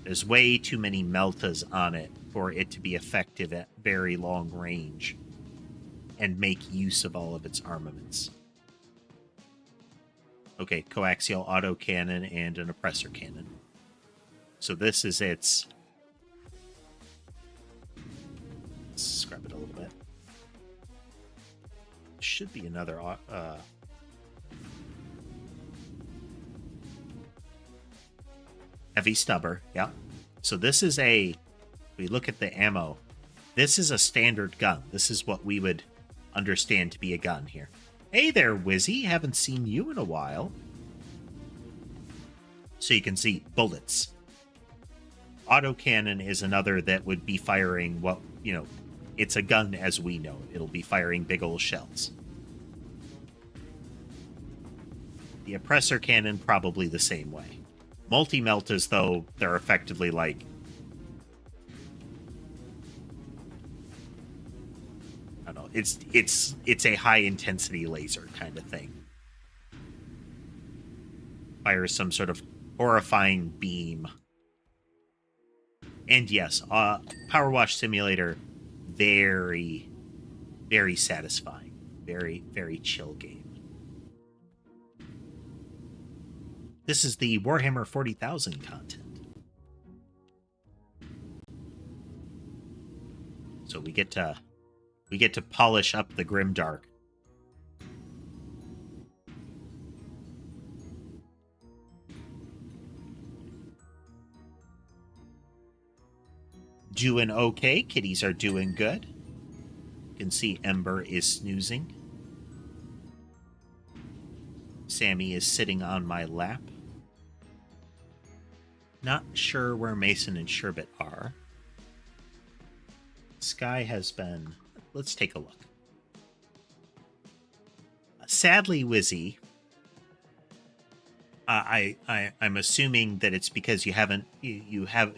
There's way too many meltas on it for it to be effective at very long range and make use of all of its armaments. Okay, coaxial autocannon and an oppressor cannon. So this is its... Let's scrub it a little bit. Should be another... heavy stubber, yeah. So this is a... We look at the ammo. This is a standard gun. This is what we would understand to be a gun here. Hey there, Wizzy. Haven't seen you in a while. So you can see bullets. Autocannon is another that would be firing what, you know, it's a gun as we know it. It'll be firing big old shells. The oppressor cannon, probably the same way. Multi-meltas, though, they're effectively like... I don't know. It's a high-intensity laser kind of thing. Fires some sort of horrifying beam. And yes, PowerWash Simulator, very, very satisfying. Very, very chill game. This is the Warhammer 40,000 content. So we get to polish up the Grimdark. Doing okay. Kitties are doing good. You can see Ember is snoozing. Sammy is sitting on my lap. Not sure where Mason and Sherbet are. Sky has been... Let's take a look. Sadly, Wizzy, I'm assuming that it's because you have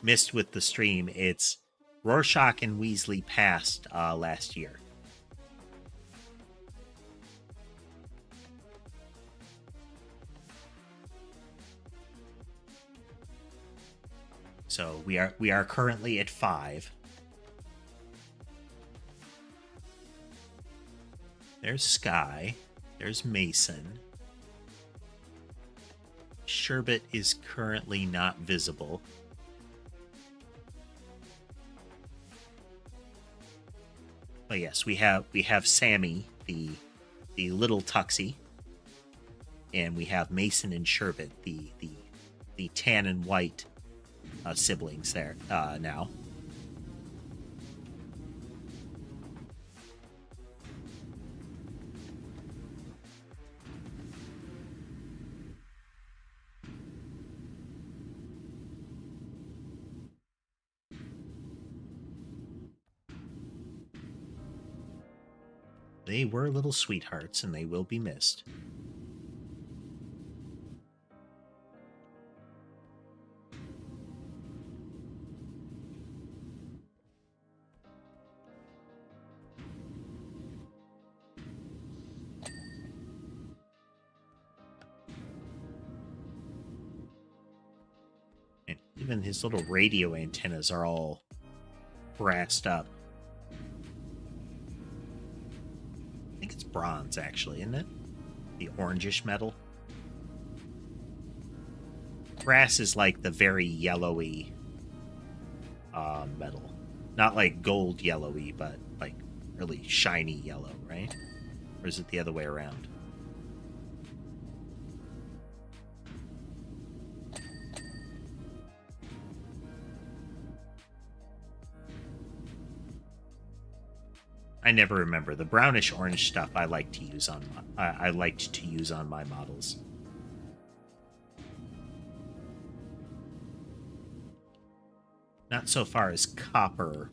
missed with the stream. It's Rorschach and Weasley passed last year. So we are currently at 5. There's Sky. There's Mason. Sherbet is currently not visible. But yes, we have Sammy, the little Tuxie, and we have Mason and Sherbet, the tan and white siblings there now. They were little sweethearts, and they will be missed. And even his little radio antennas are all brassed up. I think it's bronze, actually, isn't it? The orangish metal. Brass is like the very yellowy metal. Not like gold yellowy, but like really shiny yellow, right? Or is it the other way around? I never remember. The brownish orange stuff I like to use on I liked to use on my models. Not so far as copper.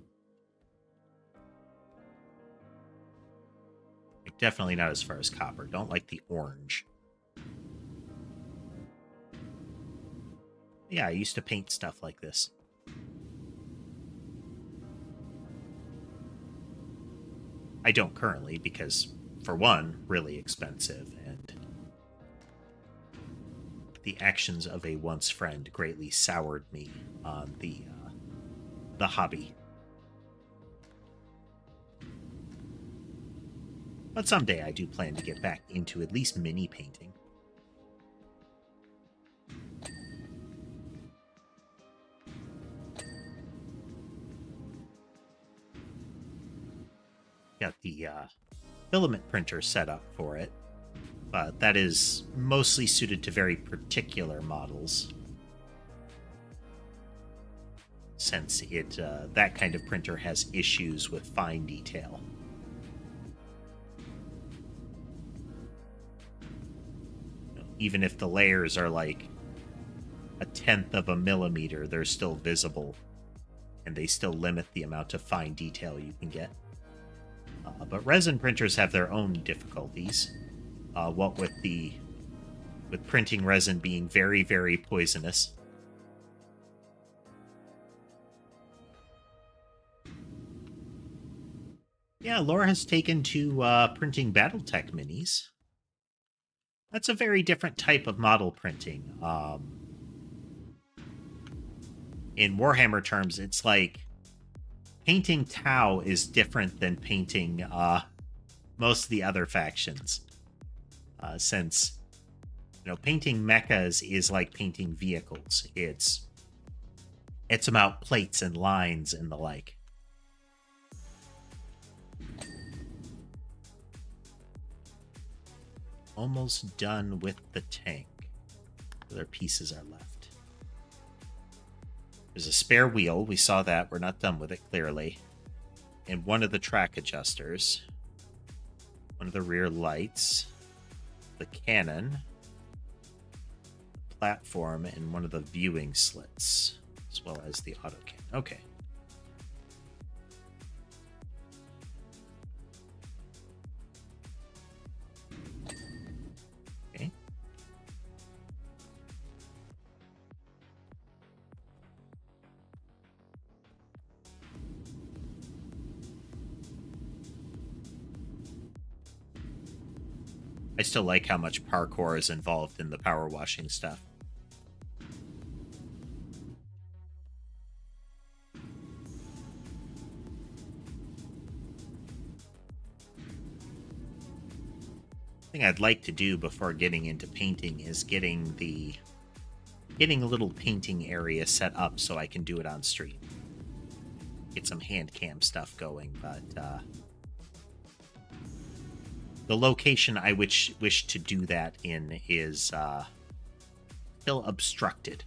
Like, definitely not as far as copper. Don't like the orange. Yeah, I used to paint stuff like this. I don't currently because, for one, really expensive, and the actions of a once friend greatly soured me on the hobby. But someday I do plan to get back into at least mini painting. Got the filament printer set up for it, but that is mostly suited to very particular models, since it that kind of printer has issues with fine detail. Even if the layers are like 1/10 of a millimeter, they're still visible, and they still limit the amount of fine detail you can get. But resin printers have their own difficulties. What with printing resin being very, very poisonous. Yeah, Laura has taken to printing BattleTech minis. That's a very different type of model printing. In Warhammer terms, it's like painting Tau is different than painting most of the other factions. Since, painting mechas is like painting vehicles. It's about plates and lines and the like. Almost done with the tank. Other pieces are left. There's a spare wheel. We saw that. We're not done with it, clearly. And one of the track adjusters. One of the rear lights. The cannon. The platform. And one of the viewing slits. As well as the auto cannon. Okay. Okay. I still like how much parkour is involved in the power washing stuff. Thing I'd like to do before getting into painting is getting a little painting area set up so I can do it on stream. Get some hand cam stuff going, but the location I wish to do that in is still obstructed.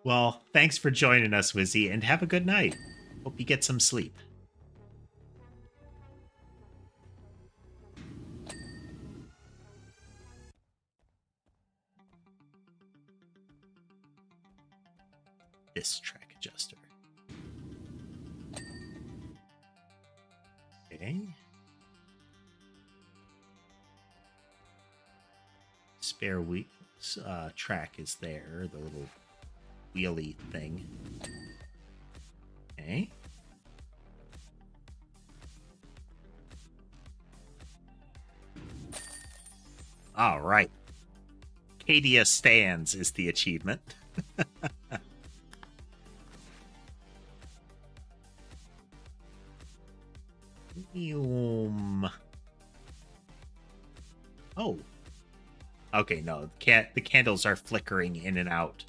Well, thanks for joining us, Wizzy, and have a good night. Hope you get some sleep. This track adjuster. Okay. Spare wheel track is there, the little wheelie thing. Okay. All right. Cadia stands is the achievement. Oh. Okay, no. The candles are flickering in and out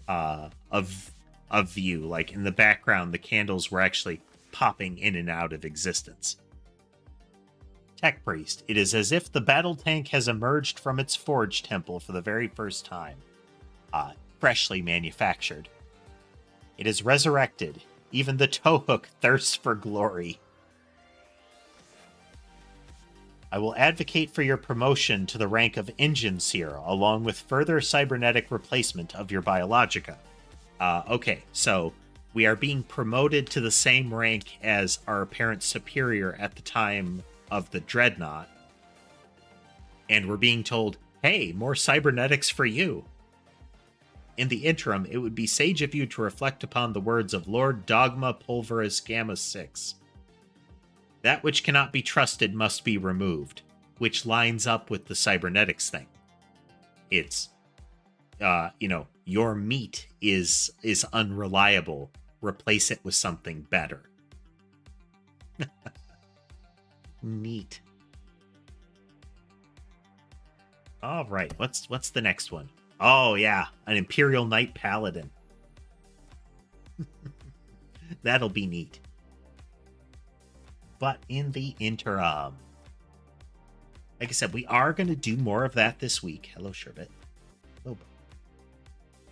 of view. Like in the background, the candles were actually popping in and out of existence. Tech Priest. It is as if the battle tank has emerged from its forge temple for the very first time. Freshly manufactured. It is resurrected. Even the towhook thirsts for glory. I will advocate for your promotion to the rank of Engine Seer, along with further cybernetic replacement of your Biologica. Okay, so we are being promoted to the same rank as our apparent superior at the time of the Dreadnought. And we're being told, hey, more cybernetics for you. In the interim, it would be sage of you to reflect upon the words of Lord Dogma Pulveris Gamma 6. That which cannot be trusted must be removed, which lines up with the cybernetics thing. It's, your meat is unreliable. Replace it with something better. Neat. All right, what's the next one? Oh yeah, an Imperial Knight Paladin. That'll be neat. But in the interim, like I said, we are going to do more of that this week. Hello, Sherbet.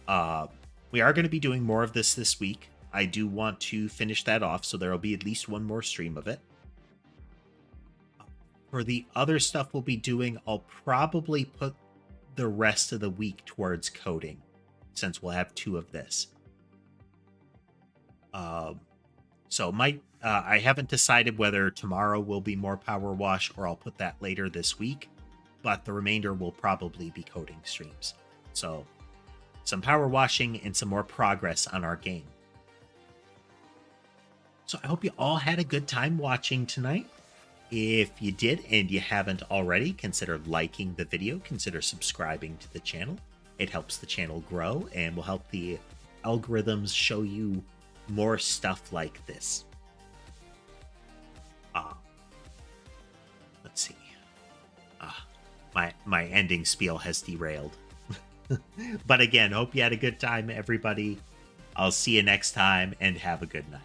Oh. We are going to be doing more of this week. I do want to finish that off, so there will be at least one more stream of it. For the other stuff we'll be doing, I'll probably put the rest of the week towards coding, since we'll have 2 of this. So I haven't decided whether tomorrow will be more Power Wash or I'll put that later this week, but the remainder will probably be coding streams. So some power washing and some more progress on our game. So I hope you all had a good time watching tonight. If you did and you haven't already, consider liking the video, consider subscribing to the channel. It helps the channel grow and will help the algorithms show you more stuff like this. Let's see. My ending spiel has derailed. But again, hope you had a good time, everybody. I'll see you next time and have a good night.